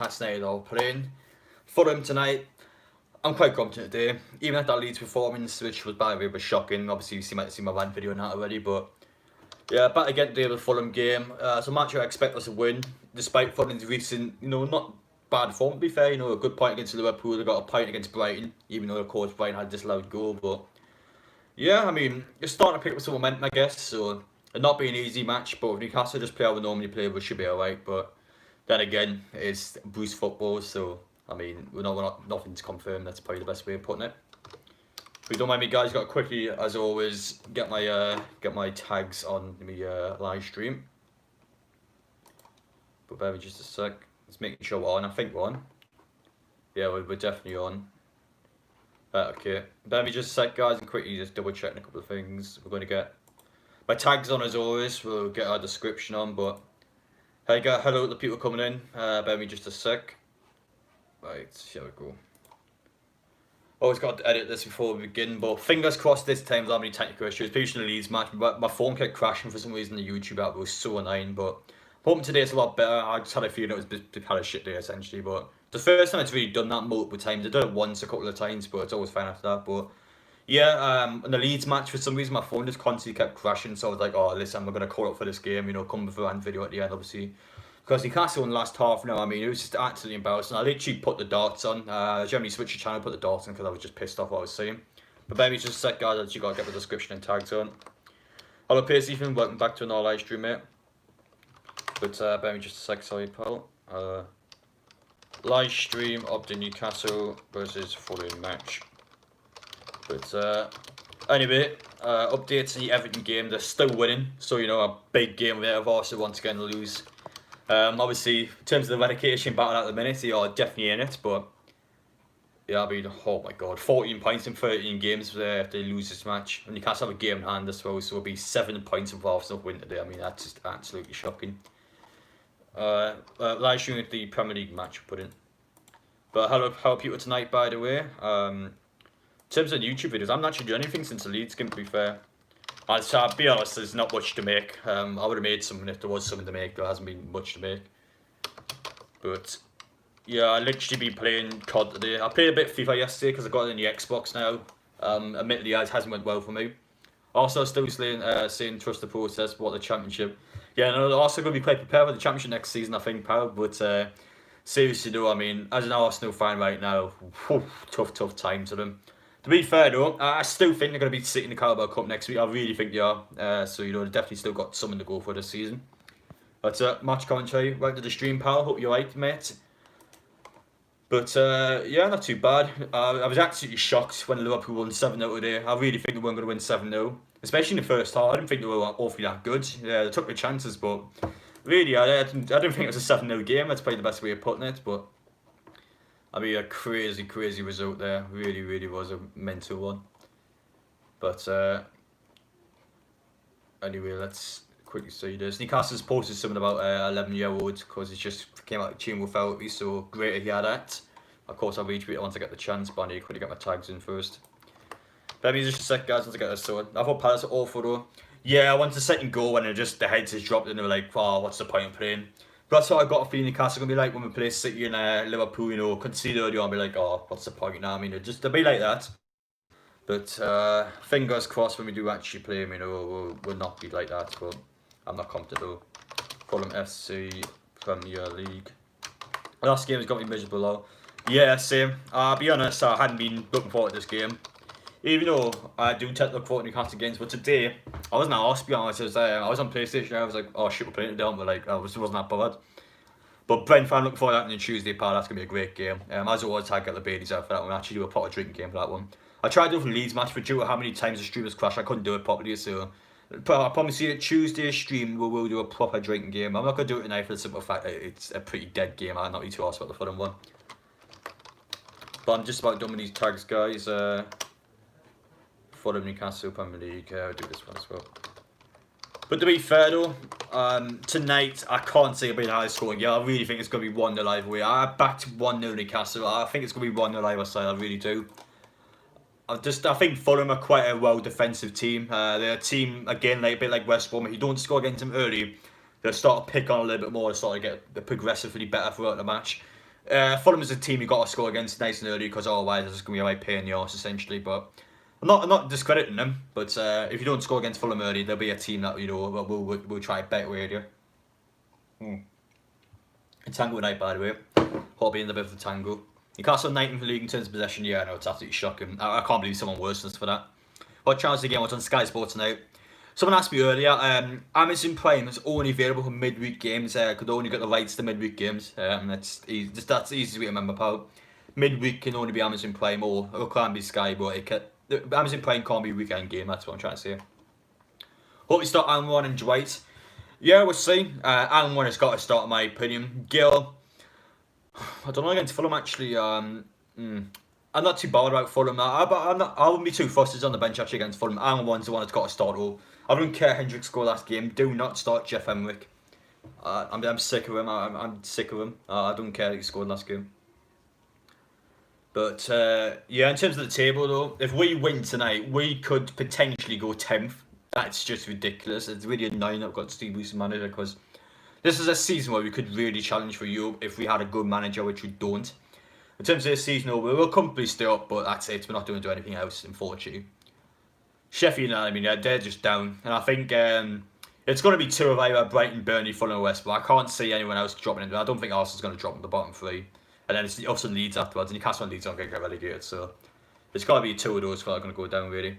Last night though, playing Fulham tonight. I'm quite confident today. Even at that Leeds performance, which was by the way was shocking. Obviously, you might have seen my rant video on that already, but yeah, back again today with the Fulham game. So much I expect us to win, despite Fulham's recent, not bad form. To be fair, a good point against Liverpool. They got a point against Brighton, even though of course Brighton had a disallowed goal. But yeah, I mean, you're starting to pick up some momentum, I guess. So it'll not be an easy match, but if Newcastle just play how we normally play, we should be alright. But then again, it's Bruce football, so I mean, we're not nothing's confirmed. That's probably the best way of putting it. If you don't mind me, guys, got to quickly, as always, get my tags on the live stream. But bear with me just a sec. Let's make sure we're on. I think we're on. Yeah, we're definitely on. Okay, bear with me just a sec, guys, and quickly just double checking a couple of things. We're going to get my tags on as always. We'll get our description on, but. Hey guys, hello to the people coming in, bear with me just a sec. Right, here we go. Always got to edit this before we begin, but fingers crossed this time without any technical issues. Especially in the Leeds match, my phone kept crashing for some reason. The YouTube app was so annoying, but I'm hoping today's a lot better. I just had a feeling it was had a shit day essentially, but the first time it's really done that multiple times. I did it once a couple of times, but it's always fine after that. But yeah, in the Leeds match, for some reason my phone just constantly kept crashing, so I was like, oh listen, we're going to call up for this game, come with a rant video at the end obviously. Because Newcastle in the last half an hour, I mean, it was just absolutely embarrassing. I literally put the darts on. I generally switched the channel, put the darts on because I was just pissed off what I was seeing. But maybe just a sec, guys, I actually got to get the description and tags on. Hello, Pierce Ethan, welcome back to another live stream, mate. But bear me just a sec, sorry, pal. Live stream of the Newcastle versus Fulham match. But anyway, updates in the Everton game. They're still winning, so a big game there. Of Arsenal once again lose. Obviously, in terms of the relegation battle at the minute, they are definitely in it, but yeah, I mean, oh my god, 14 points in 13 games if they lose this match. And Newcastle have a game in hand as well, so it'll be 7 points if Arsenal win today. I mean, that's just absolutely shocking. Live streaming the Premier League match put in. But how are people tonight, by the way? In terms of YouTube videos, I haven't actually done anything since the Leeds game, to be fair. I'll be honest, there's not much to make. I would have made something if there was something to make. There hasn't been much to make. But yeah, I literally been playing COD today. I played a bit of FIFA yesterday because I got it in the Xbox now. Admittedly, it hasn't went well for me. Also, still saying trust the process for the championship. Yeah, no, they're also going to be quite prepared for the championship next season, I think, pal. But seriously though, I mean, as an Arsenal fan right now, tough times for them. To be fair though, I still think they're going to be sitting in the Carabao Cup next week. I really think they are. So, they've definitely still got something to go for this season. But match commentary, right to the stream, pal. Hope you're right, mate. But yeah, not too bad. I was absolutely shocked when Liverpool won 7-0 today. I really think they weren't going to win 7-0. Especially in the first half. I didn't think they were awfully that good. Yeah, they took their chances, but really, I didn't think it was a 7-0 game. That's probably the best way of putting it, but I mean, a crazy result there. Really was a mental one. But anyway, let's quickly see this. Newcastle's posted something about 11-year-olds because it just came out of tune without me, so great to hear that. Of course, I'll retweet it once I get the chance, but I need to quickly get my tags in first. Let me just a sec, guys, once I get this sorted. I thought Palace were awful though. Yeah, I went to second goal when the heads just dropped and they were like, oh, what's the point of playing? That's what I got a feeling Newcastle gonna be like when we play City and Liverpool, concede early on, be like, oh, what's the point now? I mean, they'll be like that. But fingers crossed when we do actually play them, we'll not be like that. But I'm not confident though. Fulham FC Premier League. Last game has got me miserable though. Yeah, same. I'll be honest, I hadn't been looking forward to this game. Even though I do tend to look forward to Newcastle games, but today I wasn't asked to be honest. I was on PlayStation. I was like, oh shit, we're playing it down, but like I wasn't that bothered. But Brentford, I'm looking forward to that on Tuesday, pal. That's gonna be a great game. As always, I get the Baileys out for that one. Actually, do a proper drinking game for that one. I tried to do it for the Leeds match, but due to how many times the stream has crashed, I couldn't do it properly. So, but I promise you, Tuesday's stream we will do a proper drinking game. I'm not gonna do it tonight for the simple fact that it's a pretty dead game. I'm not really too asked about the Fulham one. But I'm just about done with these tags, guys. Fulham, Newcastle, Premier League. I'll do this one as well. But to be fair though, tonight I can't see it being high scoring. Yeah, I really think it's going to be 1-0 either way. I backed 1-0 Newcastle. I think it's going to be 1-0 either side. I really do. I think Fulham are quite a well defensive team. They're a team again, like a bit like West Brom. If you don't score against them early, they'll start to pick on a little bit more. They'll start to get progressively better throughout the match. Fulham is a team you got to score against nice and early because otherwise it's just going to be a right pain in the arse essentially. But I'm not discrediting them. But if you don't score against Fulham early, there'll be a team that will try bet with you. A tango night, by the way. Hobby in the bit of the tango. Newcastle 19th in the league in terms of possession. Yeah, no, it's absolutely shocking. I can't believe someone worse than us for that. What chance again was on Sky Sports tonight. Someone asked me earlier, Amazon Prime is only available for midweek games. Could only get the rights to midweek games. That's easy. That's easy to remember, pal. Midweek can only be Amazon Prime or it can be Sky, but Amazon Prime can't be a weekend game. That's what I'm trying to say. Hope we start Alan and Dwight. Yeah, we'll see. Alan has got to start, in my opinion. Gill, I don't know against Fulham actually. I'm not too bothered about Fulham. I wouldn't be too fussed on the bench actually against Fulham. Alan the one that's got to start all. I don't care Hendrick scored last game. Do not start Jeff Emerick. I'm sick of him. I'm sick of him. I don't care that he scored last game. But yeah, in terms of the table though, if we win tonight, we could potentially go 10th. That's just ridiculous. It's really annoying that I've got Steve Bruce as manager because this is a season where we could really challenge for Europe if we had a good manager, which we don't. In terms of this season, though, we'll comfortably stay up, but that's it. We're not going to do anything else, unfortunately. Sheffield, I mean, they're just down. And I think it's going to be two of either Brighton, Burnley, Fulham, and West, but I can't see anyone else dropping in. I don't think Arsenal's going to drop in the bottom three. And then it's us and Leeds afterwards. And Newcastle and Leeds aren't going to get relegated, so it's got to be two of those that are going to go down, really.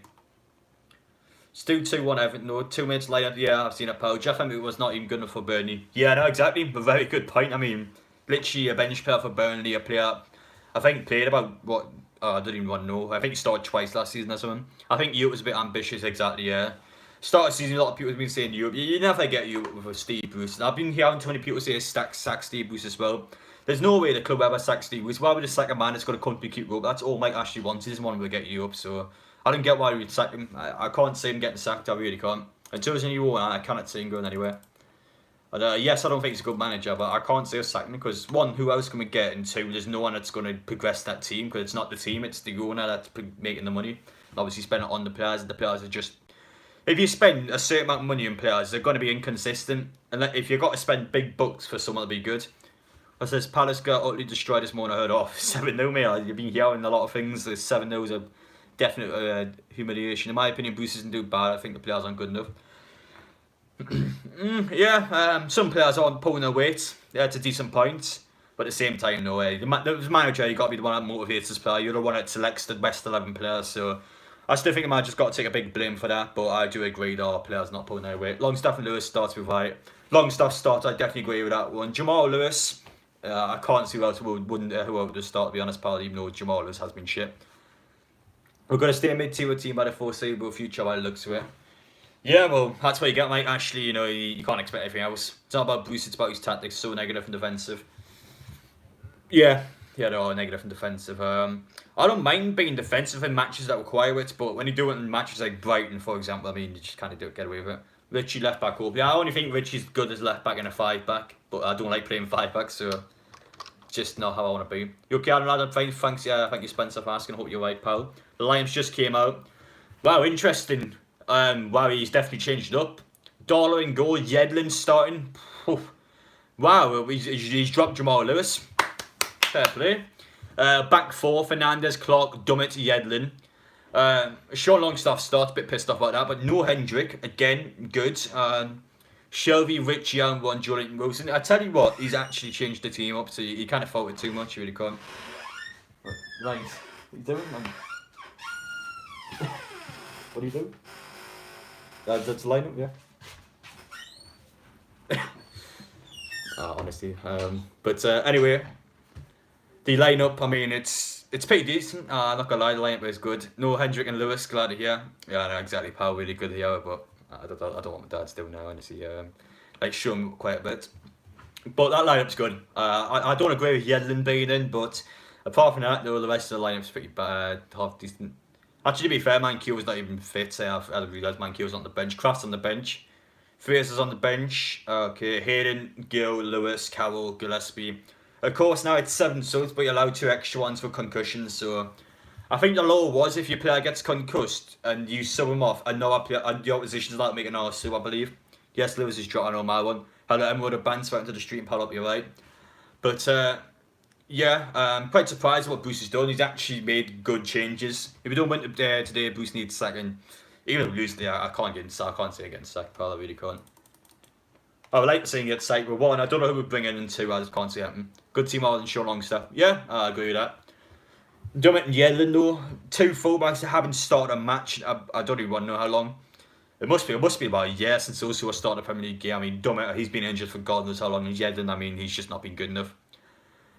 Still 2-1 Everton, though. 2 minutes later, yeah, I've seen it, pal. Jeff Emerick was not even good enough for Burnley. Yeah, no, exactly. A very good point. I mean, literally a bench player for Burnley, a player I think played about what I don't even want to know. I think he started twice last season or something. I think Europe was a bit ambitious, exactly. Yeah, start of season, a lot of people have been saying Europe. You never get Europe with Steve Bruce. And I've been hearing too many people say sack Steve Bruce as well. There's no way the club ever sack Steve Bruce. Why would they sack a man that's got to come to keep Europe? That's all Mike Ashley wants. He doesn't want him to get Europe. So I don't get why we'd sack him. I can't see him getting sacked. I really can't. Until there's a new one, I cannot see him going anywhere. And, yes, I don't think he's a good manager, but I can't say a sacking because one, who else can we get? And two, there's no one that's going to progress that team because it's not the team, it's the owner that's making the money. And obviously, spend it on the players. The players are just, if you spend a certain amount of money on players, they're going to be inconsistent. And if you've got to spend big bucks for someone to be good, I says Palace got utterly destroyed this morning. I heard off 7-0, mate. You've been hearing a lot of things. 7-0 is a definite humiliation. In my opinion, Bruce isn't too bad. I think the players aren't good enough. Yeah, some players aren't pulling their weight. Yeah, to decent points, but at the same time, no way. The manager, you got to be the one that motivates his player. You're the one that selects the best 11 players. So I still think the manager's got to take a big blame for that. But I do agree that our players not pulling their weight. Longstaff and Lewis starts with right. Longstaff starts. I definitely agree with that one. Jamal Lewis, I can't see who else who would start. To be honest, pal, even though Jamal Lewis has been shit. We're going to stay a mid-tier team by the foreseeable future by the looks of it. Yeah, well, that's what you get, mate. Actually, you know, you can't expect anything else. It's not about Bruce, it's about his tactics, so negative and defensive. Yeah, they are negative and defensive. I don't mind being defensive in matches that require it, but when you do it in matches like Brighton, for example, I mean, you just kind of get away with it. Richie left back up. Yeah, I only think Richie's good as left back and a 5-back, but I don't like playing 5-back, so it's just not how I want to be. You okay, Adam? Thanks, yeah, thank you, Spencer, for asking. Hope you're right, pal. The Lions just came out. Wow, interesting. Wow, he's definitely changed it up. Darlow in goal, Yedlin starting. Oof. Wow, he's dropped Jamal Lewis. Fair play. Back four, Fernandez, Clark, Dummett, Yedlin. Sean Longstaff starts, a bit pissed off about that, but no Hendrick, again, good. Shelby, Richie, and one, Jordan Wilson. I tell you what, he's actually changed the team up, so he kind of felt it too much, you really can't. Right, what are you doing, man? What are you doing? That's lineup, yeah. Honestly, but anyway, the lineup. I mean, it's pretty decent. I'm not gonna lie, the lineup is good. No Hendrick and Lewis, glad to hear. Yeah, no, exactly. Pal, really good here, but I don't know what my dad's doing now. Honestly, like show him quite a bit. But that lineup's good. I don't agree with Yedlin being in, but apart from that, though, the rest of the lineup's pretty bad, half decent. Actually, to be fair, Mankiew's not even fit. I didn't realise Mankiew's on the bench. Kraft's on the bench. Fraser's on the bench. Okay, Hayden, Gill, Lewis, Carroll, Gillespie. Of course, now it's 7 subs, but you're allowed 2 extra ones for concussions. So I think the law was if your player gets concussed and you sub him off, another player and the opposition's allowed to make another sub, I believe. Yes, Lewis is dropping on my one. Hello, everyone would have banned, so out into the street and pile up your right. But Yeah, quite surprised what Bruce has done. He's actually made good changes. If we don't win today, Bruce needs sacking. Even if we lose today, I can't get sacked. I can't say getting sacked, pal. I really can't. I would like to see him get sacked with one. I don't know who we're bringing in two. I just can't see it happen. Good team other than Sean Longstaff. Yeah, I agree with that. Dummett and Yedlin though, two fullbacks that haven't started a match. I don't even want to know how long. It must be about a year since those two have started a Premier League game. I mean, Dummett, he's been injured for God knows how long. And Yedlin, I mean, he's just not been good enough.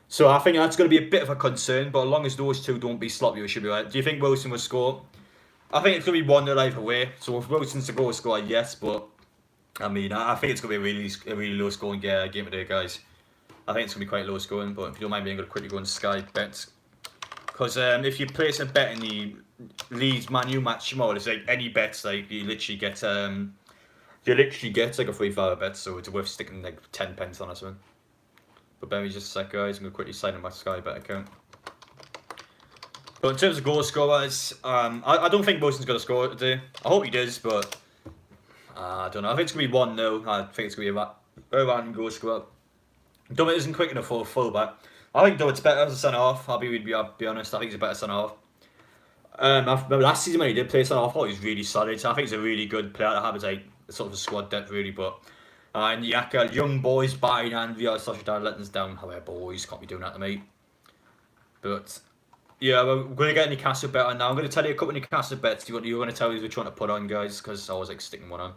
So I think that's going to be a bit of a concern, but as long as those two don't be sloppy, we should be right. Do you think Wilson will score? I think it's going to be 1-0 either way. So if Wilson's to go score, yes, but I mean, I think it's going to be a really low scoring game today, guys. I think it's going to be quite low scoring, but if you don't mind me, I'm going to quickly go on Sky Bets. Because if you place a bet in the Leeds Man U match tomorrow, it's like any bets, like you literally get like a free fire bet, so it's worth sticking like 10 pence on or something. But bear me just a sec, guys. I'm going to quickly sign in my Sky Bet account. But in terms of goal scorers, I don't think Wilson's going to score today. I hope he does, but I don't know. I think it's going to be 1-0. I think it's going to be a random goal scorer. Dummett isn't quick enough for a fullback. I think Dummett's better as a centre-half. I'll be honest. I think he's a better centre-half. Last season when he did play centre-half, I thought he was really solid. So I think he's a really good player to have as like sort of a squad depth, really. But and Yaka, young boys buying and Real Sociedad letting us down. However, boys can't be doing that to me. But yeah, we're going to get Newcastle bet on now. I'm going to tell you a couple of Newcastle bets. You're going to tell me which one to put on, guys, because I was like sticking one on.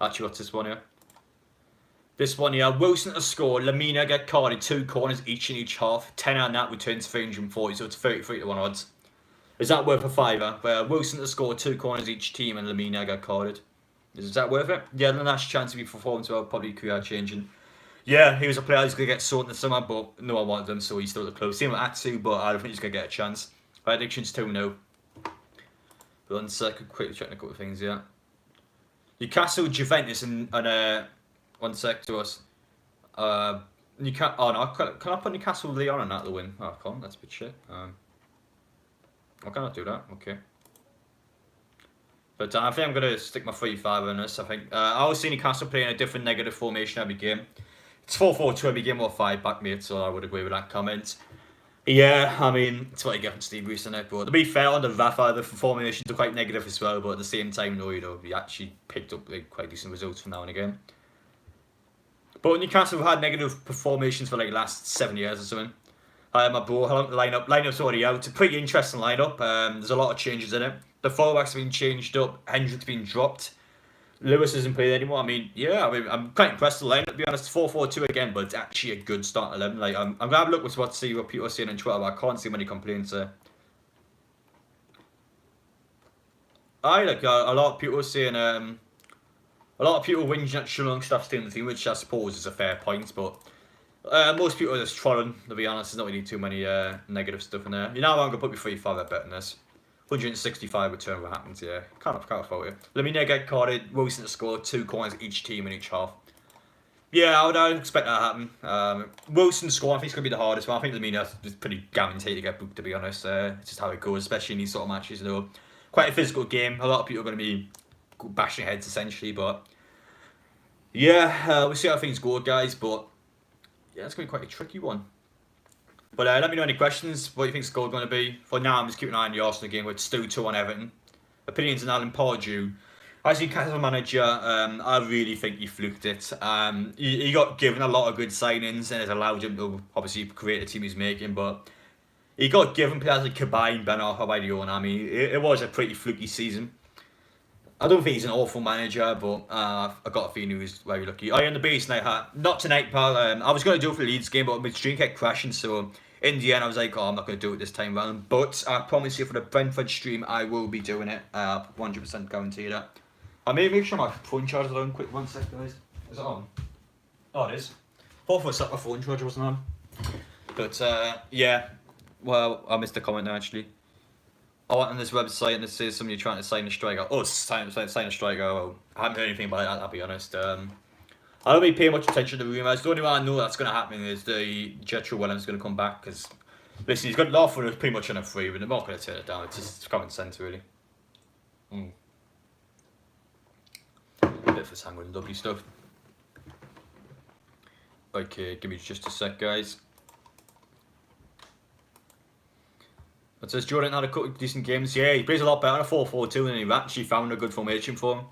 Actually, what's this one here? This one here, Wilson to score, Lamina get carded 2 corners each in each half. 10 on that returns 340, so it's 33 to 1 odds. Is that worth a fiver? Where Wilson to score 2 corners each team and Lamina get carded. Is that worth it? Yeah, the last chance to be performed well, probably career changing. Yeah, he was a player who's going to get sorted in the summer, but no one wanted him, so he's still at the club. Same with Atsu, but I don't think he's going to get a chance. Predictions 2-0. But one sec, quickly checking a couple of things here. Newcastle, Juventus, and one sec to us. Newcastle. Oh no, can I put Newcastle Leon on that to win? Oh, I can't. That's a bit shit. I cannot do that. Okay. But I think I'm gonna stick my 3-5 on this. I think I always see Newcastle playing a different negative formation every game. It's 4-4-2 every game or 5 back, mate. So I would agree with that comment. Yeah, I mean, it's what you get from Steve Bruce in it. But to be fair, on the Rafa, the formations are quite negative as well. But at the same time, though, we actually picked up like, quite decent results from now and again. But Newcastle have had negative formations for like the last 7 years or something. My bro, how long the lineup's already out. It's a pretty interesting lineup. There's a lot of changes in it. The fullbacks have been changed up. Hendrick's been dropped. Lewis isn't playing anymore. I mean, yeah, I'm quite impressed with the lineup, to be honest. 4-4-2 again, but it's actually a good start 11. Like, I'm going to have a look to see what people are saying on Twitter, but I can't see many complaints there. A lot of people are saying, a lot of people whinging at Sean Longstaff staying in the team, which I suppose is a fair point, but most people are just trolling, to be honest. There's not really too many negative stuff in there. You know, I'm going to put me 3-5 at betting this. 165 return what happens, yeah. Can't fault it. Lamina get carded, Wilson to score 2 corners each team in each half. Yeah, I would expect that to happen. Wilson score, I think it's going to be the hardest one. I think Lamina is pretty guaranteed to get booked, to be honest. It's just how it goes, especially in these sort of matches, you know. Quite a physical game. A lot of people are going to be bashing heads, essentially, but yeah, we'll see how things go, guys, but yeah, it's going to be quite a tricky one. But let me know any questions. What do you think the score going to be? For now, I'm just keeping an eye on the Arsenal game with 2-2 on Everton. Opinions on Alan Pardew. As Newcastle manager, I really think he fluked it. He got given a lot of good signings and it allowed him to obviously create the team he's making. But he got given players like Kabay, Ben Arthur by the own. I mean, it was a pretty fluky season. I don't think he's an awful manager, but I got a feeling he was very lucky. Oh, yeah, on the base night, not tonight, pal. I was going to do it for the Leeds game, but my stream kept crashing, so in the end, I was like, oh, I'm not going to do it this time round. But I promise you, for the Brentford stream, I will be doing it. 100% guarantee that. I may make sure my phone charger's on. Quick, 1 sec, guys. Is it on? Oh, it is. Thought for a sec my phone charger wasn't on. But yeah, well, I missed a comment now actually. I went on this website and it says somebody trying to sign a striker. Oh, sign a striker. Well, I haven't heard anything about that, I'll be honest. I don't really pay much attention to the rumours. The only way I know that's going to happen is the Jetro Williams going to come back. Because, listen, he's got Lawford pretty much on a free, but they're not going to turn it down. It's just common sense, really. A bit of a sanguine, lovely stuff. Okay, give me just a sec, guys. It says Jordan had a couple of decent games. Yeah, he plays a lot better in a 4-4-2 and he actually found a good formation for him.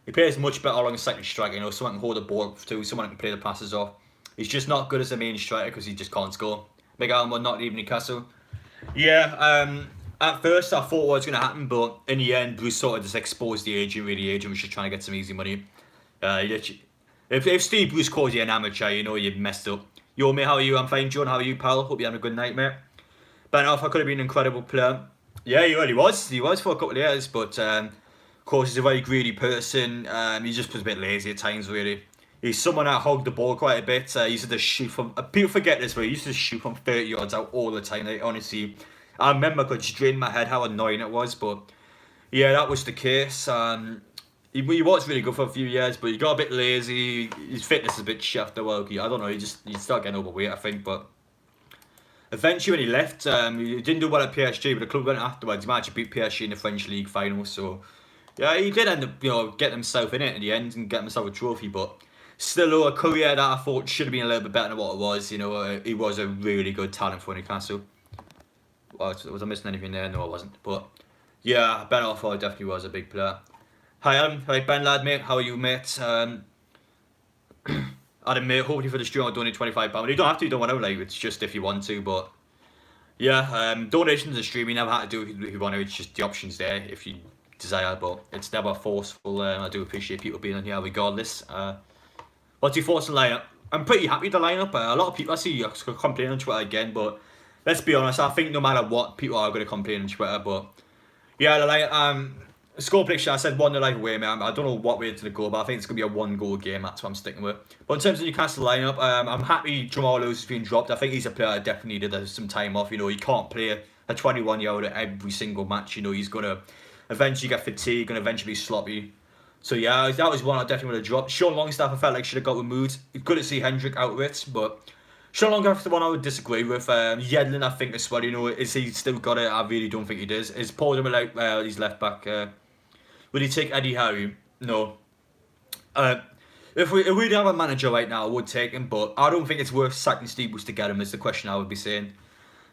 He plays much better along a second striker, you know, someone can hold the ball up to, someone can play the passes off. He's just not good as a main striker because he just can't score. Big Almond, not leaving Newcastle. Yeah, at first I thought what was going to happen, but in the end, Bruce sort of just exposed the agent, really. The agent was just trying to get some easy money. If Steve Bruce calls you an amateur, you know you've messed up. Yo, mate, how are you? I'm fine, John. How are you, pal? Hope you're having a good night, mate. Ben Alpha could have been an incredible player. Yeah, he really was. He was for a couple of years, but of course, he's a very greedy person. He just was a bit lazy at times, really. He's someone that hogged the ball quite a bit. He used to shoot from... people forget this, but he used to shoot from 30 yards out all the time. Like, honestly, I remember it just drained my head how annoying it was, but yeah, that was the case. He was really good for a few years, but he got a bit lazy. His fitness is a bit shit after a while. I don't know, he started getting overweight, I think, but eventually when he left, he didn't do well at PSG, but the club went afterwards. He managed to beat PSG in the French League final, so yeah, he did end up, you know, getting himself in it in the end and getting himself a trophy, but still a career that I thought should have been a little bit better than what it was. You know, he was a really good talent for Newcastle. Was I missing anything there? No, I wasn't. But yeah, Ben Arthur definitely was a big player. Hi Adam, hi Ben lad mate, how are you mate? Adam mate, hopefully for the stream I'll donate £25. You don't have to, you don't want to, like, it's just if you want to, but yeah, donations to the stream, you never have to do it if you want to, it's just the options there if you desire, but it's never forceful. I do appreciate people being on here regardless. What's your thoughts on the lineup? I'm pretty happy with the lineup. A lot of people I see complain on Twitter again, but let's be honest, I think no matter what, people are going to complain on Twitter, but yeah, the lineup, score prediction, I said 1-0 away, man. I don't know what way to go, but I think it's going to be a 1-goal game. That's what I'm sticking with. But in terms of Newcastle lineup, I'm happy Jamal Lewis has been dropped. I think he's a player that definitely needed some time off. You know, he can't play a 21-year-old at every single match. You know, he's going to eventually get fatigued and eventually be sloppy. So yeah, that was one I definitely would have dropped. Sean Longstaff, I felt like should have got removed. It's good to see Hendrick out of it, but Sean Longstaff is the one I would disagree with. Yedlin, I think as well. You know, is he still got it? I really don't think he does. Is Paul Dimmer like he's left back? Would he take Eddie Howe? No. If we didn't have a manager right now, I would take him, but I don't think it's worth sacking Steve Bruce to get him. Is the question I would be saying.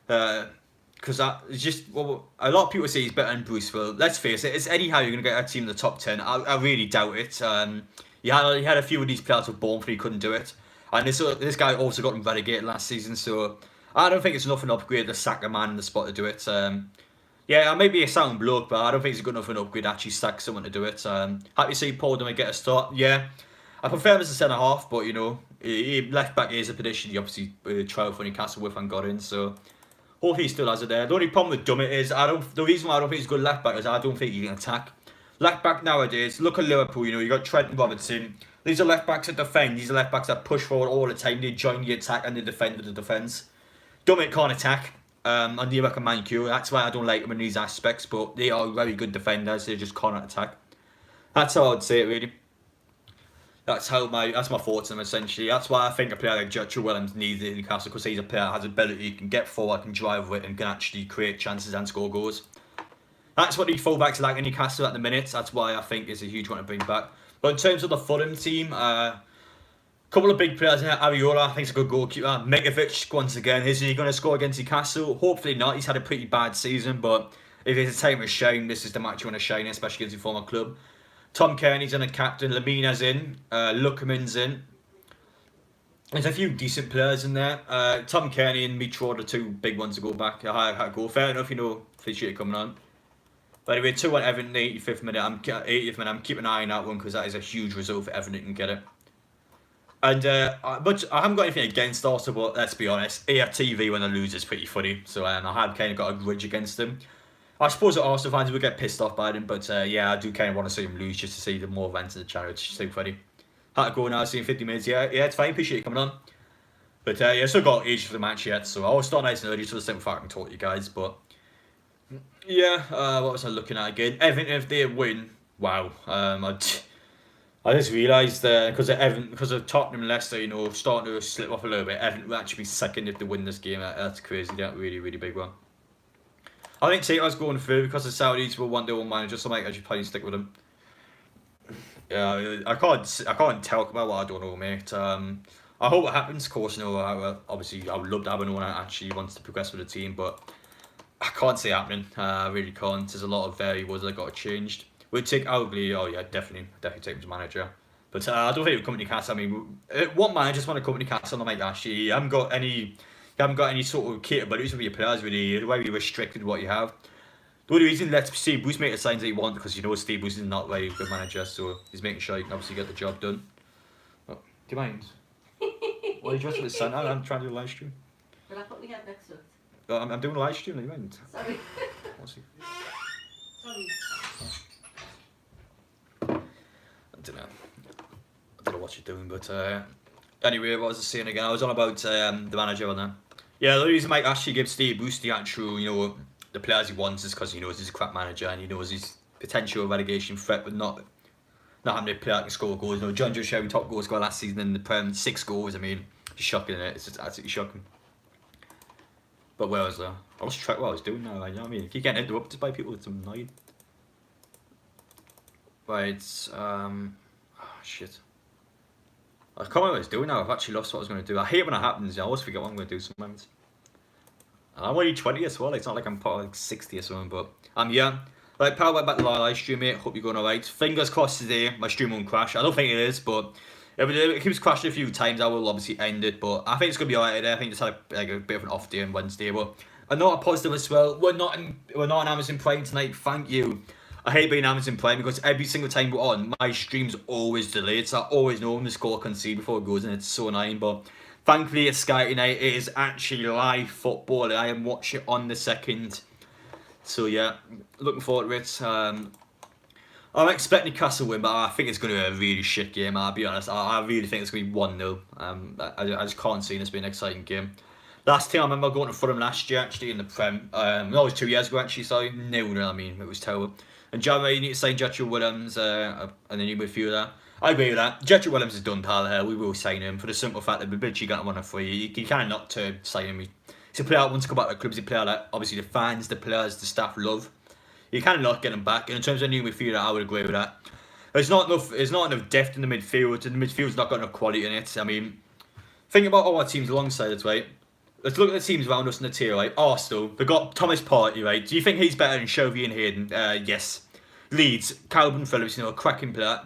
Because it's just, well, a lot of people say he's better than Bruce. Well, let's face it, it's Eddie Howe you're going to get a team in the top 10. I really doubt it. He had a few of these players with Bournemouth, he couldn't do it. And this guy also got him relegated last season, so I don't think it's enough an upgrade to sack a man in the spot to do it. Yeah, I may be a sound bloke, but I don't think it's good enough an upgrade to actually sack someone to do it. Happy to see Paul Dimmer get a start. Yeah, I prefer him as a centre half, but you know, he left back is a position he obviously trialled for Newcastle with and got in, so hopefully he still has it there. The only problem with Dummett is the reason why I don't think he's a good left back is I don't think he can attack. Left back nowadays, look at Liverpool, you know, you got Trent and Robertson. These are left backs that defend, these are left backs that push forward all the time, they join the attack and they defend with the defence. Dummett can't attack, and neither can Mancur. That's why I don't like them in these aspects, but they are very good defenders, they just can't attack. That's how I'd say it really. That's my thoughts on him essentially. That's why I think a player like Joshua Williams needs it in Newcastle, because he's a player that has ability, can get forward, can drive with it, and can actually create chances and score goals. That's what the fullbacks are like in Newcastle at the minute. That's why I think it's a huge one to bring back. But in terms of the Fulham team, couple of big players here. Ariola, I think, is a good goalkeeper. Mitrovic, once again, is he going to score against Newcastle? Hopefully not. He's had a pretty bad season, but if it's a time of shine, this is the match you want to shine, especially against your former club. Tom Kearney's in a captain, Lamina's in, Luckerman's in. There's a few decent players in there. Tom Kearney and Mitro are the two big ones to go back. I had to go. Fair enough, you know, appreciate it coming on. But anyway, 2-1 Everton, 85th minute. 80th minute. I'm keeping an eye on that one because that is a huge result for Everton can get it. And but I haven't got anything against Arsenal, but let's be honest, AFTV when they lose is pretty funny. So I have kind of got a grudge against them. I suppose that Arsenal fans will get pissed off by them, but yeah, I do kind of want to see them lose just to see them more events in the channel. It's just so funny. Had to go now, seeing 50 minutes. Yeah, it's fine. Appreciate you coming on. But yeah, still got ages for the match yet, so I'll start nice and early so the same I can talk to you guys. But yeah, what was I looking at again? Everton, if they win, wow. I just realised because of Tottenham and Leicester, you know, starting to slip off a little bit. Everton will actually be second if they win this game. That's crazy. That's really, really big one. I think Tato's going through because the Saudis will want their own manager, so I might actually probably stick with him. Yeah, I can't talk about what I don't know, mate. I hope it happens. Of course, you know, obviously I would love to have anyone that actually wants to progress with the team, but I can't see it happening. I really can't. There's a lot of variables that got changed. We'd take ugly. Oh yeah, definitely take him as manager. But I don't think it would come to Newcastle. I mean, what managers want to come to Newcastle? Like actually, you haven't got any sort of capabilities with your players. Really, the way you're restricted what you have. The only reason let's see Bruce make the signs that he wants because Steve Bruce is not a very good manager, so he's making sure he can obviously get the job done. Oh, do you mind? Why are you dressed with the sun? I'm trying to do a live stream. Will I put my head next to it? Oh, I'm doing a live stream. Do you mind? Sorry. Sorry. I don't know what you're doing, but anyway, what was I saying again? I was on about the manager on there. Yeah, the reason Mike Ashley gives Steve Bruce the actual, the players he wants is because he knows he's a crap manager and he knows he's potential relegation threat, but not having a player that can score goals. John Joe Sherry top goal scorer last season in the Prem, 6 goals. I mean, it's shocking, isn't it? It's just absolutely shocking. But where was I? I lost track what I was doing now. Like, you know what I mean? If you get interrupted by people, it's annoying. Right, shit. I can't remember what I was doing now. I've actually lost what I was going to do. I hate when it happens. I always forget what I'm going to do sometimes. And I'm only 20 as well. It's not like I'm part of like 60 or something, but I'm here. Right, power back to the live stream, mate. Hope you're going alright. Fingers crossed today my stream won't crash. I don't think it is, but if it keeps crashing a few times, I will obviously end it. But I think it's going to be alright today. I think just had a bit of an off day on Wednesday, but I'm not a positive as well. We're not in Amazon Prime tonight. Thank you. I hate being Amazon Prime because every single time we're on, my stream's always delayed, so I always know when the score can see before it goes, and it's so annoying. But thankfully, it's Sky tonight. It is actually live football, and I am watching it on the second. So yeah, looking forward to it. I'm expecting Newcastle win, but I think it's going to be a really shit game. I'll be honest. I really think it's going to be 1-0. I just can't see this being an exciting game. Last time I remember going to Fulham last year, actually in the Prem. No, it was 2 years ago actually. Sorry, no, I mean it was terrible. And Java, you need to sign Jetro Williams and then you midfielder. I agree with that. Jetro Williams is done, pal. We will sign him for the simple fact that we've literally got him on a free. You can't not to sign him. He's a player that wants to come back to the club. He's a player that obviously the fans, the players, the staff love. You can't not get him back. And in terms of new midfielder, I would agree with that. There's not enough depth in the midfield, and the midfield's not got enough quality in it. I mean, think about all our teams alongside it, right? Let's look at the teams around us in the tier, right? Arsenal, they've got Thomas Partey, right? Do you think he's better than Shelby and Hayden? Yes. Leeds, Calvin Phillips, a cracking player.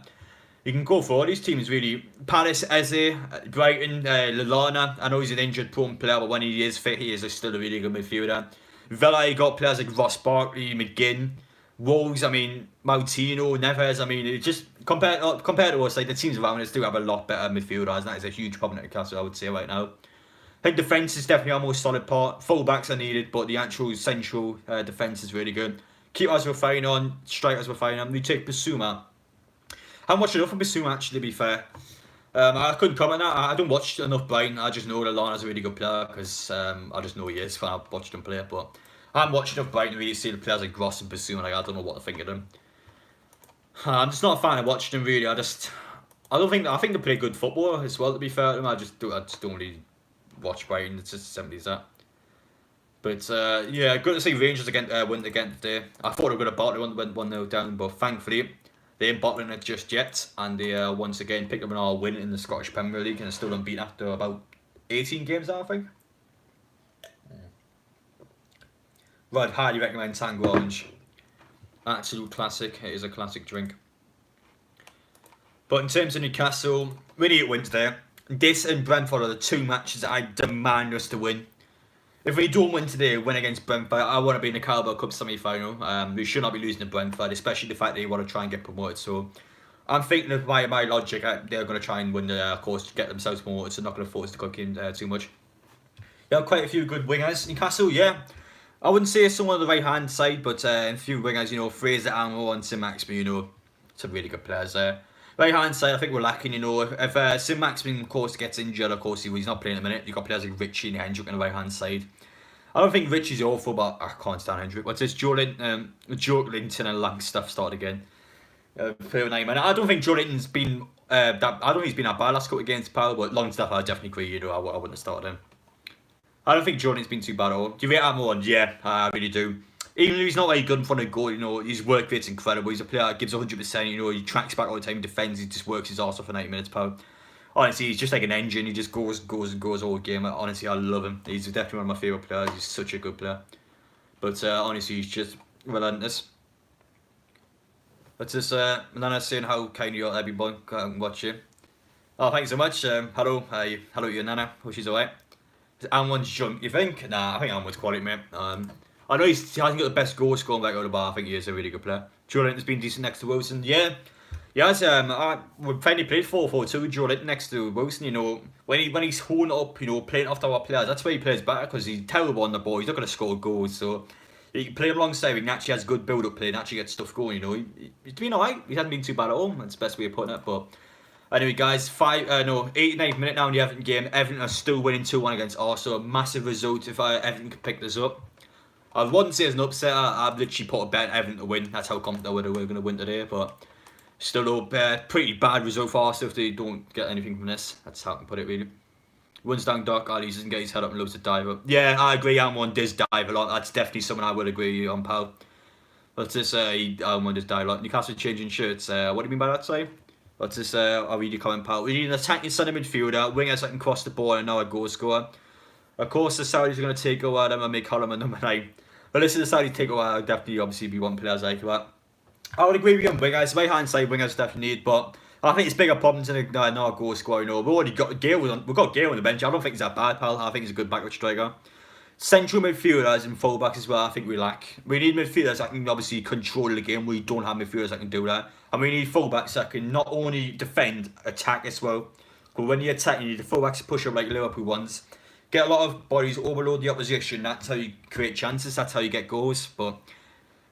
You can go for all these teams, really. Palace, Eze, Brighton, Lallana. I know he's an injured-prone player, but when he is fit, he is still a really good midfielder. Villa, you got players like Ross Barkley, McGinn. Wolves, I mean, Mautino, Neves. I mean, it just compared to us, like the teams around us do have a lot better midfielders, and that is a huge problem at Newcastle, I would say right now. I think defence is definitely our most solid part. Full-backs are needed, but the actual central defence is really good. Keepers were fine on, strikers were fine on. We take Basuma. I haven't watched enough of Basuma, actually, to be fair. I couldn't comment on that. I don't watch enough Brighton. I just know that Lana's a really good player because I just know he is. I've watched him play, but I haven't watched enough Brighton to really see the players like Gross and Basuma. Like, I don't know what to think of them. I'm just not a fan of watching them, really. I think they play good football as well, to be fair to them. I just don't really watch Brighton. It's just simply as that. But yeah, good to see Rangers win again today. I thought they were going to bottle it, went 1-0 down, but thankfully they ain't bottling it just yet. And they once again picked up another win in the Scottish Premier League and are still unbeaten after about 18 games now, I think. Right, I'd highly recommend Tango Orange. Absolute classic. It is a classic drink. But in terms of Newcastle, we need to win today. This and Brentford are the 2 matches that I demand us to win. If we don't win today, win against Brentford, I want to be in the Carabao Cup semi-final. We should not be losing to Brentford, especially the fact that they want to try and get promoted. So I'm thinking of my logic, they're going to try and win of course, to get themselves promoted, so not going to force the cook in too much. They have quite a few good wingers. Newcastle, yeah. I wouldn't say someone on the right-hand side, but a few wingers, Fraser Armour and Sim Maximin, some really good players there. Right-hand side, I think we're lacking, If Sim Maximin, of course, gets injured, of course, he's not playing at the minute. You've got players like Richie and Hendrick on the right-hand side. I don't think Richie's awful, but I can't stand Hendrick. What's this? Joe Linton and Langstaff start again. I don't think Joe Linton's been I don't think he's been that bad last couple of games, pal, but Longstaff I definitely agree, I wouldn't have started him. I don't think Joe Linton's been too bad at all. Do you rate Armour on? Yeah, I really do. Even if he's not very good in front of goal, his work rate's incredible. He's a player that gives 100%, he tracks back all the time, defends, he just works his arse off for 90 minutes, pal. Honestly, he's just like an engine. He just goes all game. Honestly, I love him. He's definitely one of my favourite players. He's such a good player. But honestly, he's just relentless. Let's just Nana saying how kind you are, everyone watching. Oh, thanks so much. Hello to your Nana. Hope she's alright. Anwan's junk, you think? Nah, I think Anwan's quality, mate. I know he hasn't got the best goal scoring back out of the bar. I think he is a really good player. Joe Linton's been decent next to Wilson. Yeah. He has. We finally played 4-4-2 with Joe Linton next to Wilson. You know, when he's holding up, you know, playing off our players, that's where he plays better because he's terrible on the ball. He's not going to score goals. So he can play alongside. He actually has good build-up play and actually gets stuff going. You know, he's been alright. He hasn't been too bad at all. That's the best way of putting it. But anyway, guys, 89th minute now in the Everton game. Everton are still winning 2-1 against Arsenal. A massive result if Everton could pick this up. I wouldn't say it's an upset. I've literally put a bet on Everton to win. That's how confident we're going to win today. But still a pretty bad result for Arsenal if they don't get anything from this. That's how I can put it, really. Runs down Doc, Ali doesn't get his head up and loves to dive up. Yeah, I agree. Almond does dive a lot. That's definitely someone I would agree on, pal. Let's just say Almond does dive a lot. Newcastle changing shirts. What do you mean by that, sorry? Let's just I'll read your comment, pal. We need an attacking centre midfielder, wingers that can cross the ball and now a goal scorer. Of course, the Saudis are going to take over them and make Holland a number 9. But listen, the Saudis take over. I'll definitely, obviously, be one players like that. I would agree with you on wingers. Right hand side wingers definitely need, but I think it's bigger problems than a goal scorer. You know, we've already got Gale on. We've got Gale on the bench. I don't think he's that bad, pal. I think he's a good backward striker. Central midfielders and fullbacks as well. I think we lack. We need midfielders that can obviously control the game. We don't have midfielders that can do that, and we need fullbacks that can not only defend, attack as well. But when you attack, you need the fullbacks to push up like Liverpool ones. Get a lot of bodies, overload the opposition. That's how you create chances. That's how you get goals. But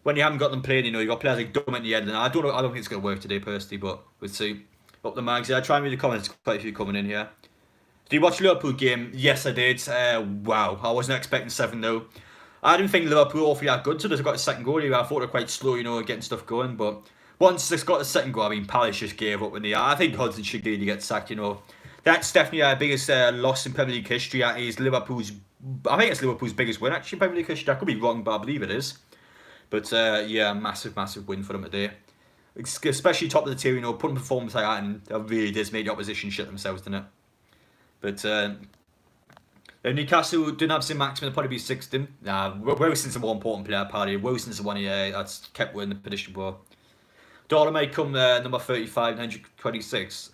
when you haven't got them playing, you know, you got players like Dumb at the end, and I don't think it's going to work today personally, but we'll see. Up the mags. Yeah, try and read the comments. Quite a few coming in here. Did you watch the Liverpool game? Yes, I did. Wow, I wasn't expecting 7-0. I didn't think Liverpool were awfully that good, so they got a second goal here. I thought they were quite slow, you know, getting stuff going, but once they got the second goal, I mean, Palace just gave up in the. I think Hudson should really get sacked, you know. That's definitely our biggest loss in Premier League history. That is Liverpool's. I think it's Liverpool's biggest win actually in Premier League history. I could be wrong, but I believe it is. But yeah, massive win for them today. Especially top of the tier, you know, putting performance like that, and it really does make the opposition shit themselves, doesn't it? But Newcastle didn't have St. Maximin, they'll probably be 6th. Nah, Wilson's a more important player, party. Wilson's the one that's kept winning the position ball. Dollar may come number 35, 926.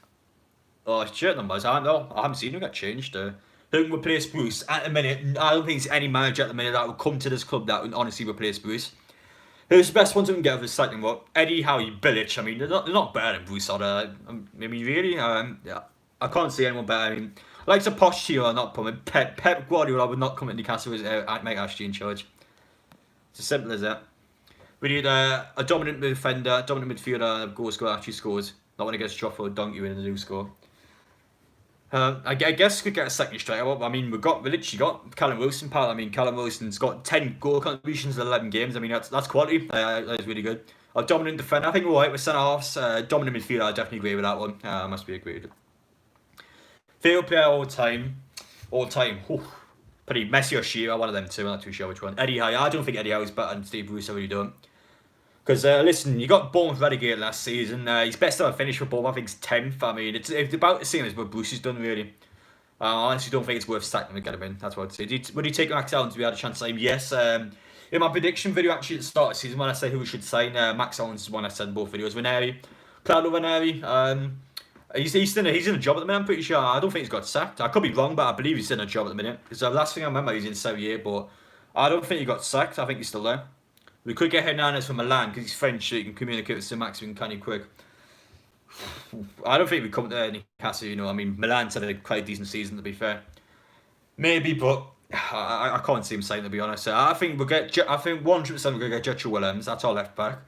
Oh, shirt numbers, I don't know. I haven't seen them get changed. Who can replace Bruce? At the minute, I don't think there's any manager at the minute that will come to this club that would honestly replace Bruce. Who's the best ones we can get for the second one? Eddie, Howe, Bilic. I mean, they're not better than Bruce. I mean, really? Yeah, I can't see anyone better. I mean, like the Pochettino are not coming. Pep Guardiola would not come at Newcastle with Mike Ashley in charge. It's as simple as that. We need a dominant defender, dominant midfielder, and a goal scorer actually scores. Not when it gets Joffa or Donkey in the new score. I guess we could get a second striker. I mean, we literally got Callum Wilson, pal. I mean, Callum Wilson's got 10 goal contributions in 11 games. I mean, that's quality. That's really good. A dominant defender. I think we're alright with centre halves. Dominant midfielder. I definitely agree with that one. Must be agreed. Favourite player all time. Pretty Messi or Shearer. One of them two. I'm not too sure which one. Eddie Howe. I don't think Eddie Howe is better than Steve Bruce. I really don't. Because, listen, you got Bournemouth relegated last season. His best ever finish for Bournemouth, I think, is 10th. I mean, it's about the same as what Bruce has done, really. I honestly don't think it's worth sacking him to get him in. That's what I'd say. Would he take Max Allen to be had a chance to sign him? Yes. In my prediction video, actually, at the start of the season, when I say who we should sign, Max Allen's one I said in both videos. Ranieri. Claudio Ranieri. He's in a job at the minute, I'm pretty sure. I don't think he's got sacked. I could be wrong, but I believe he's in a job at the minute. Because the last thing I remember, he's in Serie A, but I don't think he got sacked. I think he's still there. We could get Hernandez from Milan because he's French, so he can communicate with St. Maximin kind of quick. I don't think we come to Newcastle, you know. I mean, Milan's had a quite decent season, to be fair. Maybe, but I can't see him saying, to be honest. I think 100% we're going to get Jetro Willems. That's our left back.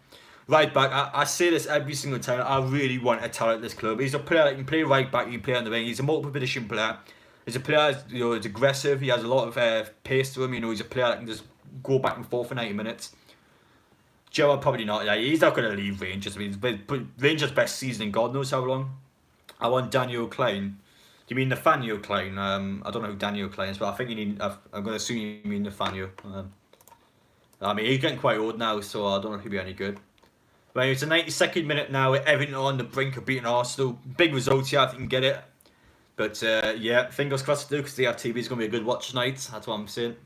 Right back, I say this every single time. I really want a talent at this club. He's a player that can play right back, he can play on the wing. He's a multiple position player. He's a player, you know, he's aggressive. He has a lot of pace to him. You know, he's a player that can just go back and forth for 90 minutes. Joe, probably not. Yeah, he's not going to leave Rangers. I mean, Rangers' best season in God knows how long. I want Daniel Klein. Do you mean Nathaniel Klein? I don't know who Daniel Klein is, but I think you need. I'm going to assume you mean Nathaniel. I mean, he's getting quite old now, so I don't know if he'll be any good. Right, it's the 92nd minute now. Everton on the brink of beating Arsenal. Big result here. I think you can get it. But yeah, fingers crossed to do because the TV is going to be a good watch tonight. That's what I'm saying.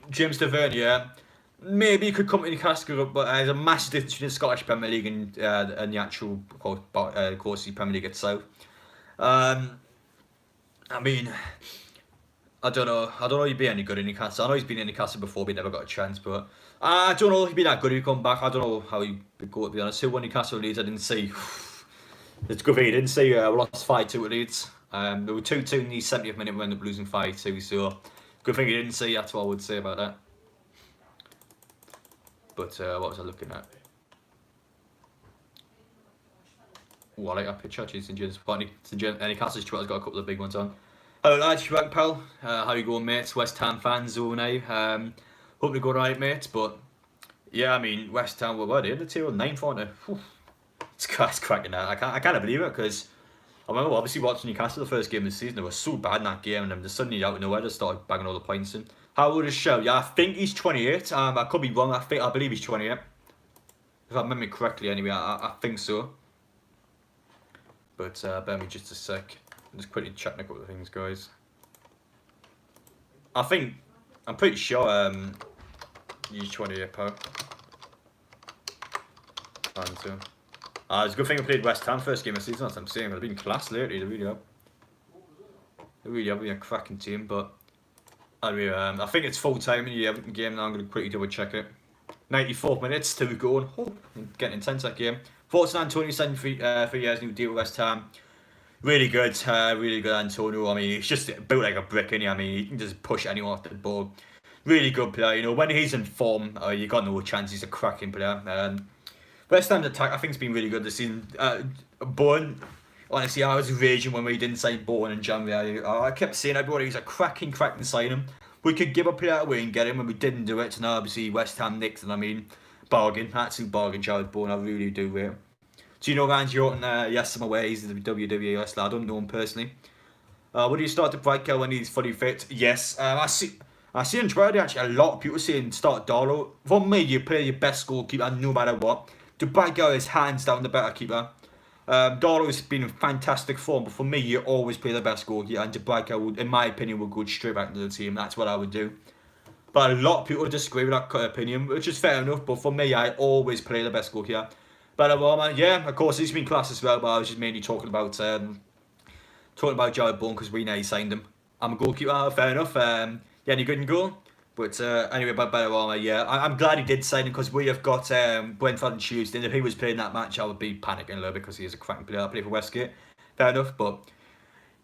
James Tavernier, maybe he could come to Newcastle, but there's a massive difference between the Scottish Premier League and the actual course, the Premier League itself. I mean, I don't know if he'd be any good in Newcastle. I know he's been in Newcastle before, but he never got a chance. But I don't know if he'd be that good if he come back. I don't know how he'd go, to be honest. Who won Newcastle Leeds? I didn't see. It's good for you didn't see. We lost 5-2 to Leeds. They were 2-2 in the 70th minute. We ended up losing 5-2. So good thing you didn't see. That's what I would say about that. But what was I looking at? Oh, I like that picture. Actually, St James. Newcastle's Twitter's got a couple of big ones on. Hello lads, you right pal? How you going, mates? West Ham fans all now. Hope you go right, mates. But yeah, I mean, West Ham were they? The tier 9th, aren't they? It's cracking out. I can't believe it because I remember obviously watching Newcastle the first game of the season. They were so bad in that game, and then just suddenly out of nowhere they started bagging all the points in. How old is Show? Yeah, I think he's 28. I could be wrong. I believe he's 28. If I remember correctly, anyway, I think so. But bear me just a sec. Just quickly checking a couple of things, guys. I'm pretty sure he's 28, pal. It's a good thing we played West Ham first game of the season, as I'm saying. They've been class lately, they really have. They really have been a cracking team, but anyway, I think it's full time in the Everton game now. I'm going to quickly double check it. 94 minutes to go. Oh, getting intense that game. Thoughts on Antonio signed for years new deal with West Ham. Really good Antonio. I mean, he's just built like a brick, isn't he? I mean, he can just push anyone off the ball. Really good player. You know, when he's in form, you got no chance. He's a cracking player. West Ham's attack, I think, has been really good this season. Bourne, honestly, I was raging when we didn't sign Bourne in January. I kept saying everybody he's a cracking signing. We could give a player away and get him, and we didn't do it. And obviously, West Ham nicked, and I mean, bargain, absolute bargain, Jared Bourne. I really do rate him. Do you know Randy Orton? Yes, I'm aware he's the WWE wrestler. I don't know him personally. Would you start to Brightkill when he's fully fit? Yes. I see on Twitter actually a lot of people saying start Darlow. For me, you play your best goalkeeper no matter what. The Brightkill is hands down the better keeper. Darlow has been in fantastic form, but for me, you always play the best goalkeeper, and De Bruyne, in my opinion, would go straight back into the team. That's what I would do. But a lot of people disagree with that opinion, which is fair enough. But for me, I always play the best goalkeeper. But yeah, of course, he's been class as well. But I was just mainly talking about Jared Bourne because we know he signed him. I'm a goalkeeper, fair enough. Yeah, any good in goal. But anyway, about Benrahma, yeah, I'm glad he did sign him because we have got Brentford on Tuesday. And if he was playing that match, I would be panicking a little bit because he is a cracking player. I play for Westgate, fair enough. But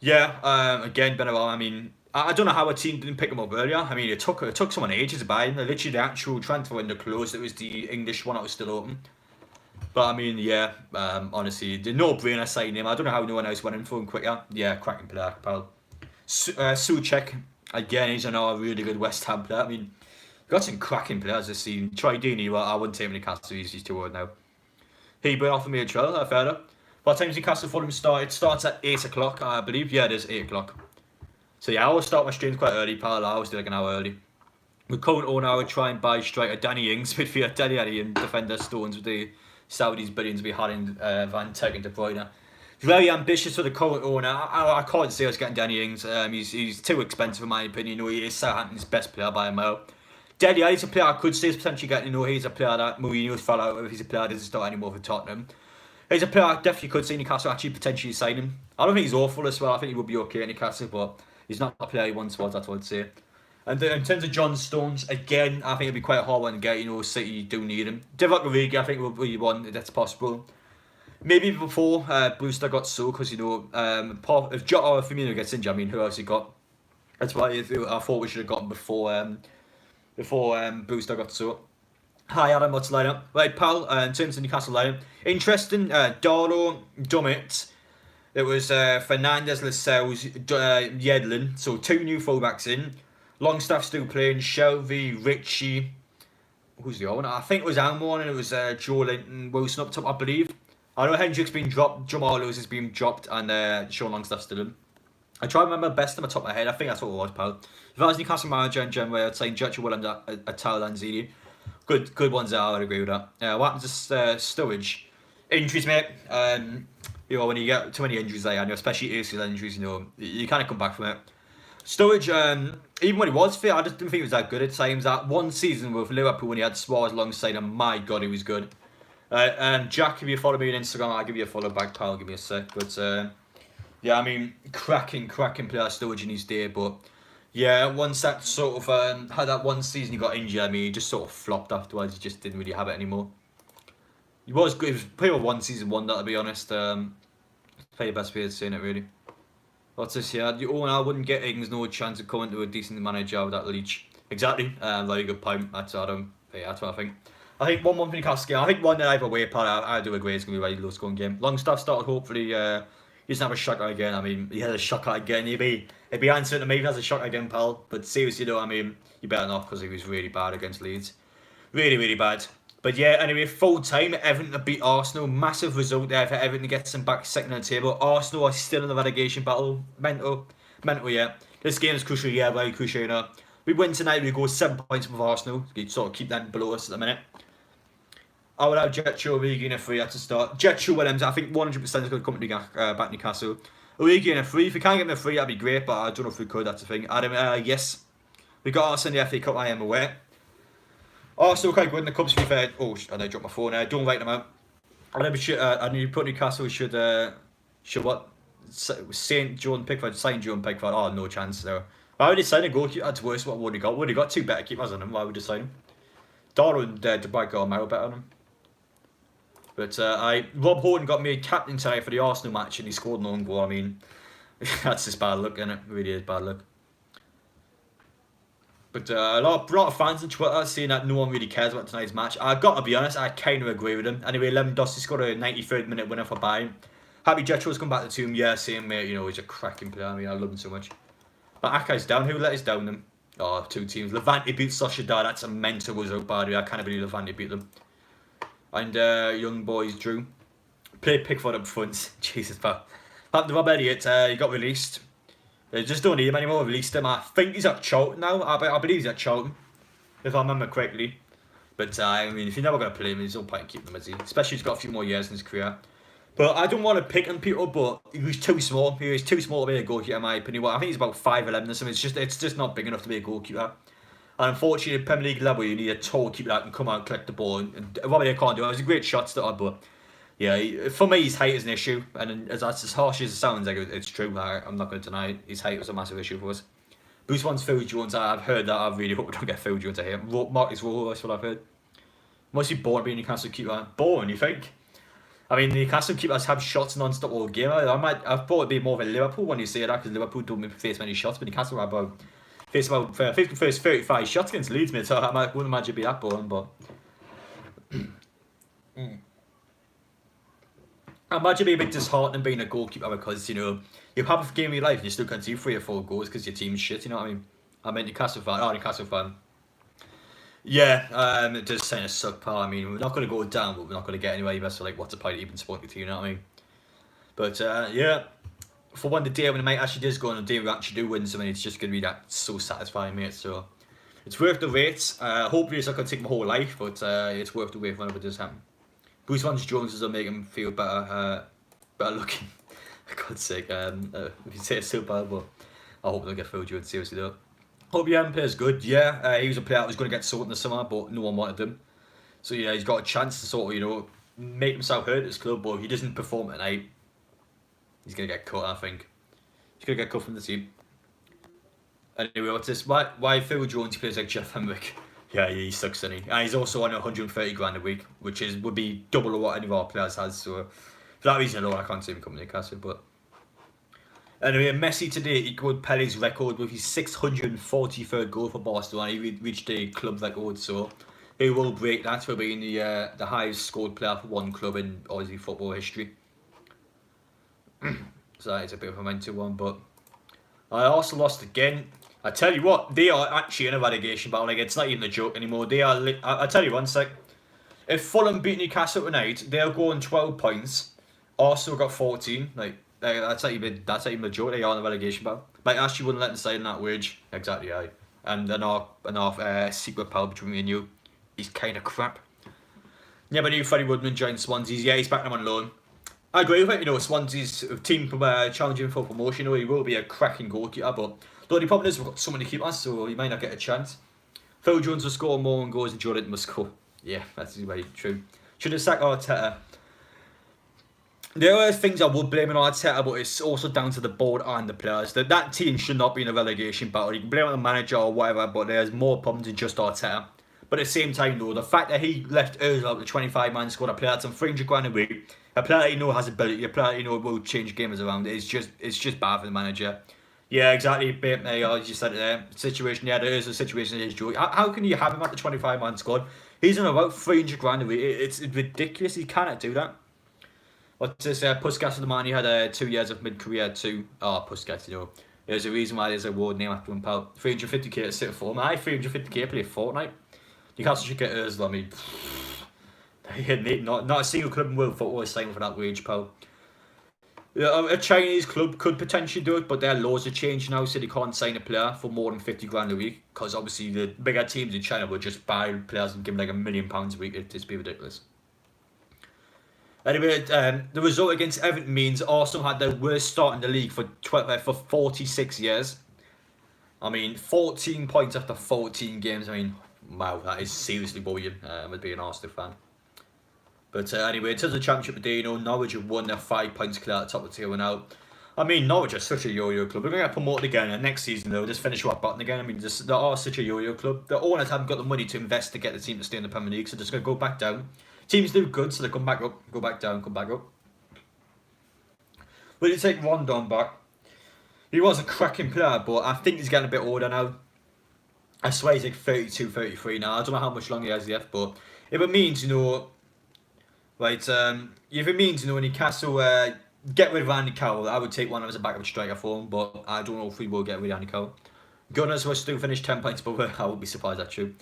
yeah, again, Benrahma, I mean, I don't know how a team didn't pick him up earlier. I mean, it took someone ages to buy him. Literally, the actual transfer window closed. It was the English one that was still open. But I mean, yeah, honestly, the no-brainer signing him. I don't know how no one else went in for him quicker. Yeah, cracking player, pal. Souček, again, he's another really good West Ham player. I mean, got some cracking players this season. Troy Deeney, well, I wouldn't take him in Newcastle. He's too old now. He been offered me a trial, fair enough. What time's Newcastle Fulham start? It starts at 8 o'clock, I believe. Yeah, it is 8 o'clock. So yeah, I always start my streams quite early, pal. I always do like an hour early. With current owner, I would try and buy striker Danny Ings, midfielder Dele Alli, and defender Stones with the Saudis billions behind Van Tech and De Bruyne. Very ambitious for the current owner. I can't see us getting Danny Ings. He's too expensive in my opinion. You know, he is Southampton's best player by a mile. Dele Alli's a player I could see is potentially getting. You know, he's a player that Mourinho's fell out with. He's a player that doesn't start anymore for Tottenham. He's a player I definitely could see Newcastle actually potentially sign him. I don't think he's awful as well. I think he would be okay at Newcastle, but he's not a player he once was. That's what I'd say. And in terms of John Stones, again, I think it'd be quite a hard one to get. You know, City do need him. Divock Origi, I think, will be one that's possible. Maybe before Brewster got sold, because, you know, if Jota or Firmino gets injured, I mean, who else he got? That's why I thought we should have gotten before Brewster got sold. Hi Adam, what's the lineup? Right, pal, in terms of Newcastle lineup, interesting, Darlow, Dummett. It was Fernandes, Lascelles, Yedlin, so 2 new fullbacks in. Longstaff still playing, Shelby, Ritchie, who's the other one? I think it was Almon and it was Joe Linton, Wilson up top, I believe. I know Hendrick's been dropped, Jamal Lewis has been dropped, and Sean Longstaff's still in. I try to remember best on the top of my head, I think that's what it was, pal. If I was Newcastle manager in January, I'd say Jetcher Will and Attal Lanzini. Good ones there, I would agree with that. What happens to Sturridge? Injuries, mate. You know, when you get too many injuries there, and especially ACL injuries, you know, you kind of come back from it. Sturridge, even when he was fit, I just didn't think he was that good at times. That one season with Liverpool when he had Suarez alongside him, my God, he was good. Jack, if you follow me on Instagram, I'll give you a follow back, pal. Give me a sec. But yeah, I mean, cracking player Sturridge in his day. But yeah, once that sort of had that one season he got injured, I mean, he just sort of flopped afterwards. He just didn't really have it anymore. He was good. He was playing with one season wonder, to be honest. Probably the best way of saying it, really. What's this here? The owner wouldn't get Ings no chance of coming to a decent manager with that leech. Exactly. Very good point. That's Adam. Yeah, that's what I think. I think 1-1 for Newcastle. I think 1-0 either way, pal. I do agree it's going to be a very low scoring game. Longstaff started, hopefully. He doesn't have a shocker again. I mean, he had a shocker again. He'd be answering to me if he has a shocker again, pal. But seriously, though, I mean, you better not because he was really bad against Leeds. Really, really bad. But yeah, anyway, full time, Everton to beat Arsenal. Massive result there for Everton to get them back second on the table. Arsenal are still in the relegation battle. Mental, yeah. This game is crucial, yeah, very crucial, you know. We win tonight, we go 7 points with Arsenal. We sort of keep that below us at the minute. I would have Jetro, Origi and a free at the start. Jetro Williams, I think 100% is going to come to back Newcastle. Origi and a free. If we can't get him a free, that'd be great, but I don't know if we could, that's the thing. Adam, yes. We got Arsenal in the FA Cup, I am aware. Arsenal quite good in the cups, to be fair. Oh, and I dropped my phone. Don't write them out. I never should. I need to put Newcastle should what? Saint John Pickford, sign John Pickford. Oh, no chance though. Why would they sign a goalkeeper? That's worse. What would he got? Would he got two better keepers than him? Why would they sign him? Darlow and Dubai are better than him. But Rob Horton got made captain tonight for the Arsenal match, and he scored an own goal. I mean, that's just bad luck, isn't it? It really is bad luck. But a lot of fans on Twitter saying that no one really cares about tonight's match. I've got to be honest, I kind of agree with them. Anyway, Lewandowski scored a 93rd minute winner for Bayern. Happy Jetro's come back to the team. Yeah, same mate. You know, he's a cracking player. I mean, I love him so much. But Akai's down. Who let us down them? Oh, two teams. Levante beat Sociedad. That's a mental result, by the way. I can't believe Levante beat them. And young boys drew. Played Pickford up front. Jesus, pal. Happened to Rob Elliott. He got released. They just don't need him anymore. Released him. I think he's at Charlton now. I believe he's at Charlton, if I remember correctly. But I mean, if you're never going to play him, there's no point in keeping him, is he? Especially he's got a few more years in his career. But I don't want to pick on people, but he was too small. He was too small to be a goalkeeper, in my opinion. Well, I think he's about 5'11" or something. It's just not big enough to be a goalkeeper. And unfortunately, at Premier League level, you need a tall keeper that can come out and collect the ball. And Robbie can't do it. It was a great shot starter, but yeah, for me, his height is an issue, and that's as harsh as it sounds. Like it's true. I'm not going to deny it. His height was a massive issue for us. Bruce wants Phil Jones. I've heard that. I really hope we don't get Phil Jones here. Marcus Rowe, that's what I've heard. Must be bored being Newcastle keeper. Boring, you think? I mean, the Newcastle keepers have shots non-stop all game. I thought it'd be more of a Liverpool when you say that, because Liverpool don't face many shots, but Newcastle have about first 35 shots against Leeds, mate. So I wouldn't imagine it'd be that boring, but. I imagine it'd be a bit disheartening being a goalkeeper because, you know, you have a game of your life and you still can't see 3 or 4 goals because your team's shit, you know what I mean? I meant Newcastle fan. Yeah, it does kind of suck, pal. I mean, we're not going to go down, but we're not going to get anywhere either, so, like, what's the point of even supporting the team, you know what I mean? But, yeah, for one, the day when it might actually does go on, the day we actually do win something, it's just going to be that so satisfying, mate, so it's worth the wait. Hopefully it's not going to take my whole life, but it's worth the wait whenever it does happen. Bruce Wants Jones will make him feel better looking. For God's sake, if you say it's so bad, but I hope they'll get Phil Jones seriously though. Hope Jan plays good. Yeah, he was a player that was going to get sold in the summer, but no one wanted him. So yeah, he's got a chance to sort of, you know, make himself heard at his club, but if he doesn't perform tonight, he's going to get cut, I think. He's going to get cut from the team. Anyway, what's this? Why Phil Jones plays like Jeff Hemrick? Yeah, he sucks, doesn't he? And he's also on 130 grand a week, which would be double of what any of our players has. So for that reason alone, I can't see him coming to Newcastle. But anyway, Messi today equalled Pele's record with his 643rd goal for Barcelona. He reached a club record, so he will break that for being the highest scored player for one club in Aussie football history. So that is a bit of a mental one, but I also lost again. I tell you what, they are actually in a relegation battle. Like, it's not even a joke anymore. They are. I tell you one sec. If Fulham beat Newcastle tonight, they'll go on 12 points. Arsenal got 14. Like that's not even a joke. They are in a relegation battle. Like, Ashley wouldn't let them sign that wage. Exactly, aye. And our secret pal between me and you, he's kind of crap. Yeah, but Freddie Woodman joined Swansea. Yeah, he's back on loan. I agree with it. You know, Swansea's team challenging for promotion. You know, he will be a cracking goalkeeper, but The only problem is we've got so many keepers, so he might not get a chance. Phil Jones will score more and goals, and Jordan must score. Yeah, that's very true. Should have sacked Arteta. There are things I would blame on Arteta, but it's also down to the board and the players. That team should not be in a relegation battle. You can blame it on the manager or whatever, but there's more problems than just Arteta. But at the same time, though, the fact that he left Ozil out the 25-man squad, a player that's on 300 grand a week, a player that you know has ability, a player that you know will change games around, it's just bad for the manager. Yeah, exactly. As you said there, situation. Yeah, there is a situation that is Joe. How can you have him at the 25-man squad? He's on about 300 grand a week. It's ridiculous. He cannot do that. What's this? Puskas of the man, he had 2 years of mid-career too. Oh, Puskas, you know. There's a reason why there's a award named after him, pal. 350k to sit for him. 350k play a fortnight. Newcastle should get Ozil. I mean, not a single club in world football is signing for that wage, pal. A Chinese club could potentially do it, but their laws have changed now, so they can't sign a player for more than 50 grand a week. Because obviously the bigger teams in China will just buy players and give them like £1 million a week. It'd just be ridiculous. Anyway, the result against Everton means Arsenal had their worst start in the league for 46 years. I mean, 14 points after 14 games. I mean, wow, that is seriously worrying with being an Arsenal fan. But anyway, in terms of the Championship today, you know, Norwich have won their 5 points clear at the top of the table now. I mean, Norwich are such a yo-yo club. We're going to get promoted again, and next season they'll just finish rock bottom again. I mean, they are such a yo-yo club. The owners haven't got the money to invest to get the team to stay in the Premier League, so they're just going to go back down. Teams do good, so they come back up, go back down, come back up. Will you take Rondon back? He was a cracking player, but I think he's getting a bit older now. I swear he's like 32, 33 now. I don't know how much longer he has left, but if it means, you know, right, if it means, you know, Newcastle get rid of Andy Carroll, I would take one as a backup striker for him, but I don't know if we will get rid of Andy Carroll. Gunners will still finish 10 points above her. I would be surprised, that's true.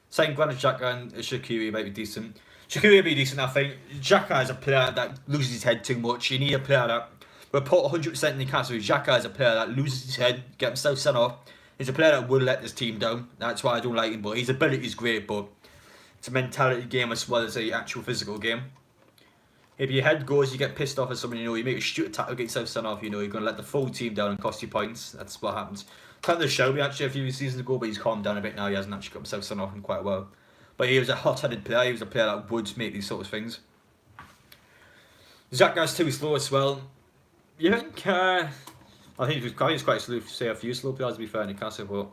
Saying Granit Xhaka and Shaqiri might be decent. Shaqiri will be decent, I think. Xhaka is a player that loses his head too much. You need a player that will put 100% in Newcastle. Xhaka is a player that loses his head, get himself sent off. He's a player that will let this team down. That's why I don't like him, but his ability is great, but it's a mentality game as well as an actual physical game. If your head goes, you get pissed off at someone, you know, you make a stupid tackle, get yourself sent off, you know, you're going to let the full team down and cost you points. That's what happens. Kind of Shelby actually a few seasons ago, but he's calmed down a bit now. He hasn't actually got himself sent off in quite a while. But he was a hot-headed player. He was a player that would make these sort of things. Xhaka's too slow as well. You think? I think it's quite slow to say a few slow players to be fair in Newcastle, but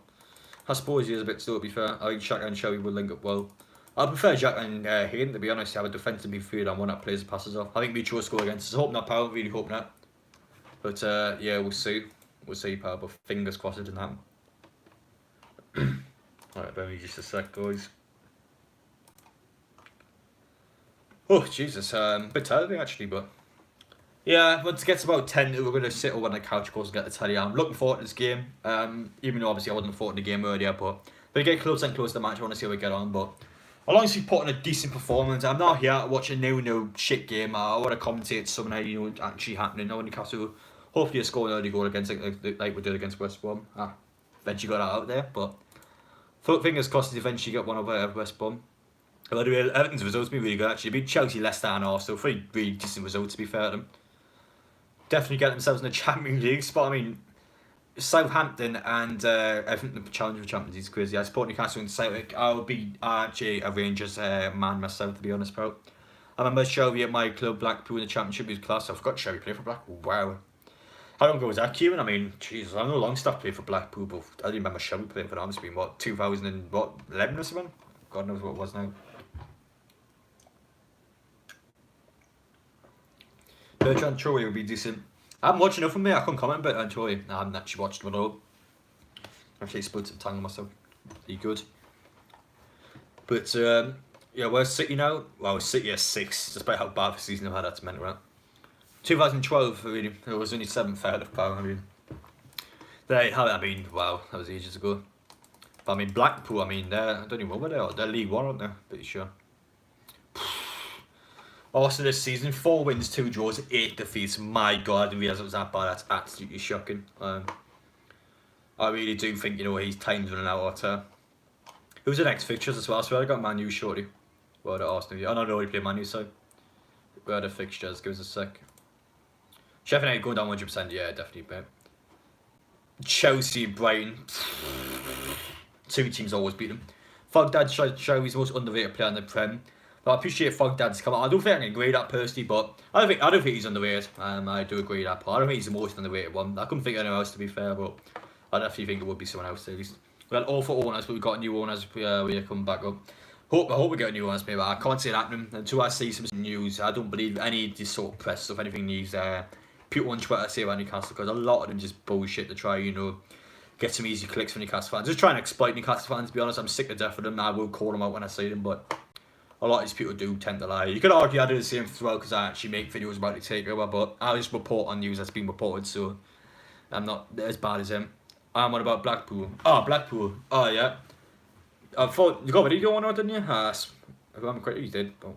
I suppose he is a bit slow to be fair. I think Xhaka and Shelby will link up well. I prefer Xhaka and Hayden, to be honest. I have a defensive midfield and one that plays the passes off. I think Mitchell will score against us. I hope not, pal. Really hope not. But yeah, we'll see. We'll see, pal. But fingers crossed it didn't happen. Alright, bear with me just a sec, guys. Oh, Jesus. A bit tired of me, actually, but... Yeah, once it gets about 10, we're going to sit over on the couch, of course, and get the telly. I'm looking forward to this game. Even though, obviously, I wasn't forward to the game earlier, but... If we get closer and closer to the match, I want to see how we get on, but... As long as we put on a decent performance, I'm not here to watch a no shit game. I want to commentate something, you know, actually happening. Now, Newcastle, hopefully, a score an early goal against, like we did against West Brom. Eventually got that out there, but... Fingers crossed to eventually get one over West Brom. Anyway, Everton's results been really good actually. Beat Chelsea, Leicester and Arsenal. 3 really decent results to be fair to them. Definitely get themselves in the Champions League spot. I mean, Southampton and Everton challenge for Champions League is crazy. I support Newcastle and Celtic. I would be actually a Rangers man myself, to be honest, bro. I remember Shelby at my club, Blackpool, in the Championship was class. I forgot Shelby played for Blackpool. Wow. How long ago was that, Kieran? I mean, Jesus, I know Longstaff played for Blackpool, but I didn't remember Shelby playing for them. It's been, what, 2011 or something? God knows what it was now. Bertrand Traore would be decent. I haven't watched enough from me, I couldn't comment, but Traore, I haven't actually watched him at all. Actually split some time on myself. Be good. But, yeah, where's City now? Well, City are 6, despite how bad the season I've had, that's meant, right? 2012, really, it was only 7th out of power, I mean. I mean, wow, that was ages ago. But I mean, Blackpool, I mean, I don't even know where they are. They're League 1, aren't they? Pretty sure. Arsenal this season, 4 wins, 2 draws, 8 defeats. My God, I didn't realise it was that bad. That's absolutely shocking. I really do think, you know, his time's running out. Who's the next fixtures as well? I swear I got Man U shortly. Well, the Arsenal. I don't know, he played Man U, so. Where are the fixtures? Give us a sec. Sheffield United going down 100%. Yeah, definitely, mate. Chelsea, Brighton. Two teams always beat them. Fogdad show he's the most underrated player in the Prem. But I appreciate Fogdad's come out. I don't think I can agree with that personally, but I don't think he's underrated. I do agree with that part. I don't think he's the most underrated one. I couldn't think of anyone else to be fair, but I definitely think it would be someone else at least. We had awful owners, but we've got new owners. We're coming back up. I hope we get a new owners maybe. I can't see it happening until I see some news. I don't believe any of this sort of press stuff, anything news people on Twitter say about Newcastle, because a lot of them just bullshit to try, get some easy clicks from Newcastle fans. Just trying to exploit Newcastle fans, to be honest. I'm sick to death of them. I will call them out when I see them, but a lot of these people do tend to lie. You could argue I do the same as well, because I actually make videos about the takeover, but I just report on news that's been reported, so I'm not as bad as him. What about Blackpool? Oh, Blackpool. Oh, yeah. I thought you got a video on, didn't you? I'm quite you did, but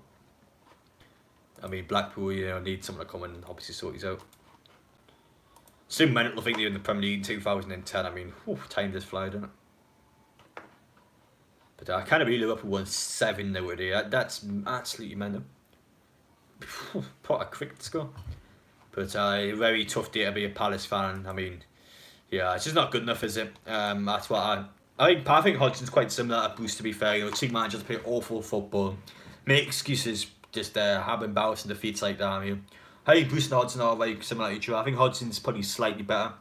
I mean Blackpool, need someone to come and obviously sort these out. Still mental to think they're in the Premier League in 2010. I mean, time just flies, doesn't it? But I can't believe Liverpool won 7 nowadays. That's absolutely mental. What a quick score. But a very tough day to be a Palace fan. I mean, yeah, it's just not good enough, is it? That's what I think Hodgson's quite similar to Bruce, to be fair. Team managers play awful football, make excuses, just have embarrassing defeats like that. I mean, I think Bruce and Hodgson are very similar to each other. I think Hodgson's probably slightly better.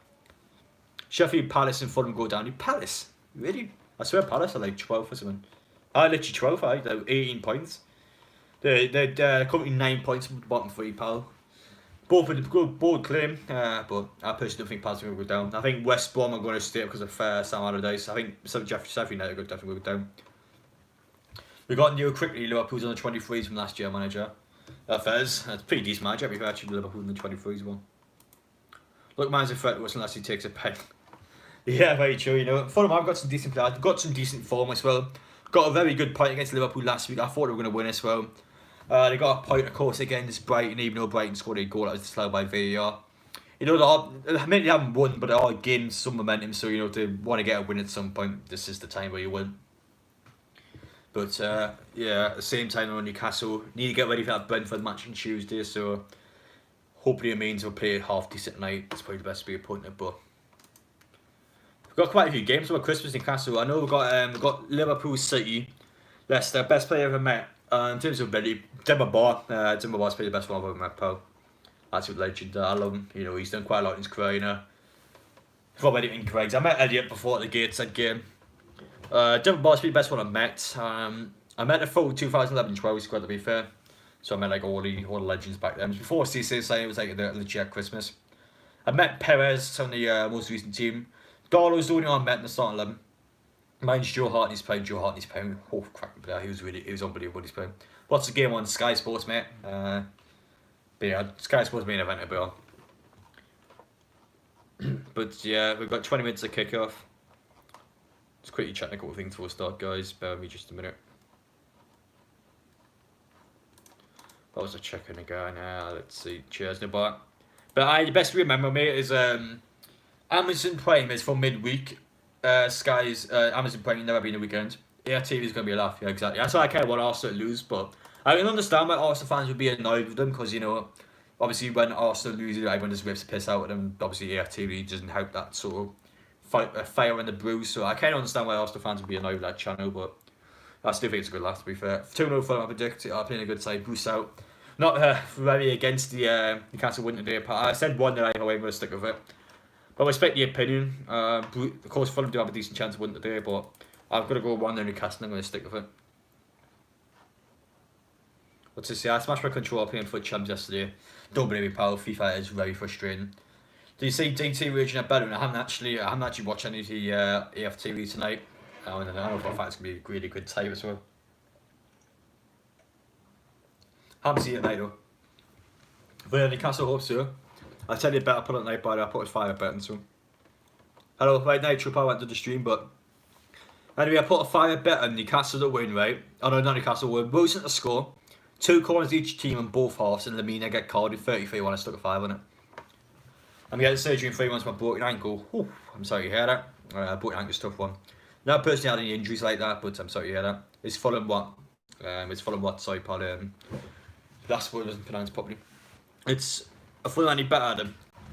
Sheffield, Palace and Fulham go down. Palace? Really? I swear Palace are like 12th or something. Literally 12th, they're 18 points. They're currently 9 points from the bottom 3, pal. Both with a good bold claim, but I personally don't think Palace are going to go down. I think West Brom are going to stay up because of Sam Allardyce. I think Sheffield United are definitely going to go down. We got new quickly. Liverpool's on the 23s from last year manager. Fez, that's a pretty decent manager. We've actually Liverpool in the 23s one. Look, man's a threat to us unless he takes a pen. Yeah, very true. Fulham have got some decent players. Got some decent form as well. Got a very good point against Liverpool last week. I thought they were going to win as well. They got a point, of course, against Brighton, even though Brighton scored a goal that was disallowed by VAR. They haven't won, but they are gaining some momentum, so, they want to get a win at some point. This is the time where you win. But, yeah, at the same time, Newcastle need to get ready for that Brentford match on Tuesday, so hopefully it means we'll play half decent night. It's probably the best way of putting it, but we've got quite a few games over Christmas in Newcastle. I know we've got Liverpool, City, Leicester, best player I've ever met. In terms of ability, Demba Ba. Demba Ba's probably the best one I've ever met, pal. Absolute legend. I love him. He's done quite a lot in his career. Rob Elliott and Greggs. I met Elliott before at the Gateshead game. Demba Ba's probably the best one I've met. I met the full 2011-12 squad, to be fair. So I met like all the legends back then. It was before CC saying it was like the legit Christmas. I met Perez on the most recent team. Darlow's the only one I met in the starting 11. Mine's Joe Hartney's playing. Oh, cracking player. He was unbelievable. He's playing. What's the game on Sky Sports, mate? But yeah, Sky Sports main event to be on. But yeah, we've got 20 minutes to kick off. Just quickly check a couple of things before we start, guys. Bear with me just a minute. What was I checking again? Let's see. Cheers, no bar. But the best to remember, mate, is Amazon Prime is for midweek. Sky's Amazon Prime never been a weekend. TV is going to be a laugh, yeah, exactly. That's why I kind of want Arsenal to lose, but I can understand why Arsenal fans would be annoyed with them, because, obviously when Arsenal loses, everyone just rips the piss out of them. Obviously, TV doesn't help that sort of fire in the bruise, so I kind of understand why Arsenal fans would be annoyed with that channel, but I still think it's a good laugh, to be fair. 2-0 Fulham, I predict. I'm playing a good side. Bruce out. Not very against the Newcastle win today, but I said 1-0 either way, I'm going to stick with it. But I respect the opinion. Of course, Fulham do have a decent chance of winning today, but I've got to go 1-0 Newcastle, I'm going to stick with it. What's this? I smashed my controller playing Foot Champs yesterday. Don't believe me, pal. FIFA is very frustrating. Do you see DT Region are better? I haven't actually watched any of the AFTV tonight. I don't know for a fact it's going to be a really good time as well. Haven't seen it tonight though. But yeah, Newcastle hope so. I tell you better put it night by I put a fire betting so. Hello, right now Trip I went to the stream, but anyway I put a fire bet on Newcastle to win, right? Oh no, not Newcastle win. Wilson to score. 2 corners each team on both halves, and Lamina get carded 33 when I stuck a 5 on it. I'm getting surgery in 3 months for my broken ankle. Whew, I'm sorry to hear that. Broken ankle's a tough one. Not personally had any injuries like that, but I'm sorry to hear that. It's Fulham what? Sorry, pal. That's what it wasn't pronounced properly. It's a Fulham any better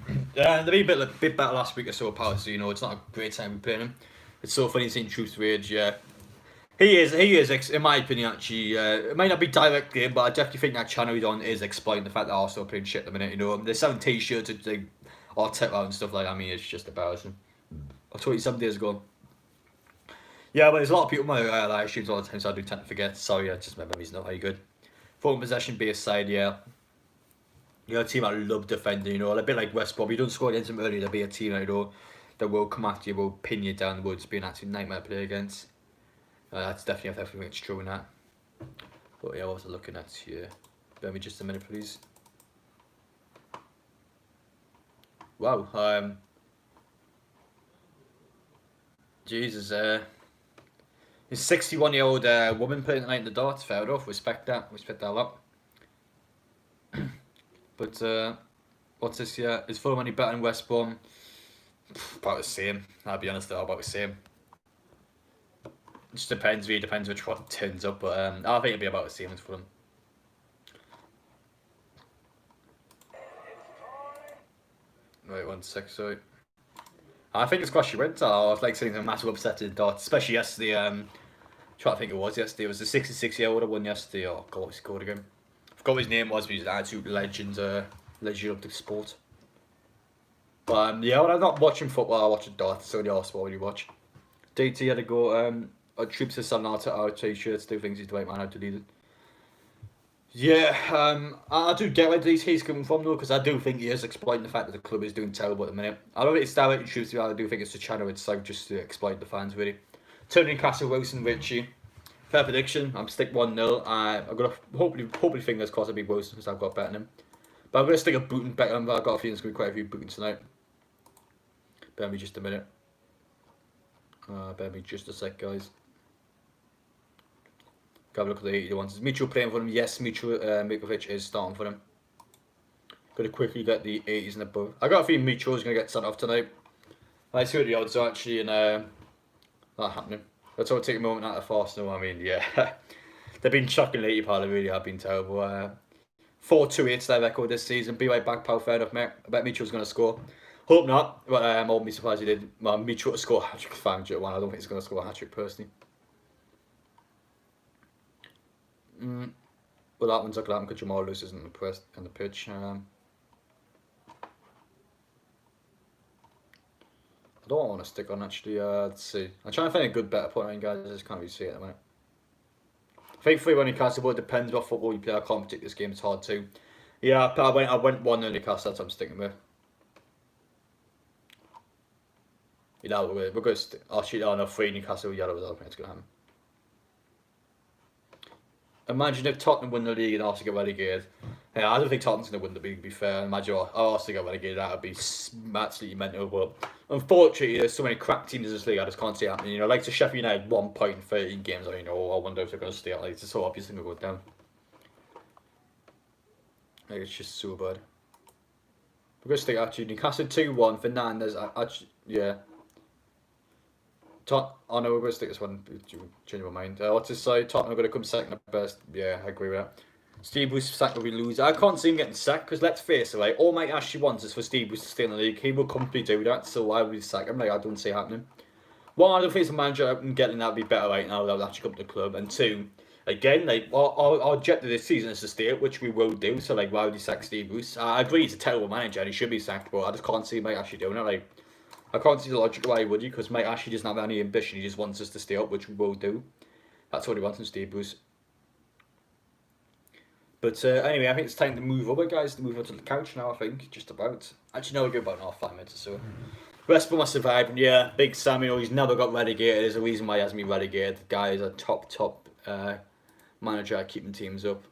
than They'll be a bit better last week or so, pal. So it's not a great time to be playing him. It's so funny seeing Truth Rage. Yeah, he is. In my opinion, actually, it might not be direct game, but I definitely think that channel he's on is exploiting the fact that Arsenal are playing shit at the minute. They're selling T-shirts and like Arteta and stuff like that. I mean, it's just embarrassing. I told you some days ago. Yeah, but there's a lot of people on my live streams all the time, so I do tend to forget. Sorry, I just remember he's not very good. Full possession based side, yeah. A team I love defending, a bit like West Brom. You don't score against them early, they'll be a team, that will come after you, will pin you down the woods, be an absolute nightmare to play against. That's definitely it's true in that. But yeah, what was I looking at here? Bear me just a minute, please. Wow, Jesus, his 61-year-old woman playing tonight in the darts, fair enough, respect that a lot. But, what's this here? Is Fulham any better than West Brom? About the same, I'll be honest, about the same. It just depends which one turns up, but I think it'll be about the same as Fulham. Right, 1 sec, sorry. I think it's because she went. I was like saying a massive upset in the darts, especially yesterday. Trying to think it was yesterday. It was the 66-year-old that won yesterday. Oh god, he scored again. I forgot what his name was, but he's an absolute legend of the sport. But yeah, when I'm not watching football, I watch darts. So the Arsenal you watch. DT had to go. Troops are selling out T-shirts, do things he's the right man out to lead it. Yeah, I do get where he's coming from though, because I do think he is exploiting the fact that the club is doing terrible at the minute. I don't think it's directly truthfully, I do think it's the channel itself just to exploit the fans really. Turning Newcastle, Wilson, Richie. Fair prediction, I'm stick 1-0. I'm gonna hopefully fingers crossed I'll be Wilson because I've got better than him. But I'm gonna stick a booting bet on, but I've got a feeling there's gonna be quite a few bootings tonight. Bear me just a minute. Bear me just a sec, guys. Have a look at the 80 ones. Is Mitchell playing for them? Yes, Mitrovic is starting for them. Got to quickly get the 80s and above. I got a feeling Mitchell's going to get sent off tonight. Let's see what the odds are actually in that happening. Let's all take a moment out of Arsenal. I mean, yeah. They've been chucking lately, pal. They really have been terrible. 4-2-8's their record this season. Be right back, pal. Fair enough, mate. I bet Mitchell's going to score. Hope not, but I won't be surprised he did. Well, Mitchell to score a hat-trick, 501. I don't think he's going to score a hat-trick personally. Well, that one's not going to happen because Jamal Lewis isn't on the pitch. I don't want to stick on actually. Let's see. I'm trying to find a good bet to put on, guys. I just can't really see it at the minute. I think 3-1 Newcastle, but it depends what football you play. I can't predict this game. It's hard too. Yeah, I went 1-0 Newcastle. That's what I'm sticking with. You know, we're going to actually on a 3 Newcastle yellow. I don't think it's going to happen. Imagine if Tottenham win the league and Arsenal get relegated. Yeah, I don't think Tottenham's going to win the league, to be fair. Imagine Arsenal get relegated, that would be absolutely mental. But unfortunately, there's so many crap teams in this league, I just can't see it happening. Like the Sheffield United 1 point in 13 games, I wonder if they're going to stay out. Like, it's so obvious they're going to go down. Like, it's just so bad. We're going to stick actually. Newcastle 2-1, Fernandes, actually, yeah. Oh no, we're going to stick this one. Change my mind. What's this say? Tottenham are going to come second at best. Yeah, I agree with that. Steve Bruce sacked will be losing. I can't see him getting sacked because let's face it, like, all Mike Ashley wants is for Steve Bruce to stay in the league. He will comfortably do that, so why would he sack him? Like, I don't see it happening. One, I don't think the manager and getting that would be better right now. That would actually come to the club. And two, again, like, our objective this season is to stay up, which we will do. So, like, why would he sack Steve Bruce? I agree he's a terrible manager and he should be sacked, but I just can't see Mike Ashley doing it. Like, I can't see the logic why he would, because Mike Ashley doesn't have any ambition. He just wants us to stay up, which we will do. That's what he wants from Steve Bruce. But anyway, I think it's time to move over, guys. To move over to the couch now, I think. Just about. Actually, no, we'll go about 5 minutes or so. West Brom are surviving, yeah. Big Samuel, he's never got relegated. There's a reason why he hasn't been relegated. The guy is a top manager at keeping teams up.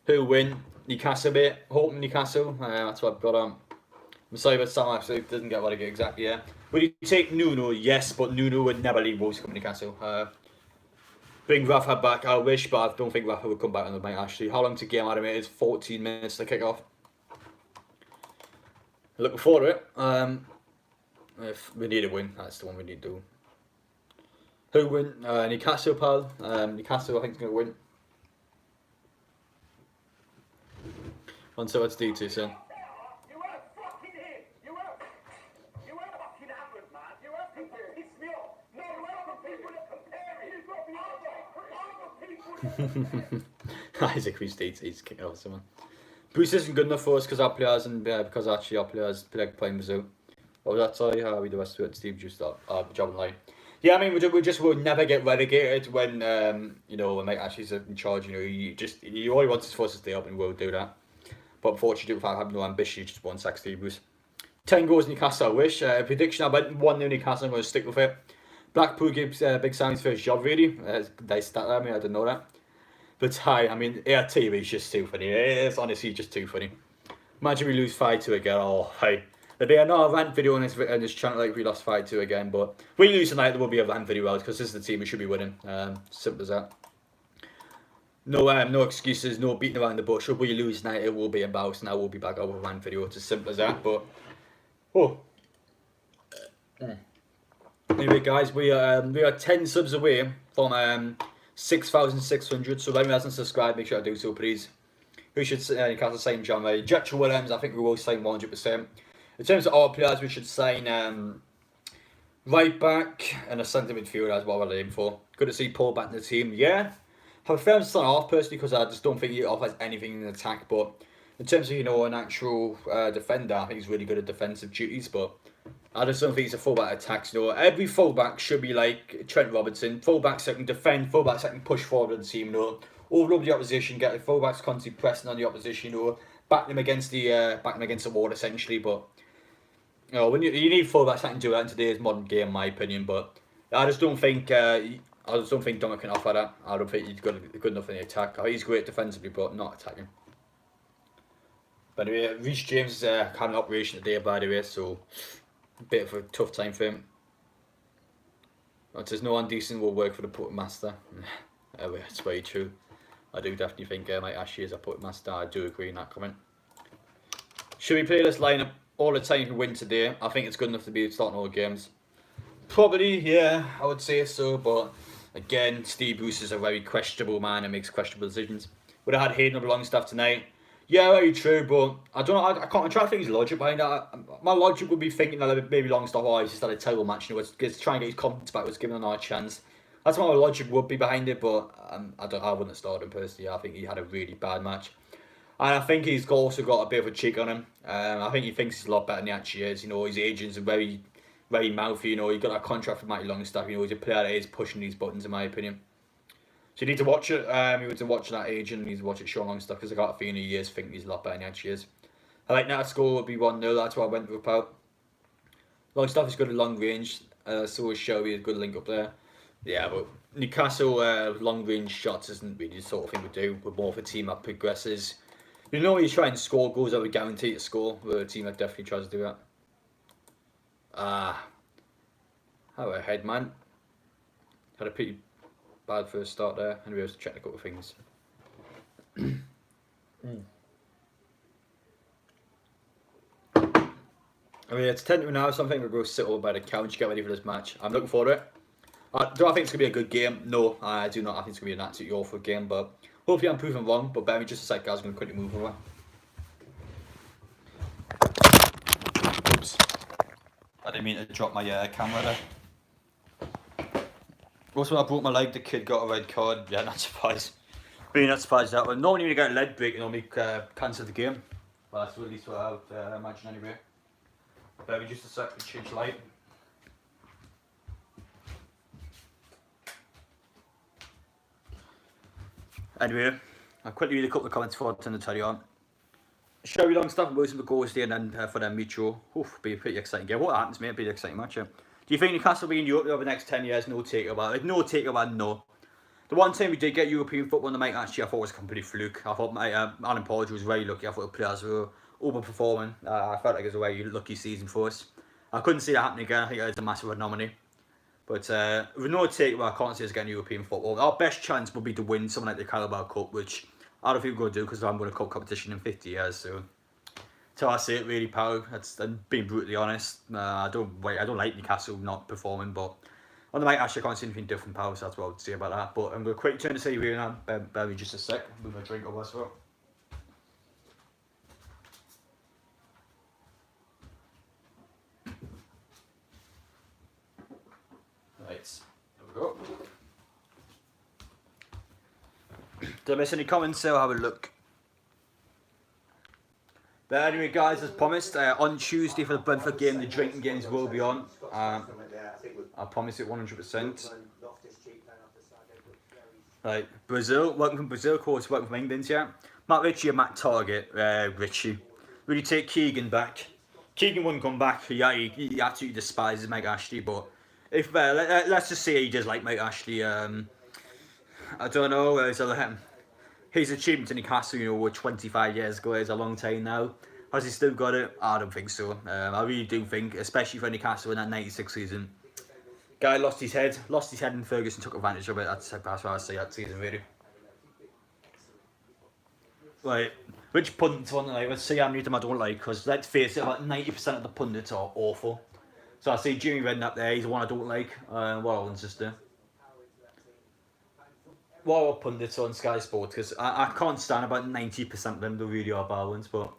Who win? Newcastle, mate. Hoping Newcastle. That's what I've got on. I'm sorry, but Sam actually doesn't get relegated exactly, yeah. Would you take Nuno? Yes, but Nuno would never leave Wolves to come to Newcastle. Bring Rafa back, I wish, but I don't think Rafa would come back on the night actually. How long to game out of it is 14 minutes to kick off. Looking forward to it. If we need a win, that's the one we need to do. Who win? Newcastle, pal. Newcastle, I think, is going to win. So let's D2, son. Isaac Reed, he's kicking off someone. Bruce isn't good enough for us because our players and because actually our players play like playing Brazil. What was that, sorry? How we the rest of it? Steve just thought, job in line. Yeah, I mean, we just will never get relegated when, you know, when Mike Ashley's in charge. You know, you all he wants is for us to stay up and we'll do that. But unfortunately, without having no ambition, you just won sack Steve Bruce. 10 goals Newcastle, I wish. Prediction, I went 1-0 Newcastle, I'm going to stick with it. Blackpool gives Big Sam's first job, really. They start that, I mean, I didn't know that. But hi, I mean, TV is just too funny. It's honestly just too funny. Imagine we lose 5-2 again. Oh, hey. There'll be another rant video on this channel like we lost 5-2 again. But if we lose tonight, there will be a rant video out because this is the team we should be winning. Simple as that. No excuses, no beating around the bush. If we lose tonight, it will be embarrassing. I will be back out with a rant video. It's as simple as that. But, anyway, guys, we are 10 subs away from 6,600. So if anyone hasn't subscribed, make sure to do so, please. We should Newcastle sign John Ray. Jetro Williams, I think we will sign 100%. In terms of our players, we should sign right back and a centre midfielder. That's what we're aiming for. Good to see Paul back in the team. Yeah, have a fair start off personally because I just don't think he offers anything in attack. But in terms of, you know, an actual defender, I think he's really good at defensive duties. But I just don't think he's a fullback attacks. You know, every fullback should be like Trent Robertson. Fullbacks that can defend, fullbacks that can push forward in the team. You know, overload the opposition, get the fullbacks constantly pressing on the opposition. You know, back them against the wall essentially. But you know, when you need fullbacks that can do that in today's modern game, in my opinion. But I just don't think Dominic can offer that. I don't think he's good enough in the attack. He's great defensively, but not attacking. But anyway, Reece James is having an operation today, by the way, so a bit of a tough time for him. But there's no one decent will work for the puppet master. It's very true. I do definitely think Mike Ashley is a puppet master. I do agree in that comment. Should we play this lineup all the time to win today? I think it's good enough to be starting all games. Probably, yeah, I would say so. But again, Steve Bruce is a very questionable man and makes questionable decisions. Would have had Hayden or Longstaff tonight. Yeah, very true, but I don't know. I can't. I'm trying to think his logic behind that. My logic would be thinking that maybe Longstaff, he's just had a terrible match. You know, it's trying to get his confidence back. Was given another chance. That's what my logic would be behind it, but I wouldn't have started him personally. I think he had a really bad match, and I think he's also got a bit of a cheek on him. I think he thinks he's a lot better than he actually is. You know, his agent's very, very mouthy. You know, he got that contract from Matty Longstaff. You know, he's a player that is pushing these buttons, in my opinion. So you need to watch it. You need to watch that agent. You need to watch it Sean Longstaff because I got a feeling he is thinking he's a lot better than he actually is. I like that score would be 1-0. That's what I went with out. Longstaff is good at long range. So is Shelby, a good link up there. Yeah, but Newcastle long range shots isn't really the sort of thing we do. We're more of a team that progresses. You know, you try and score goals that we guarantee to score. We're a team that definitely tries to do that. How ahead, man. Had a pretty bad first start there. Anyway, I was checking a couple of things. I mean, it's 10 to now, so I think we'll go sit over by the couch, get ready for this match. I'm looking forward to it. Do I think it's going to be a good game? No, I do not. I think it's going to be an absolutely awful game, but hopefully I'm proven wrong. But bear me just a sec, guys. I'm going to quickly move over. Oops. I didn't mean to drop my camera there. Also, when I broke my leg, the kid got a red card. Yeah, not surprised. Really not surprised that one. Normally when you get a leg break, you normally cancel the game. Well, that's at least what I would imagine anyway. Bear me just a sec to change light. Anyway, I'll quickly read a couple of comments before I turn the telly on. Shelby Longstaff and Wilson McGowan staying in for them Metro. Oof, be a pretty exciting game. What happens, mate? It'll be an exciting match, yeah. Do you think Newcastle will be in Europe over the next 10 years? No takeover. Like, no takeover, no. The one time we did get European football in the mic actually, I thought was a complete fluke. I thought Alan Porter was very lucky. I thought the players were overperforming. I felt like it was a very lucky season for us. I couldn't see that happening again. I think it was a massive anomaly. But with no takeover, I can't see us getting European football. Our best chance would be to win something like the Carabao Cup, which I don't think we're going to do because I haven't won a cup competition in 50 years. So I say it really, pal. I'm being brutally honest. I don't like Newcastle not performing, but on the mic, actually, I can't see anything different, pal. So that's what I would say about that. But I'm going to quickly turn the TV on. Bear me just a sec. Move my drink over as well. Right, there we go. Did I miss any comments? So I'll have a look. But anyway, guys, as promised, on Tuesday for the Brentford game, the drinking games will be on. I promise it 100%. Right, Brazil, welcome from Brazil, of course, welcome from England, yeah. Matt Ritchie and Matt Target, Ritchie. Will you take Keegan back? Keegan wouldn't come back, he absolutely despises Mike Ashley, but if, let's just say he does like Mike Ashley, I don't know, his achievement in Newcastle, you know, were 25 years ago, it's a long time now. Has he still got it? I don't think so. I really do think, especially for Newcastle in that 96 season. Guy lost his head and Ferguson took advantage of it. That's what I say that season, really. Right, which pundits one like? Let's see how many of them I don't like, because let's face it, about 90% of the pundits are awful. So I see Jimmy Redknapp there, he's the one I don't like. What else is there? What are pundits on Sky Sports? Because I can't stand about 90% of them, the really are bad ones, but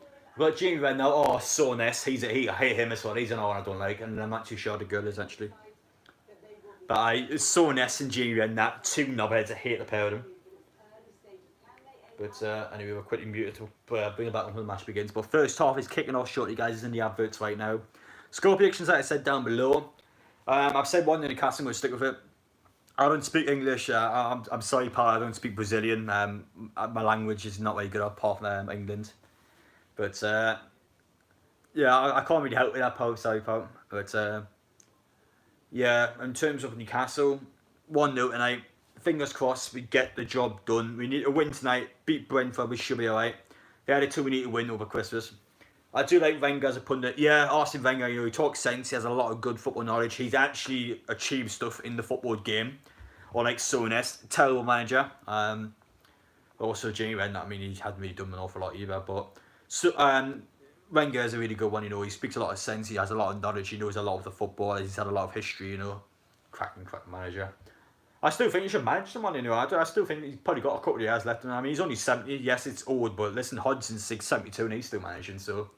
Jimmy Redknapp, oh, Soreness, I hate him as well, he's another one I don't like, and I'm not too sure the girl is actually. But Soreness and Jimmy Redknapp, two knobheads, I hate the pair of them. But anyway, we're quickly muted to bring it back when the match begins. But first half is kicking off shortly, guys. It's in the adverts right now. Score predictions, like I said down below. I've said 1-0 Newcastle, I'm going to stick with it. I don't speak English. I'm sorry, pal. I don't speak Brazilian. My language is not very good apart from England. But yeah, I can't really help with that, pal. Sorry, pal. But yeah, in terms of Newcastle, 1-0 tonight. Fingers crossed we get the job done. We need a win tonight. Beat Brentford, we should be alright. The other two we need to win over Christmas. I do like Wenger as a pundit. Yeah, Arsene Wenger, you know, he talks sense. He has a lot of good football knowledge. He's actually achieved stuff in the football game. Unlike Souness, terrible manager. Also, Jamie Redknapp, I mean, he hadn't really done an awful lot either. But Wenger is a really good one, you know. He speaks a lot of sense. He has a lot of knowledge. He knows a lot of the football. He's had a lot of history, you know. Cracking manager. I still think he should manage someone, you know. I still think he's probably got a couple of years left. I mean, he's only 70. Yes, it's old, but listen, Hodgson's 72 and he's still managing, so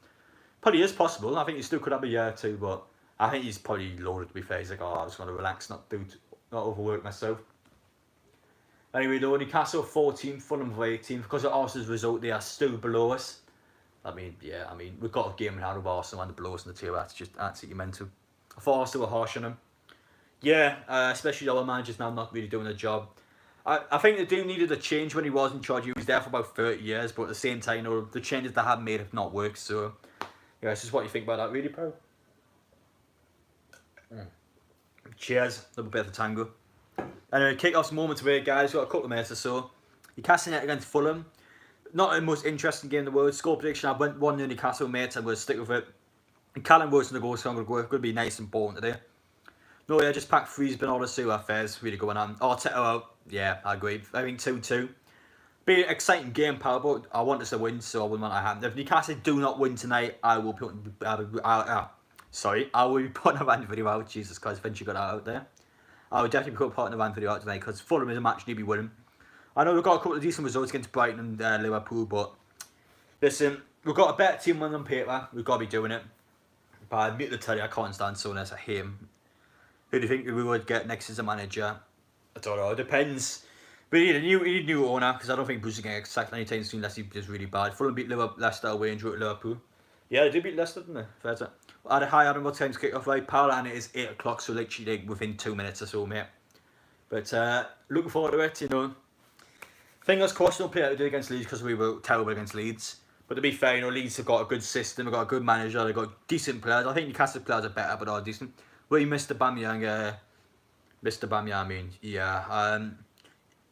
probably is possible. I think he still could have a year or two, but I think he's probably loaded, to be fair. He's like, oh, I just want to relax, not overwork myself. Anyway, though, Newcastle 14th, Fulham 18th. Because of Arsenal's result, they are still below us. I mean, yeah, we've got a game in hand with Arsenal and the below us in the tier. That's just absolutely mental. I thought Arsenal were harsh on them. Yeah, especially our managers now not really doing their job. I think they do needed a change when he was in charge. He was there for about 30 years, but at the same time, you know, the changes they have made have not worked. So, yeah, it's just what you think about that, really, bro. Cheers, a little bit of the tango. Anyway, kick-off's moments away, guys. We've got a couple of minutes or so. You're casting it against Fulham. Not the most interesting game in the world. Score prediction, I went 1-0 Newcastle, mate. I'm going to stick with it. And Callum Wilson the goal, so I'm going to be nice and boring today. No, yeah, just pack freeze, been all the Sue affairs really going on. Arteta out, yeah, I agree. I think 2-2. Be an exciting game, pal, but I want us to win, so I wouldn't want to happen. If Newcastle do not win tonight, I will put. I will be putting a van video out. Jesus Christ, Vinci got that out there. I would definitely be putting a van video out tonight because Fulham is a match need be winning. I know we've got a couple of decent results against Brighton and Liverpool, but listen, we've got a better team on paper. We've got to be doing it. But I admit to tell you, I can't stand Souness. I hate him. Who do you think we would get next as a manager? I don't know. It depends. We need a new owner because I don't think Bruce is going to sacked anytime soon unless he does really bad. Fulham beat Leicester away and drew at Liverpool. Yeah, they did beat Leicester, didn't they? Fair to. I had a high Adam, what time's kick off right? Power and it is 8 o'clock, so literally within 2 minutes or so, mate. But looking forward to it, you know. Fingers crossed don't play out today against Leeds because we were terrible against Leeds. But to be fair, you know, Leeds have got a good system, they've got a good manager, they've got decent players. I think Newcastle players are better, but are decent. Well, you missed the Bamiyang, I mean, yeah.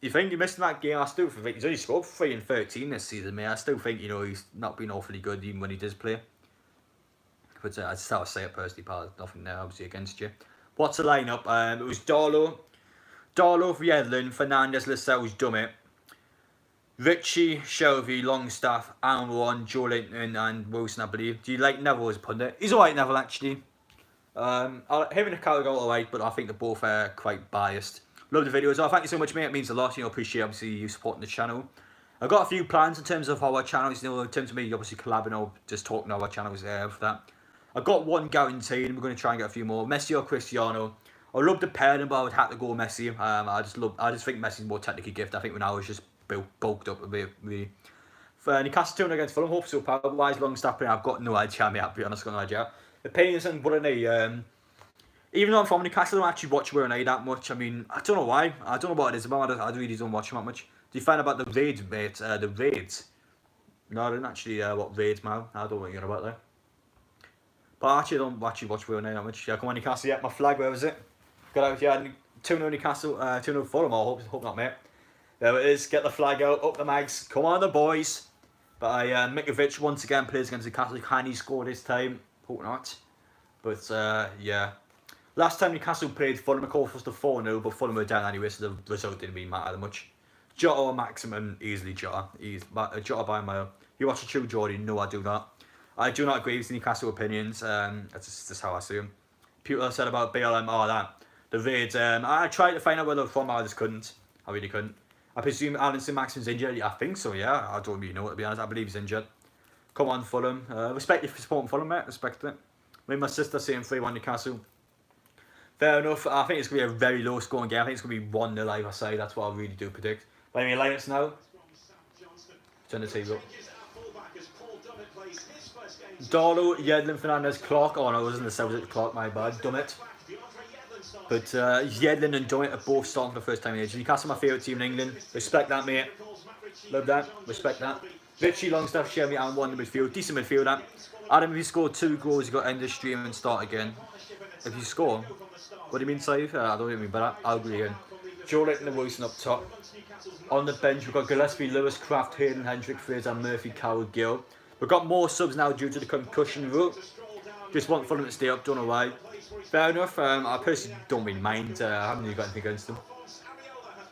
You think you missed that game? I still think he's only scored 3 and 13 this season, mate. I still think, you know, he's not been awfully good even when he does play. But I just have to say it personally, pal. Nothing there, obviously, against you. What's the lineup? It was Darlow, Viedlin, Fernandes, Lascelles, Dummett, Ritchie, Shelby, Longstaff, Aaron, Joe Linton, and Wilson, I believe. Do you like Neville as a pundit? He's alright, Neville, actually. Him and Carragher are alright, but I think they're both quite biased. Love the videos. Oh, thank you so much, mate. It means a lot. You know, appreciate obviously you supporting the channel. I've got a few plans in terms of our channels. You know, in terms of me obviously collabing or just talking to our channels for that. I've got one guaranteed, and we're going to try and get a few more. Messi or Cristiano. I love the pair them, but I would have to go Messi. I just think Messi's more technically gifted. I think Ronaldo's just bulked up a bit. For Newcastle 2-0 against Fulham, hope so power wise, long staffing, I've got no idea, mate, I'll be honest, got no idea. Opinions on Burnley, even though I'm from Newcastle, I don't actually watch Burnley that much. I mean, I don't know why, I don't know what it is about, I really don't watch them that much. Do you find about the raids, mate, the raids? No, I didn't actually what raids, man, I don't know what you're about there. But I actually don't watch Burnley that much. Yeah, come on Newcastle, yeah, my flag, where was it? Got out, yeah, 2-0 Newcastle, 2-0 Fulham, I hope not, mate. There it is, get the flag out, up the mags, come on the boys. But Mitrovic once again plays against Newcastle, can he score this time? Hope not. But yeah. Last time Newcastle played Fulham, of course, was the 4-0, but Fulham were down anyway, so the result didn't really matter that much. Jota or Maximum, easily Jota. Jota by a mile. You watch the true Geordie? No, I do not. I do not agree with Newcastle opinions, that's just how I see them. People said about BLM, the raids, I tried to find out where they're from, I just couldn't. I really couldn't. I presume Alanson Maxim's injured. I think so, yeah. I don't really know, to be honest. I believe he's injured. Come on, Fulham. Respect you for supporting Fulham, mate. Respect it. Me and my sister saying 3-1 Newcastle. Fair enough. I think it's going to be a very low scoring game. I think it's going to be 1-0, like I say. That's what I really do predict. But anyway, Linux now. Turn the TV up. Darlow, Yedlin, Fernandez, Clark. Oh no, it wasn't the 7th Clark, my bad. Dumb it. But Yedlin and Dummett are both starting for the first time in ages. Newcastle, my favourite team in England. Respect that, mate. Love that. Respect that. Richie Longstaff, Shelby, and one in the midfield. Decent midfielder. Adam, if you score 2 goals, you got to end the stream and start again. If you score, what do you mean, Saif? I don't mean, but I'll agree again. Joe Litton and Wilson up top. On the bench, we've got Gillespie, Lewis, Kraft, Hayden, Hendrick, Fraser, Murphy, Cowell, Gill. We've got more subs now due to the concussion rule. Just want Fulham to stay up, don't know why. Fair enough, I personally don't really mind, I haven't really got anything against them.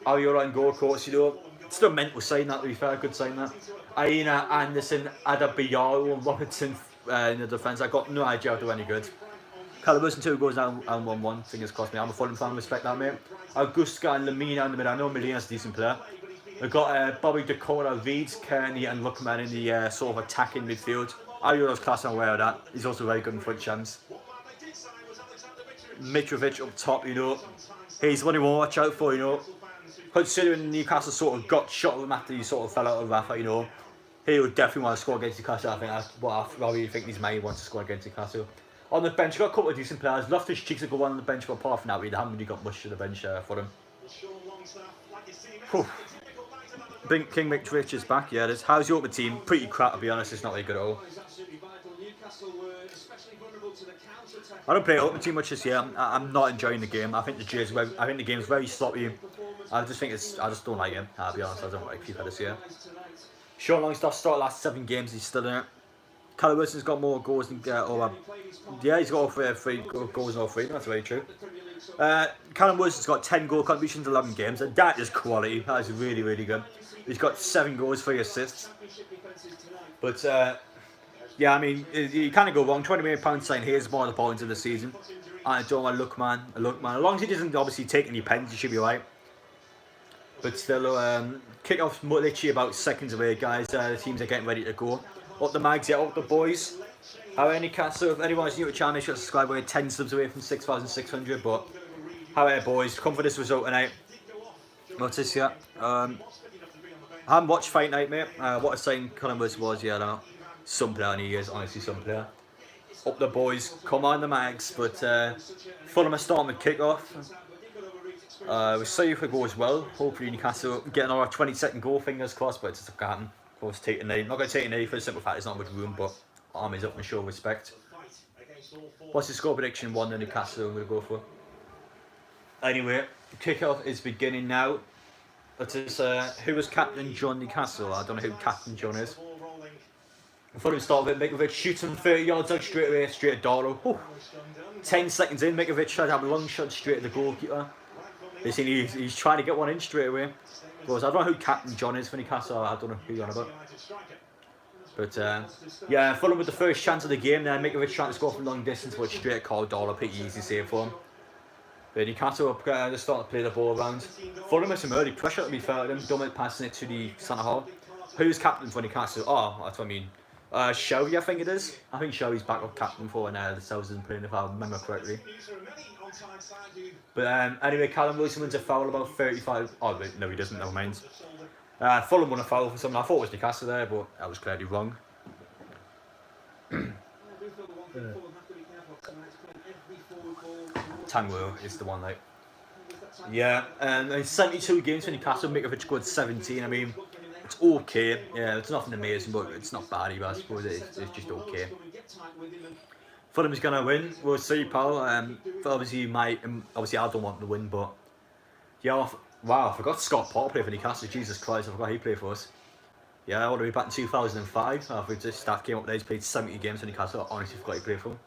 Ariola and goal, of course, you know. It's still mental saying that, to be fair, I could say that. Aina, Anderson, Adabiaro and Robertson in the defence. I got no idea how to do any good. Callum Wilson 2 goals now and 1-1, fingers crossed me. I'm a Fulham fan, respect that, mate. Augusta and Lamina in the middle. I know Molina's a decent player. We've got Bobby Dakota, Reeds, Kearney and Luckman in the sort of attacking midfield. Ariola's class, I'm aware of that. He's also very good in front chance. Mitrovic up top, you know. He's one you want to watch out for, you know. Considering Newcastle sort of got shot of him after he sort of fell out of Rafa, you know. He would definitely want to score against Newcastle. I think that's what I really think he's made, wants to score against Newcastle. On the bench, got a couple of decent players. Loftus Cheeks a good one on the bench, but apart from that, we haven't really got much to the bench for him. King Mitrovic is back, yeah, it is. How's your team? Pretty crap, to be honest. It's not very good at all. I don't play Ultimate Team much this year. I'm not enjoying the game. I think the game's very sloppy. I just don't like him. I'll be honest, I don't like FIFA this year. Sean Longstaff started last 7 games. He's still in it. Callum Wilson's got more goals than yeah, he's got all 3 goals in all 3. That's very true. Callum Wilson's got 10 goal contributions in 11 games, and that is quality. That is really, really good. He's got 7 goals, 3 assists. But yeah, I mean, you can't go wrong. £20 million saying here's more of the points of the season. And I don't want to look, man. As long as he doesn't obviously take any pens, he should be right. But still, Kickoff's literally about seconds away, guys. The teams are getting ready to go. Up the mags, yeah, up the boys. However, Newcastle, if anyone's new to the channel, should subscribe. We're 10 subs away from 6,600. But however, boys, come for this result tonight. What's this, yeah? I haven't watched Fight Night, mate. What a sign Callum Wilson was, yeah, I don't know. Some player, and he is honestly some player. Up the boys, come on the mags. But Fulham are starting with Kickoff. We'll see if it goes well. Hopefully Newcastle get another 20-second goal, fingers crossed, but it's just a happen. Of course, take a knee. I'm not going to take a knee for the simple fact there's not much room, but arm is up and show respect. What's the score prediction? 1 Newcastle I'm going to go for. Anyway, Kickoff is beginning now. That is, who was Captain John Newcastle? I don't know who Captain John is. Fulham start with Mitrovic, shoots him 30 yards out straight away, straight at Darlow. 10 seconds in, Mitrovic tried to have a long shot straight at the goalkeeper. He's trying to get one in straight away. Because I don't know who Captain John is for Newcastle, I don't know who you're on about. But yeah, Fulham with the first chance of the game there. Mitrovic trying to score from long distance, but straight at Darlow, pretty easy save for him. But Newcastle are starting to play the ball around. Fulham with some early pressure, to be fair to them. Dummett passing it to the centre half. Who's captain for Newcastle? Oh, that's what I mean. Shelby, I think it is. I think Shelby's backup captain for when the Souths isn't playing, if I remember correctly. But anyway, Callum Wilson wins a foul about 35. Oh, wait, no, he doesn't, never mind. Fulham won a foul for something. I thought it was Newcastle there, but I was clearly wrong. Tango is the one, like. Yeah, and 72 games for Newcastle, Mitrovic scored 17. I mean, it's okay. Yeah, it's nothing amazing, but it's not bad either, I suppose. It's just okay. Fulham's going to win. We'll see, pal. Obviously, obviously, I don't want to win, but yeah, wow, I forgot Scott Potter played for Newcastle. Jesus Christ, I forgot he played for us. Yeah, I want to be back in 2005. After this staff came up there, he's played 70 games for Newcastle. I honestly forgot he played for him.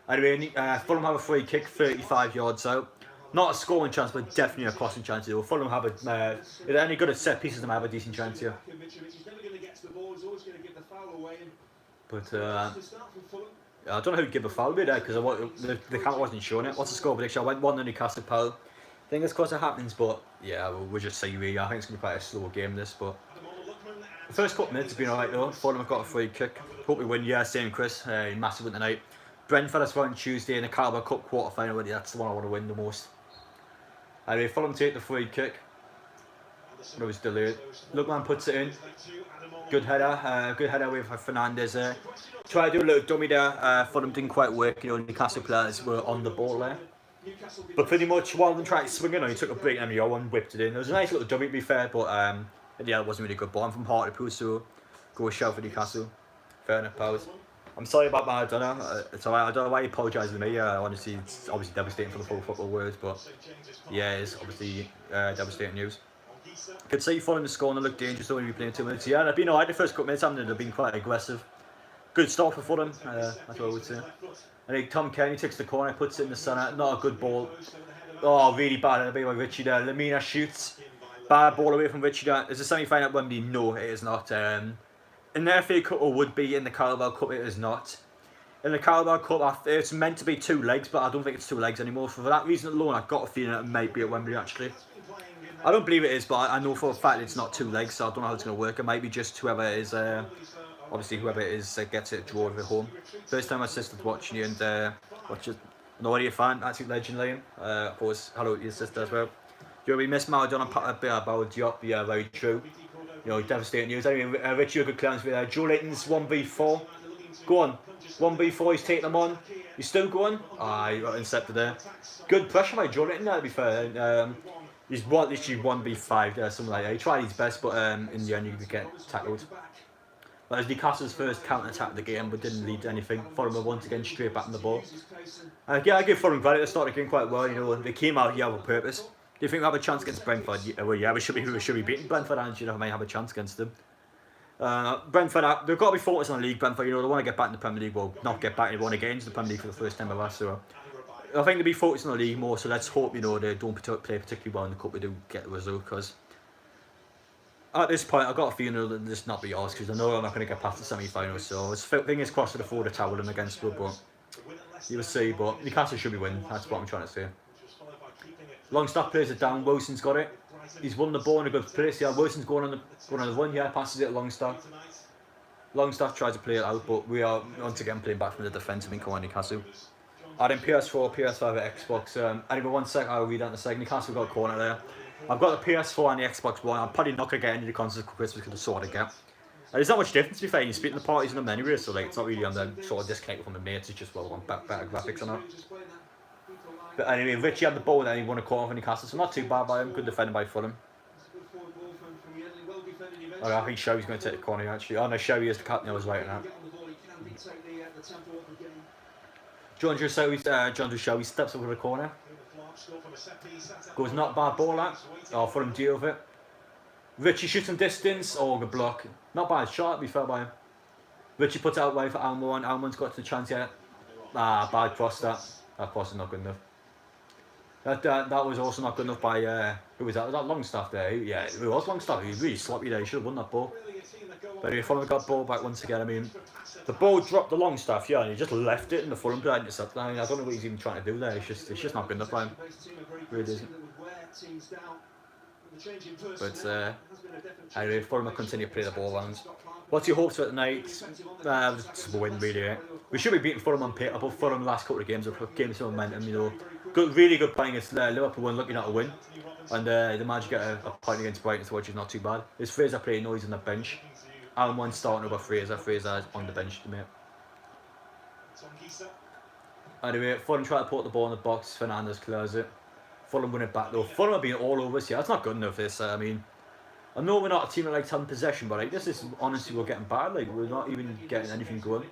Anyway, Fulham have a free kick, 35 yards out. Not a scoring chance, but definitely a crossing chance. Fulham have if they're any good at set pieces, they might have a decent chance here. But I don't know who'd give a foul there because the camera wasn't showing it. What's the score prediction? I went 1-0 Newcastle, pal. Fingers crossed it happens, but yeah, we'll just see. I think it's going to be quite a slow game, this, but the first couple of minutes have been alright though. Fulham have got a free kick. Hope we win. Yeah, same Chris. Massive win tonight. Brentford as well on Tuesday in the Carabao Cup quarter final. That's the one I want to win the most. Anyway, Fulham take the free kick. It was delayed. Lookman puts it in. Good header with Fernandez there. Tried to do a little dummy there. Fulham didn't quite work. Newcastle players were on the ball there. But pretty much while they tried to swing it, he took a break and and whipped it in. It was a nice little dummy to be fair, but yeah, it wasn't really good. But I'm from Hartlepool, so go a shout for Newcastle. Fair enough, pals. I'm sorry about Maradona. It's alright. I don't know why you apologise to me. Honestly, it's obviously devastating for the full football world, but yeah, it's obviously devastating news. Could see Fulham scoring and look dangerous though when we playing 2 minutes. Yeah, they've been alright the first couple of minutes, haven't they? They've been quite aggressive. Good start for Fulham. That's what I would say. I think Tom Kenny takes the corner, puts it in the centre. Not a good ball. Oh, really bad. It'll be by Richie there. Lemina shoots. Bad ball away from Richie there. Is the semi-final at Wembley? No, it is not. In the FA Cup, it would be. In the Carabao Cup, it is not. In the Carabao Cup, it's meant to be 2 legs, but I don't think it's 2 legs anymore. For that reason alone, I've got a feeling it might be at Wembley, actually. I don't believe it is, but I know for a fact it's not 2 legs, so I don't know how it's going to work. It might be just whoever it is, obviously whoever it is gets it, draw at home. First time my sister's watching you, and watches. No idea fan, absolute legend, Liam. Of course, hello to your sister as well. We miss Maradona a bit about Diop, yeah, very true. Devastating news. Anyway, Richie, a good clearance with Joe Layton's 1v4. Go on. 1v4, he's taking them on. He's still going. He got intercepted there. Good pressure by Joe Layton there, to be fair. He's literally 1v5 there, something like that. He tried his best, but in the end, you could get tackled. That was Newcastle's first counter-attack of the game, but didn't lead to anything. Fulham were once again straight back in the ball. Yeah, I give Fulham credit. They started getting quite well. They came out here with purpose. Do you think we have a chance against Brentford? Well, yeah, we should be beating Brentford, and we might have a chance against them. Brentford, they've got to be focused on the league. Brentford, they want to get back in the Premier League. Well, not get back, they want to get into the Premier League for the first time ever. So I think they'll be focused on the league more. So let's hope they don't play particularly well in the cup. We do get the result, because at this point I've got a feeling that this not be ours, because I know I'm not going to get past the semi-finals. So it's fingers crossed to the forward tower them against them, but you will see. But Newcastle should be winning. That's what I'm trying to say. Longstaff plays it down. Wilson's got it. He's won the ball in a good place. Yeah, Wilson's going on the run. Yeah, passes it to Longstaff. Longstaff tries to play it out, but we are once again playing back from the defence in Newcastle. Adding PS4, PS5 at Xbox. Anyway, 1 sec, I'll read that in a second. Newcastle got a corner there. I've got the PS4 and the Xbox One. I'm probably not going to get any of the consoles for Christmas because I sort of get. There's not much difference, to be fair. You're splitting the parties in them anyway, so it's not really on the sort of disconnect from the mates. It's just, well, better graphics on that. But anyway, Richie had the ball and then he won a corner for Newcastle, so not too bad by him. Good defending by Fulham. I think Showey's going to take the corner actually. Oh no, Showey is the captain. I was right now. John Showey steps over the corner. Goes not bad ball that. Fulham deal with it. Richie shoots from distance. Good block. Not bad shot, to be fair by him. Richie puts it out wide for Almon. Almon's got to the chance yet. Bad cross that. That cross is not good enough. That was also not good enough by who was that? Was that Longstaff there? Yeah, it was Longstaff. He was really sloppy there. He should have won that ball. But if Fulham got ball back once again, I mean, the ball dropped the Longstaff, yeah, and he just left it in the Fulham player intercept. I mean, I don't know what he's even trying to do there. It's just not good enough by him. It really isn't. But anyway, Fulham will continue to play the ball around. What's your hopes for tonight? Just a win, really. We should be beating Fulham on paper, but Fulham the last couple of games have gained some momentum. Really good playing against Liverpool and looking at a win. And the Magic get a point against Brighton, which is not too bad. There's Fraser playing noise on the bench. And one starting over Fraser. Fraser on the bench, mate. Anyway, Fulham try to put the ball in the box. Fernandes clears it. Fulham win it back though. Fulham have been all over us here. That's not good enough, this. I mean, I know we're not a team that likes having possession, but like, this is honestly, we're getting bad. Like, we're not even getting anything going.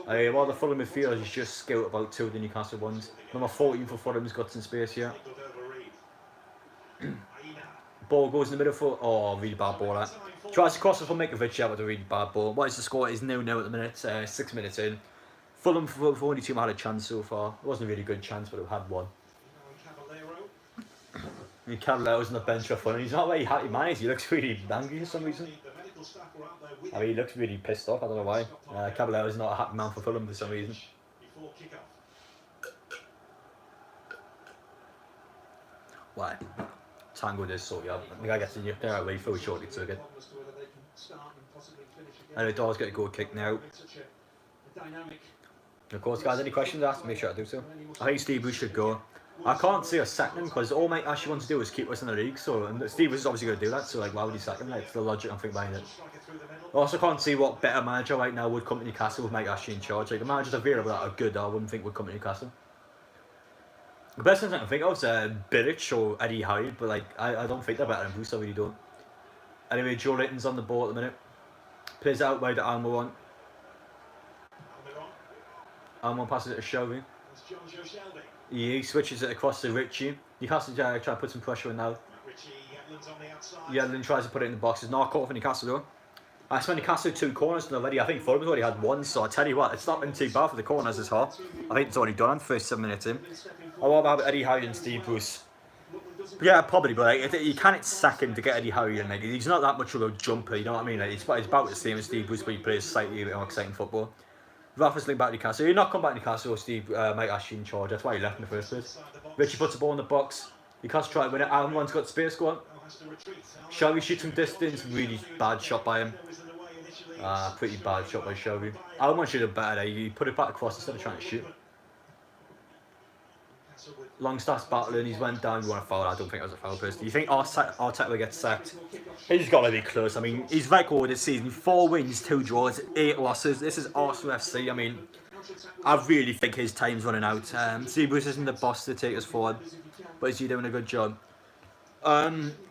While the Fulham midfield is just scout about 2 of the Newcastle ones. Number 14 for Fulham's got some space here. Ball goes in the middle for... Oh, really bad ball that. Tries to cross it for Mikovic out with a really bad ball. What is the score? It's 0-0 at the minute. 6 minutes in. Fulham, for only team, had a chance so far. It wasn't a really good chance, but we've had one. Caballero's on the bench for Fulham. He's not very happy, man. He looks really angry for some reason. I mean, he looks really pissed off. I don't know why. Caballero's not a happy man for Fulham for some reason. Why? Tango does sort you out. The guy gets in you. They're away for a shortly took it. And the door's got a goal kick now. Of course, guys, any questions asked, make sure I do so. I think Steve Bruce should go. I can't see us sacking him because all Mike actually wants to do is keep us in the league. So, and Steve Bruce is obviously going to do that. So, like, why would he sack him? Like, it's the logic I'm thinking behind it. I also can't see what better manager right now would come to Newcastle with Mike Ashley in charge. Like, the managers available that are good, I wouldn't think would come to Newcastle. The best thing I can think of is Bilic or Eddie Howe, but like, I don't think they're better than Bruce. I really don't. Anyway, Joe Litton's on the ball at the minute. Plays out wide to Almiron. Almiron passes it to Shelby. He switches it across to Richie. Newcastle try to put some pressure on now. Yedlin tries to put it in the box. It's not caught for Newcastle though. I spent Newcastle 2 corners already. I think Fulham's already had 1, so I tell you what, it's not been too bad for the corners this half. I think it's already done in the first 7 minutes in. I what about Eddie Howe and Steve Bruce? Yeah, probably, but like, you can't sack him to get Eddie Howe in. Like, he's not that much of a jumper, you know what I mean? Like, it's about the same as Steve Bruce, but he plays slightly more exciting football. Rafa's linked back to Newcastle. He'll not come back to Newcastle, Steve Mike Ashley in charge. That's why he left in the first place. Richie puts the ball in the box. Newcastle try to win it. Almiron's got space, go on. Shelby shoots from distance. Really bad shot by him. Pretty bad shot by Shelby. Almiron should have better there. He put it back across instead of trying to shoot. Longstaff's battling, he's went down, you want a foul. I don't think it was a foul personally. You think Arteta will get sacked? He's got to be close. I mean, his record this season, 4 wins, 2 draws, 8 losses. This is Arsenal FC. I mean, I really think his time's running out. Steve Bruce isn't the boss to take us forward, but is he doing a good job?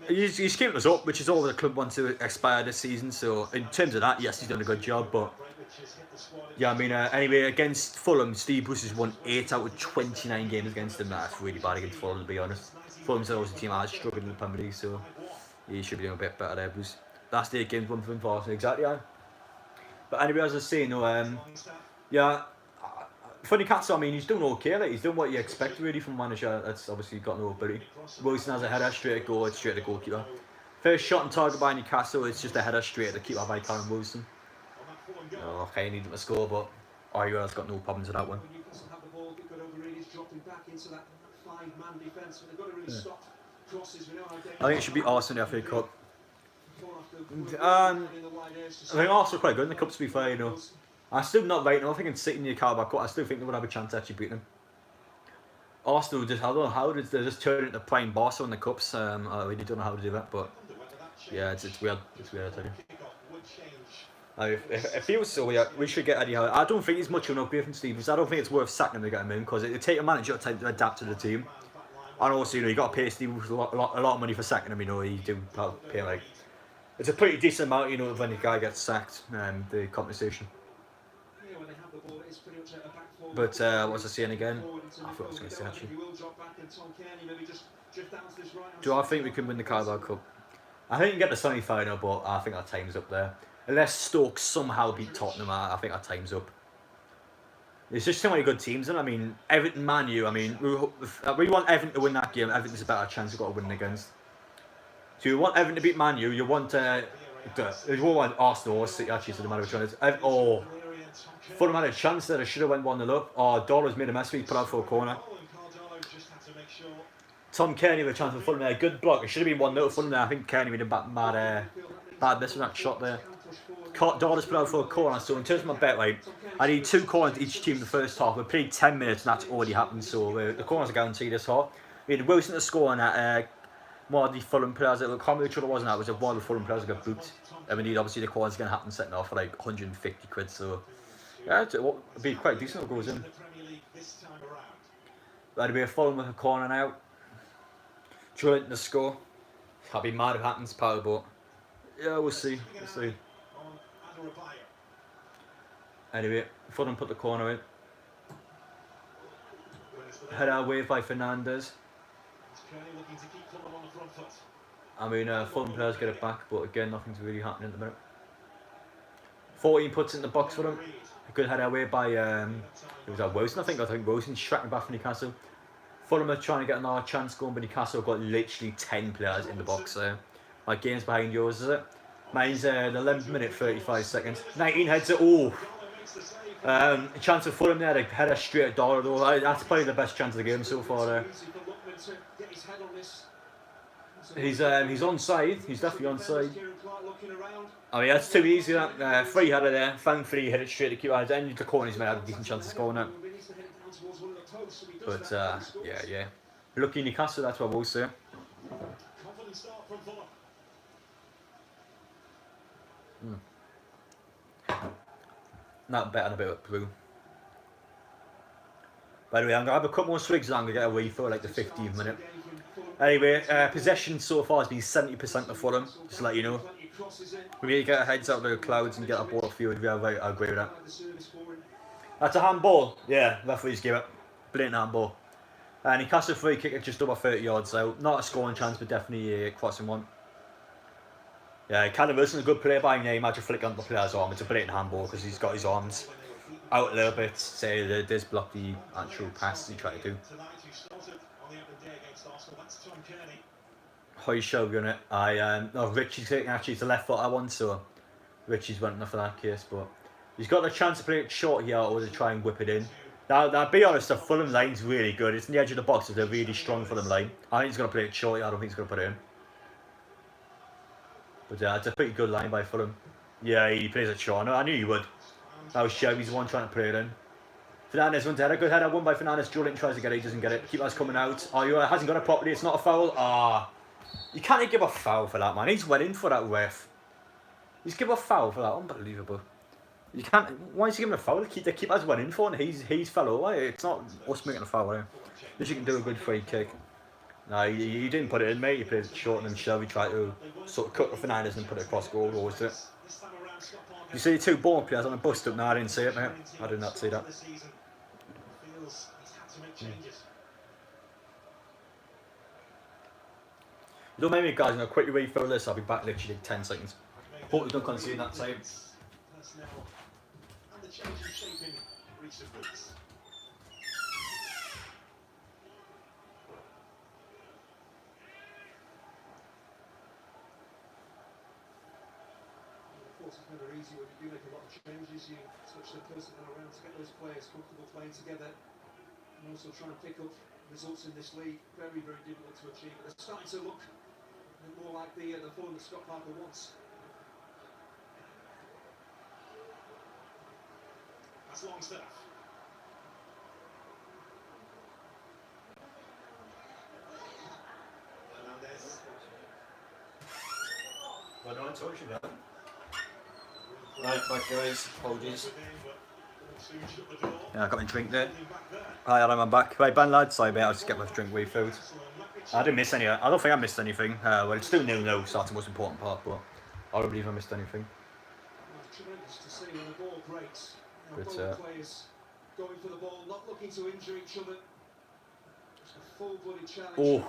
He's keeping us up, which is all the club wants to expire this season. So in terms of that, yes, he's done a good job, but yeah, I mean, anyway, against Fulham, Steve Bruce has won 8 out of 29 games against them. That's really bad against Fulham, to be honest. Fulham's always a team that has struggled in the Premier League, so he should be doing a bit better there, Bruce. Last 8 games, 1 for him for Arsenal, exactly, yeah. But anyway, as I was saying, yeah, for Newcastle, I mean, he's doing okay. Like, he's doing what you expect, really, from a manager that's obviously got no ability. Wilson has a header, straight to goal, it's straight to goalkeeper. First shot on target by Newcastle, it's just a header straight to the keeper by Karen Wilson. Oh, okay, I need him to score, but Oriola's got no problems with that one. I think it should be Arsenal in the FA Cup. I think Arsenal are quite good in the Cup, to be fair, you know. I'm still not right now. I think in City in the Carabao Cup, I still think they would have a chance to actually beat them. Arsenal just, I don't know how they just turn into prime Barca in the Cups. I really don't know how to do that, but yeah, it's weird. It's weird, I tell you. It feels so weird. We should get Eddie Howe. I don't think he's much of an upgrade from Stevens. I don't think it's worth sacking him to get him in because it takes a manager time to adapt to the team. And also, you know, you got to pay Stevens a lot of money for sacking him. You know, you do pay like it's a pretty decent amount. You know, when the guy gets sacked, the compensation. But what was I saying again? I thought I was going to say actually. Do I think we can win the Carabao Cup? I think we can get the semi-final, but I think our time's up there. Unless Stoke somehow beat Tottenham, I think our time's up. There's just so many good teams, and I mean, Everton, Man U. I mean, we want Everton to win that game. Everton's a better chance we've got to win against. So you want Everton to beat Man U. You want Arsenal or City actually, so no matter which one it is. Fulham had a chance there. They should have went 1-0 up. Dollar's made a mess. He put out for a corner. Tom Kearney with a chance for Fulham there. Good block. It should have been 1-0 Fulham there. I think Kearney made a bad miss on that shot there. Dollar's put out for a corner. So in terms of my bet, right, I need 2 corners each team in the first half. We played 10 minutes and that's already happened. So the corners are guaranteed this half. We had Wilson to score on that. One of the Fulham players, I can't remember which one it was now, it was one of the Fulham players that got booked. I mean, obviously the quarter's going to happen setting off for like 150 quid, so yeah, it'll be quite decent if it goes in. That'll be a Fulham with a corner now. Joelinton to score. I'll be mad if it happens, Power, but yeah, we'll see. We'll see. Anyway, Fulham put the corner in. Header away by Fernandes. I mean, Fulham players get it back, but again, nothing's really happening at the minute. 14 puts in the box for them. A good header away by it was Wilson, I think Wilson's tracking back from Newcastle. Fulham are trying to get another chance going, but Newcastle have got literally 10 players in the box. My game's behind yours, is it? Mine's the 11th minute, 35 seconds. 19 heads at all. A chance of Fulham there, they header straight at Dollar though. That's probably the best chance of the game so far there. He's onside, he's definitely onside. I mean, that's too easy that. Free header there, thankfully hit it straight to keep out. Then the corners may have a decent chance of scoring it. But yeah. Lucky Newcastle, that's what I will say. Not better than a bit of blue. By the way, I'm going to have a couple more swigs and I'm going to get a refill like the 15th minute. Anyway, possession so far has been 70% of Fulham, just to let you know. We need to get our heads out of the clouds and get our ball field. Yeah, right, I agree with that. That's a handball. Yeah, referees give it. Blatant handball. Newcastle free kick at just over 30 yards out. Not a scoring chance, but definitely a crossing one. Yeah, Callum Wilson's a good player by name. Imagine flick onto the player's arm. It's a blatant handball because he's got his arms out a little bit. Say they just block the actual pass he tried to do. Howe showing it. No, Richie's taking actually it's a left foot I want, so Richie's went enough for that case, but he's got the chance to play it short here or to try and whip it in. Now, I'll be honest, the Fulham line's really good. It's on the edge of the box, so they're really strong Fulham line. I think he's going to play it short here. I don't think he's going to put it in. But yeah, it's a pretty good line by Fulham. Yeah, he plays it short. No, I knew he would. That was Chevy's the one trying to play it in. Fernandes went ahead. A good header, won by Fernandes. Joelinton tries to get it, he doesn't get it. Keeper's coming out. Oh, he hasn't got it properly. It's not a foul. You can't give a foul for that, man. He's went in for that ref. He's given a foul for that. Unbelievable. You can't. Why is he giving a foul? The keeper's went in for it and he's fell over. It's not us making a foul. At least you can do a good free kick. No, he didn't put it in, mate. He played it short and then Shelby tried to sort of cut the Fernandes and put it across goal. Or was it? You see the two ball players on the bust up? No, I didn't see it, mate. I did not see that. Don't make me, guys. I'm going to quickly refill this. I'll be back literally in 10 seconds. Hope you don't concede that time. It's never easy when you do make a lot of changes. You switch the personnel around to get those players comfortable playing together and also try and pick up results in this league. Very, very difficult to achieve. But they're starting to look more like the Fulham that Scott Parker wants. That's long stuff. Fernandes. Well, no one told you that. Right, back guys, apologies. Yeah, I got my drink there. Hi, I'm back. Right, band lads, sorry mate, I'll just get my drink refilled. I didn't miss any, I don't think I missed anything. Well, it's still 0-0, so that's the most important part, but I don't believe I missed anything. Tremendous to see when the ball breaks. But, both players going for the ball, not looking to injure each other. Just a full-blooded challenge.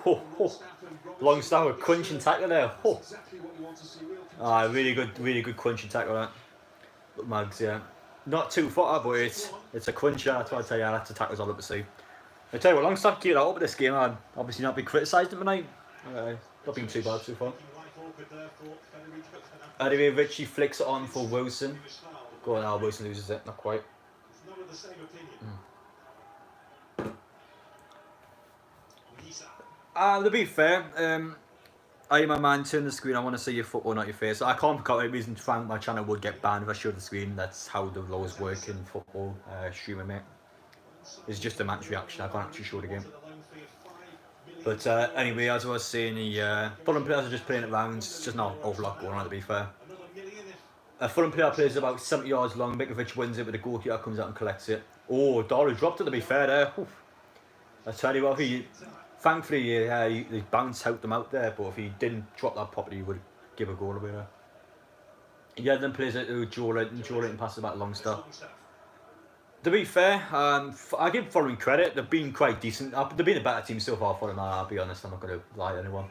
Longstaff with crunching tackle there. Really good crunching tackle that. Look, Mags, yeah. Not too footer, but it's a cruncher. That's what I tell you. That's the tackles I love to see. I tell you what, Longstaff keep that up with this game, man. Obviously not been criticised tonight. Not been too bad so far. Anyway, Richie flicks it on for Wilson. Go on now, Wilson loses it. Not quite. To be fair, I am a man, turn the screen, I want to see your football, not your face. I can't cut any reason to find my channel would get banned if I showed the screen. That's how the laws work in football streaming, mate. It's just a match reaction, I can't actually show the game. But anyway, as I was saying, the Fulham players are just playing it round. It's just not an awful lot going on, to be fair. A Fulham player plays about 70 yards long. Mitrovic wins it, but the goalkeeper comes out and collects it. Oh, Darlow dropped it, to be fair there. Oof. I tell you what, thankfully the bounce helped him out there, but if he didn't drop that properly, he would give a goal away there. Yeah, then plays it to Joe Linton. Joe Linton passes back Longstaff. To be fair, I give Fulham credit. They've been quite decent. They've been a better team so far for them, I'll be honest. I'm not going to lie to anyone.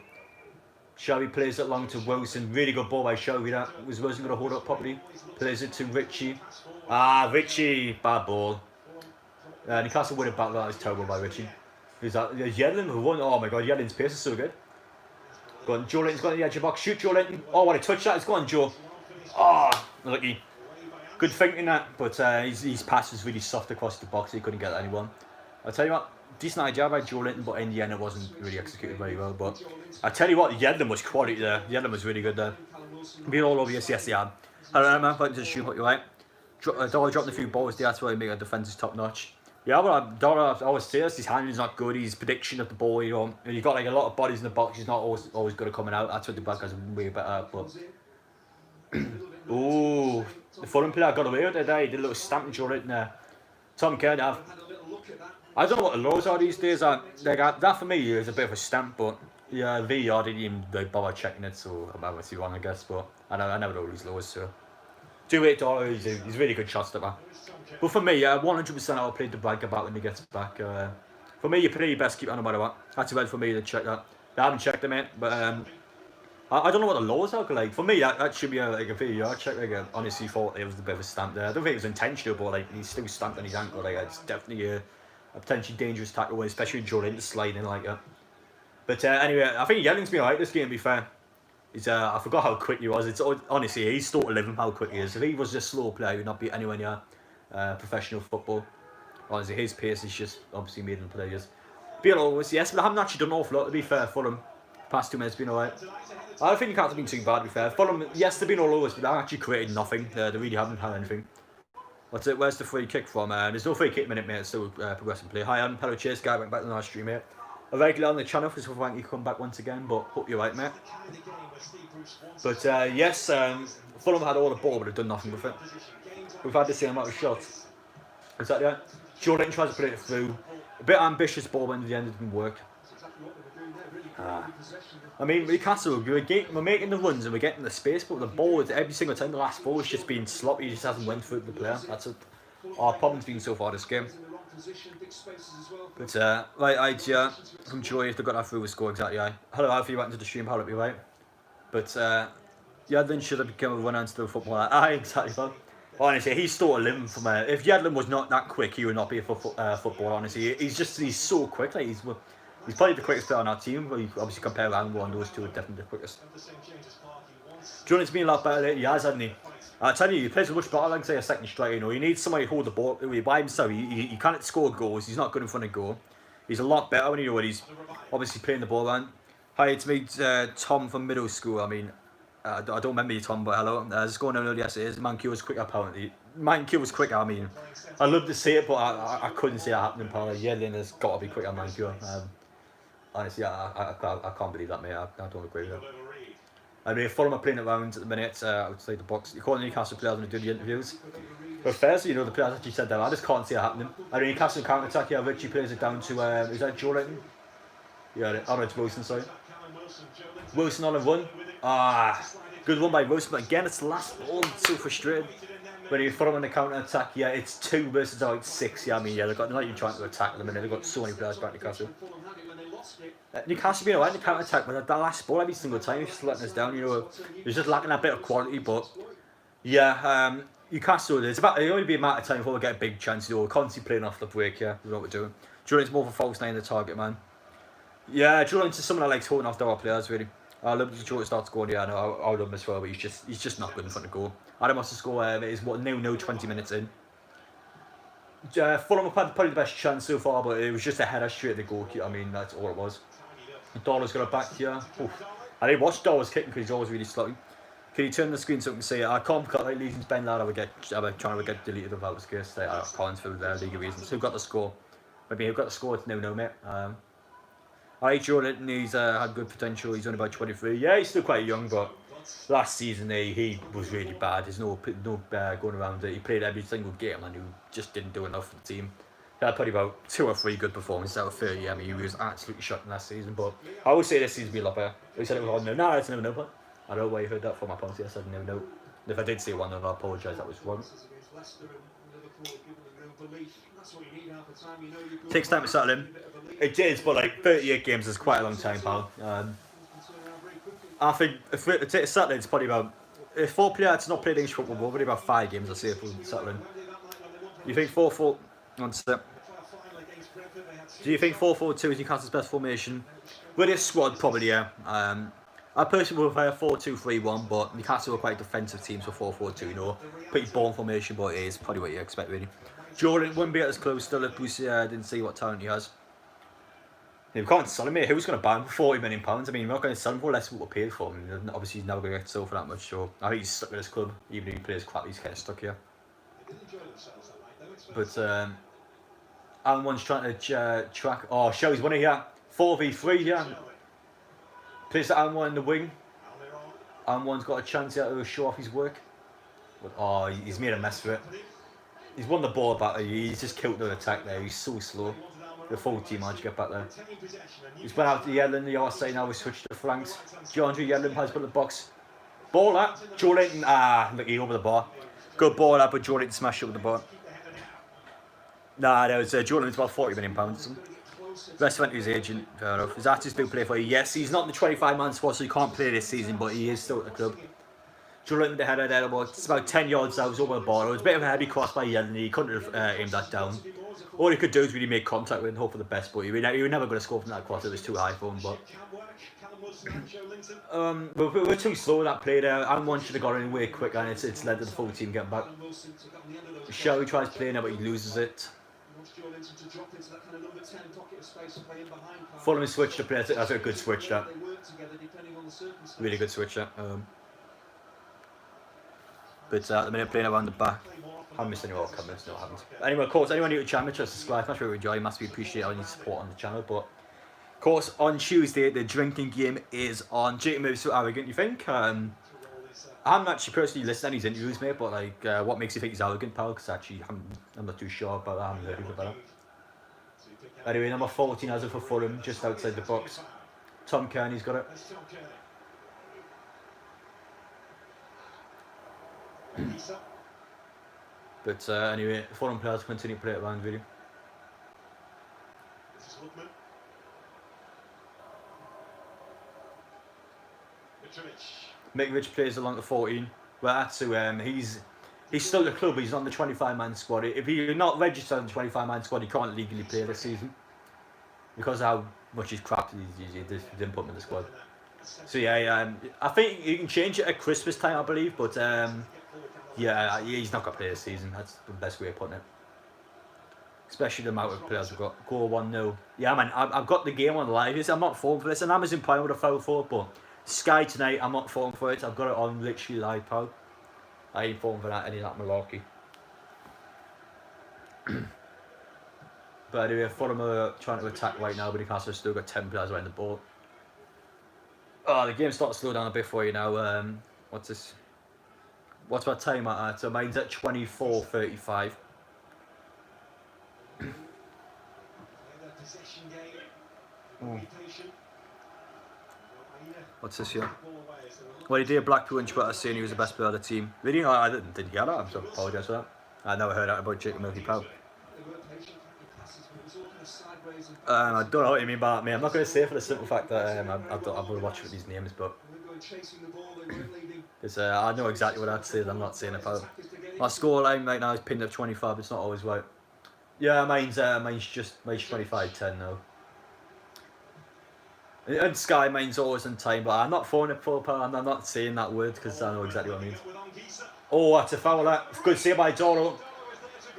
Shelby plays it long to Wilson. Really good ball by Shelby. That was Wilson going to hold it up properly. Plays it to Richie. Richie, bad ball. Newcastle win it back. That was terrible by Richie. Who's that? Yedlin who won. Oh my god, Yedlin's pace is so good. Go on, Joe Linton's got on the edge of the box. Shoot Joe Linton. Oh, what a touch that is. Go on, Joe. Lucky. Good thinking that, but his pass was really soft across the box. He couldn't get anyone. I'll tell you what, decent idea by Joe Linton, but in the end it wasn't really executed very well. But I tell you what, Yedlin was quality there. Yedlin was really good there. Being all over yes, they had. I don't know, man. But just shoot what you like. Dollar dropped a few balls there. That's why he made our defence is top notch. Yeah, but Dollar, I always say this. His handling's not good. His prediction of the ball, you know, and you got like a lot of bodies in the box. He's not always good at coming out. That's what the back has way better. But oh, the Fulham player got away with it there. He did a little stamp and Joe Linton there. Tom Kerr, I don't know what the laws are these days. That for me is a bit of a stamp, but yeah, VAR didn't even bother checking it, so I'm obviously wrong, I guess. But I never know these laws, so. $2.8, he's really good shot stopper. But for me, 100% I'll play the blank about when he gets back. For me, you play your best keeper no matter what. That's about for me to check that. I haven't checked them yet, but I don't know what the laws are like. For me, that should be like a VAR check. Like, I honestly thought it was a bit of a stamp there. I don't think it was intentional, but like he's still stamped on his ankle. Like it's definitely a potentially dangerous tackle, especially Joe Linton sliding like that. But anyway, I think Yelling's been alright this game. To be fair, I forgot how quick he was. It's honestly he's still to live him how quick he is. If he was just a slow player, he would not be anywhere near professional football. Honestly, his pace is just obviously made in players. Being always yes, but I haven't actually done an awful lot to be fair. Fulham past 2 minutes been alright. I don't think you can't have been too bad to be fair. Fulham, yes, they've been all over, but they actually created nothing. They really haven't had anything. What's it? Where's the free kick from? There's no free kick minute, mate. It's still progressing play. Hi, I'm Hello Chase guy. Went back to the last stream, mate. A regular on the channel for so thank you come back once again, but hope you're right, mate. But yes, Fulham had all the ball, but they've done nothing with it. We've had the same amount of shots. Is that right? Joe Linton tries to put it through. A bit ambitious ball, but in the end it didn't work. I mean, Newcastle, we're making the runs and we're getting the space, but the ball, every single time the last ball has just been sloppy, it just hasn't went through the player. That's our problem's been so far this game. But, right, from Joy, if they got that through, we score exactly, right. Hello, Alfie, you went into the stream, how it'll be right. But, Yedlin should have become a winner instead of footballer. Exactly, man. Honestly, he's still a living from if Yedlin was not that quick, he would not be a footballer, honestly. He's so quick, like, he's probably the quickest player on our team, but you obviously compare around one, those two are definitely the quickest. Jordan's been a lot better lately, he has, hasn't he? I tell you, he plays much better than say a second striker, you know. He needs somebody to hold the ball by himself. He can't score goals, he's not good in front of goal. He's a lot better when he's obviously playing the ball around. Hi, it's me, Tom from middle school. I mean, I don't remember you, Tom, but hello. Just going down yesterday. Mankiw was quicker, apparently. Mankiw was quicker, I mean. I'd love to see it, but I couldn't see it happening, apparently. Yedlin has got to be quicker than Mankiw. Honestly, I can't believe that, mate. I don't agree with it. I mean, Fulham are playing around at the minute outside the box. You call the Newcastle players when they do the interviews. But first, you know, the players actually said that. I just can't see it happening. I mean, Newcastle counter attack here. Richie plays it down to, is that Joe Linton? Yeah, no, it's Wilson, sorry. Wilson on a run. Good run by Wilson, but again, it's the last ball. It's so frustrating. When you Fulham on the counter attack, yeah, it's 2 versus like 6. Yeah, I mean, yeah, they're not even trying to attack at the minute. They've got so many players back Newcastle. Newcastle being alright in the counter attack, but that last ball every single time, he's just letting us down. You know, he's just lacking a bit of quality. But yeah, Newcastle, it'll only be a matter of time before we get a big chance. You know, we're constantly playing off the break. Yeah, we know what we're doing. Julian's more of a false 9 the target man. Yeah, Julian's just someone that likes holding off our players really. I love the Jordan starts scoring. Yeah, I know I love him as well, but he's just not good in front of goal. Adam wants to score. It's what 20 minutes in. Fulham have had probably the best chance so far, but it was just a header straight at the goalkeeper. I mean, that's all it was. Dollar's got a back here. Oof. I didn't watch Dollar's kicking because he's always really slow. Can you turn the screen so I can see it? I can't cut like Legion's Ben Lad. I would trying to get deleted without his case. I can't for legal reasons. Who got the score? Maybe who got the score? It's no, mate. I think Joe Linton, he's had good potential. He's only about 23. Yeah, he's still quite young, but last season he was really bad. There's no going around it. He played every single game and he just didn't do enough for the team. He had probably about 2 or 3 good performances out of 30. I mean, he was absolutely shocking last season, but I would say this season will be a lot better. We said it was 1-0. No, it's never no, but I don't know where you heard that from. My apologies. I said never know. If I did say 1-0, I apologise. That was wrong. Takes time to settle in. It is, but like 38 games is quite a long time, pal. I think if we take a settle in, it's probably about if 4 players that's not played English football, probably about 5 games. I say if we settle in. You think 4-4? One step. Do you think 4-4-2 is Newcastle's best formation? With this squad, probably yeah. I personally would prefer 4-2-3-1, but Newcastle are quite defensive teams for 4-4-2. You know, pretty boring formation, but it is probably what you expect really. Jordan wouldn't be at as close still if Bruce didn't see what talent he has. Yeah, we can't sell him here. Who's going to buy him for £40 million? I mean, we're not going to sell him for less than what we paid for him. Obviously, he's never going to get sold for that much. So I think he's stuck with this club. Even if he plays crap, he's kind of stuck here. But Alan one's trying to track. Oh, show he's winning here. 4v3 here. Plays the Alan one in the wing. Alan one's got a chance here to show off his work. But oh, he's made a mess of it. He's won the ball back there. He's just killed the attack there. He's so slow. The full team managed to get back there. He's went out to Yedlin, the other side now. We switched to flanks. DeAndre Yedlin has put the box. Ball that. Joe Linton. Look, he over the bar. Good ball that, but Joe Linton smashed it with the bar. Nah, there was Joe Linton's about £40 million. Rest went to his agent. Fair enough. His artist still play for you. Yes, he's not in the 25-man squad, so he can't play this season, but he is still at the club. Joe Linton, the header there, it's about 10 yards out, it was over the bar. It was a bit of a heavy cross by Yedlin. He couldn't have aimed that down. All he could do is really make contact with and hope for the best, but he was never going to score from that cross. It was too high for him. But we're too slow with that play there. And one should have got in way quicker, and it's led to the full team getting back. Shelby tries playing it, but he loses it. Fulham switch to play. That's a good switch. That really good switch. That. But at the minute playing around the back. I haven't missed any more comments, no I haven't. Anyway, of course, anyone new to the channel, just subscribe, smash really enjoy, massively appreciate all your support on the channel. But of course, on Tuesday, the drinking game is on. Jacob is so arrogant, you think? I haven't actually personally listened to his interviews, mate, but like, what makes you think he's arrogant, pal? Because actually, I'm not too sure about that, I haven't heard anything about that. Anyway, number 14 has it for Fulham, just outside the box. Tom Kearney's got it. But anyway, Fulham players continue to play it around, really. Mitrovic plays along to 14. Well, that's who, he's still at the club, but he's not in the 25-man squad. If you're not registered in the 25-man squad, he can't legally play this season. Because of how much he's crapped, he didn't put him in the squad. So yeah, I think you can change it at Christmas time, I believe, but yeah, he's not going to play this season. That's the best way of putting it. Especially the amount of players we've got. Go 1-0. Yeah, man, I've got the game on live. I'm not falling for this. And Amazon Prime would have fell for it, but Sky tonight, I'm not falling for it. I've got it on literally live, pal. I ain't falling for that, any of that malarkey. But anyway, Fulham are trying to attack right now, but Newcastle still got 10 players around the ball. Oh, the game's starting to slow down a bit for you now. What's this? What's my time at? So mine's at 24:35. What's this here? Well, he did Blackpool and Twitter saying he was the best player of the team. Really? I didn't hear that. I apologise for that. I never heard that about Jacob Murphy-Powell. I don't know what you mean by that, mate. I'm not going to say for the simple fact that I've got to watch with these names, but I know exactly what I'd say. I'm not saying about my scoreline right now is pinned at 25. It's not always right. Yeah, mine's 25-10 now. And Sky, mine's always on time, but I'm not phoning it full power. I'm not saying that word because I know exactly what I mean. Oh, that's a foul. That good save by Doro.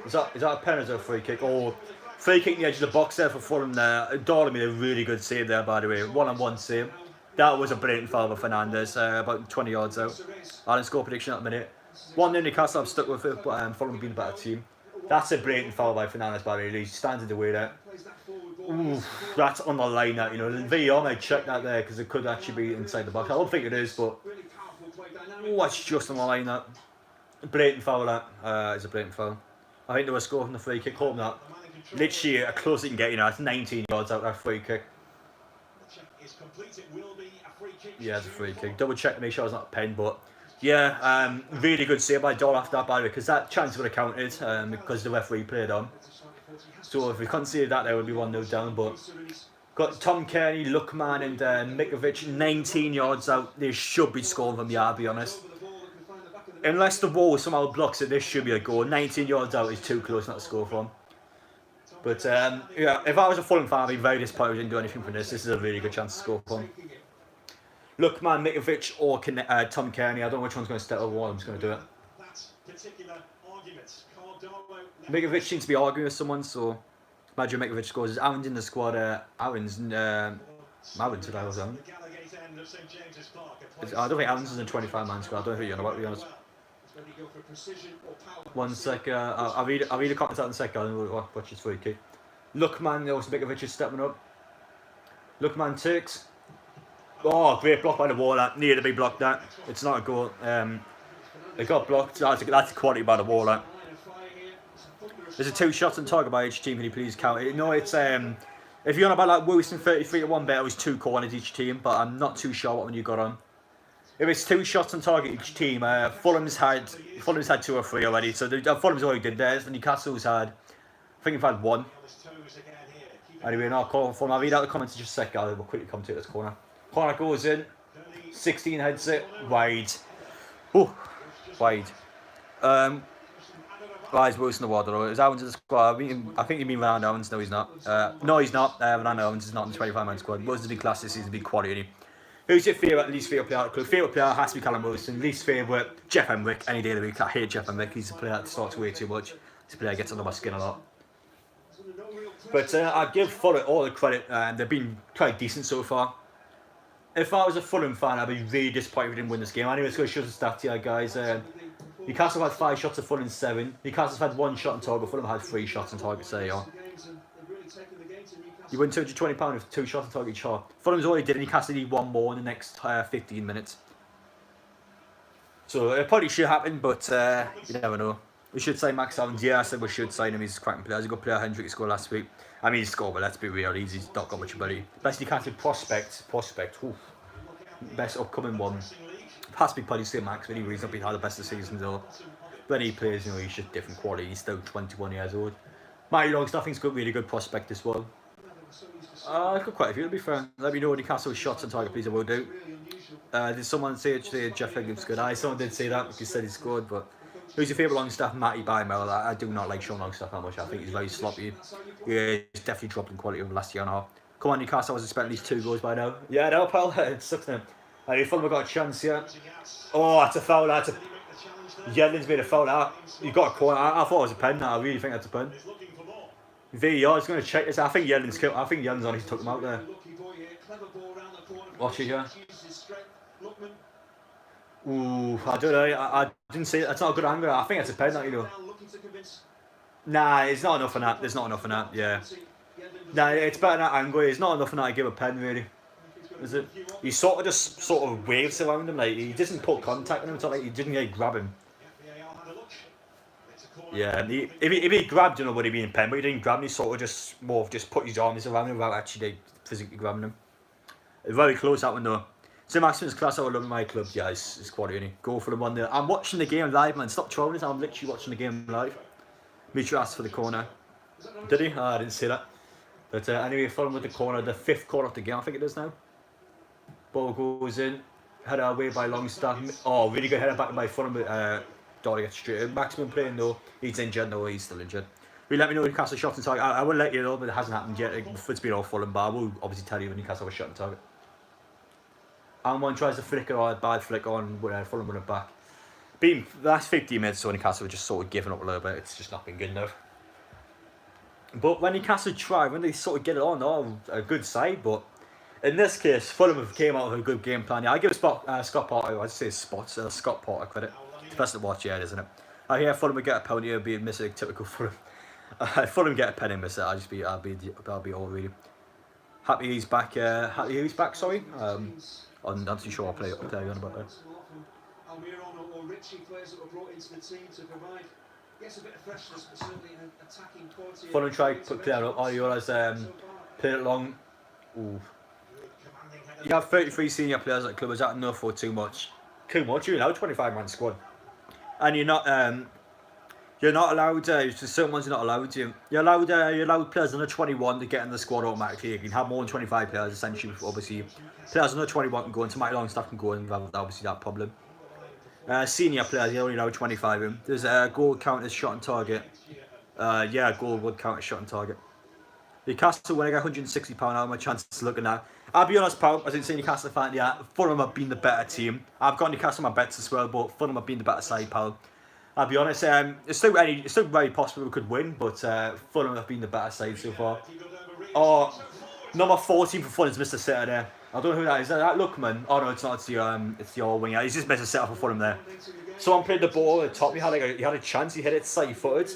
Is that a pen or is that a free kick? Oh, free kick in the edge of the box there for Fulham there. Doro made a really good save there, by the way. One-on-one save. That was a brilliant foul by Fernandes, about 20 yards out. Alan score prediction at the minute. 1-0 Newcastle, I'm stuck with it, but Fulham being a better team. That's a brilliant foul by Fernandes, by the way. He stands in the way there. Ooh, That's on the line, that, you know. The VAR may check that there because it could actually be inside the box. I don't think it is, but it's just on the line, that. Blatant foul, that. It's a blatant foul. I think they were scoring the free kick. Hoping that. Literally, a close they can get, you know. It's 19 yards out that free kick. Yeah, it's a free kick. Double check to make sure it's not a pen, but yeah, really good save by Doll after that, by the way, because that chance would have counted because the referee played on. So if we conceded that, there would be 1-0 down. But got Tom Kearney, Lookman, and Mikovic 19 yards out. They should be scoring from the I'll be honest. Unless the wall somehow blocks it, this should be a goal. 19 yards out is too close not to score from. But yeah, if I was a Fulham fan, I'd be very disappointed we didn't do anything from this. This is a really good chance to score from. Lookman, Mikovic, or Tom Kearney. I don't know which one's going to step over. One of them's going to do it. Mikovic seems to be arguing with someone, so imagine Mikovic scores. Is Aaron's in the squad? Aaron's did I was Aaron? I don't think Aaron's in the 25-man squad. I don't think you're about to be honest. 1 sec. I'll read the comments out in a sec. I'll watch his free kick. Lookman, also Mikovic is stepping up. Lookman takes. Oh, great block by the wall. That needed to be blocked. That it's not a goal. It got blocked. That's quality by the wall. That. There's a 2 shots on target by each team. Can you please count it? No, it's if you're on about like Wilson 33 to 1 bet, it was 2 corners each team, but I'm not too sure what one you got on. If it's 2 shots on target each team, Fulham's had 2 or 3 already, so Fulham's already did theirs. And Newcastle's had, I think, we've had 1. Anyway, no, call Fulham. I'll read out the comments in just a second. We'll quickly come to this corner. Corner goes in. 16 heads it wide. Oh, wide. Is Wilson the water though? Is Owens in the squad? I think you mean Van Owens. No, he's not. No, he's not. Van Owens is not in the 25-man squad. Wilson's a big class this season, big quality. Who's your favourite, least favourite player at the club? Favourite player has to be Callum Wilson. Least favourite, Jeff Emrick. Any day of the week. I hate Jeff Emrick. He's a player that starts way too much. He's a player that gets under my skin a lot. But I give Fulham all the credit. They've been quite decent so far. If I was a Fulham fan, I'd be really disappointed if we didn't win this game. Anyway, let's go show the stats here, guys. Newcastle had 5 shots at Fulham 7. Newcastle's had 1 shot on target. Fulham had 3 shots on target. So yeah. You win £220 with 2 shots on target each half. Fulham's already did it. Newcastle need 1 more in the next 15 minutes. So it probably should happen, but you never know. We should sign Max Owens. Yeah, I said we should sign him. He's a cracking player. He's a good player. Hendrick scored last week. I mean, he scored, but let's be real. He's not got much ability. Best Newcastle prospect. Oof. Best upcoming one. Has to be probably still Max, but he's not been had the best of the season though. When he plays, you know, he's just different quality. He's still 21 years old. Matty Longstaff, I think, he's got really good prospect as well. I've got quite a few to be fair. Let me know Newcastle's shots on target, please. I will do. Did someone say Jeff Higgins good? Someone did say that because he said he scored, but who's your favourite Longstaff? Matty by Mel. I do not like Sean Longstaff that much. I think he's very sloppy. Yeah, he's definitely dropped in quality over the last year and a half. Come on, Newcastle, I was expecting at least 2 goals by now. Yeah, no, pal. It sucks now. If Fulham have got a chance here. Oh, that's a foul. Yedlin's made a foul out. You got a corner. I thought it was a pen. I really think that's a pen. VAR is going to check this. I think Yedlin's on. He took them out there. Watch it here. Ooh, I don't know. I didn't see it. That's not a good angle. I think it's a pen, you know. Nah, it's not enough on that. There's not enough on that. Yeah. Nah, it's better than that angle. It's not enough on that to give a pen, really. Is it? He sort of waves around him, like he doesn't put contact on him. It's not like he didn't really grab him. Yeah, if he grabbed him, it would have been a pen, but he didn't grab him. He sort of just put his arms around him without actually physically grabbing him. Very close that one though. So Maximus class, I would love my club. Yeah, it's quality. Go for the 1-0. I'm watching the game live, man. Stop trolling us. I'm literally watching the game live. Mitchell asked for the corner. Did he? Oh, I didn't see that. But anyway, Fulham with the corner, the 5th corner of the game, I think it is now. Ball goes in, header away by Longstaff. Oh, really good header back by Fulham. Dolly gets straight in. Maximum playing though. He's injured. No, he's still injured. Will you let me know Newcastle shot on target? I will let you know, but it hasn't happened yet. It's been all Fulham, but I will obviously tell you when Newcastle have a shot on target. And one tries to flicker or a bad flick on, Fulham win it back. The last 15 minutes, so Newcastle have just sort of given up a little bit. It's just not been good enough. But when Newcastle try, when they sort of get it on, they're a good side, but in this case, Fulham came out with a good game plan. Yeah, I give Scott Porter, Scott Porter credit. It's the best to watch, yeah, isn't it? I hear Fulham would get a penalty here, being missing typical Fulham. Fulham get a pen in this, I'll be all really happy he's back. Happy he's back. Sorry. I'm not too sure I'll play on about that. Almiron or Richie players that were brought into the team to provide, yes, a bit of freshness, but certainly an attacking quality. Fulham try to put clear up. Ariola's played it long. Ooh. You have 33 senior players at the club. Is that enough or too much? Too much. You're allowed 25-man squad, and you're not allowed. Certain ones you're not allowed to. You're allowed players under 21 to get in the squad automatically. You can have more than 25 players essentially. Obviously, players under 21 can go into Mighty Longstaff can go in without obviously that problem. Senior players, you're only allowed 25 in. There's a goal count as shot on target. Yeah, goal would count as shot on target. Newcastle, when I get £160 out of my chances looking at. I'll be honest, pal, as I say, Newcastle fan, yeah, Fulham have been the better team. I've got Newcastle on my bets as well, but Fulham have been the better side, pal. I'll be honest, it's still very possible we could win, but Fulham have been the better side so far. Oh, number 14 for Fulham is Mr. Sitter there. I don't know who that is. Is that Lookman? Oh no, it's not. It's your winger. He's just missed a set up for Fulham there. Someone played the ball at the top. He had a chance. He hit it side footed,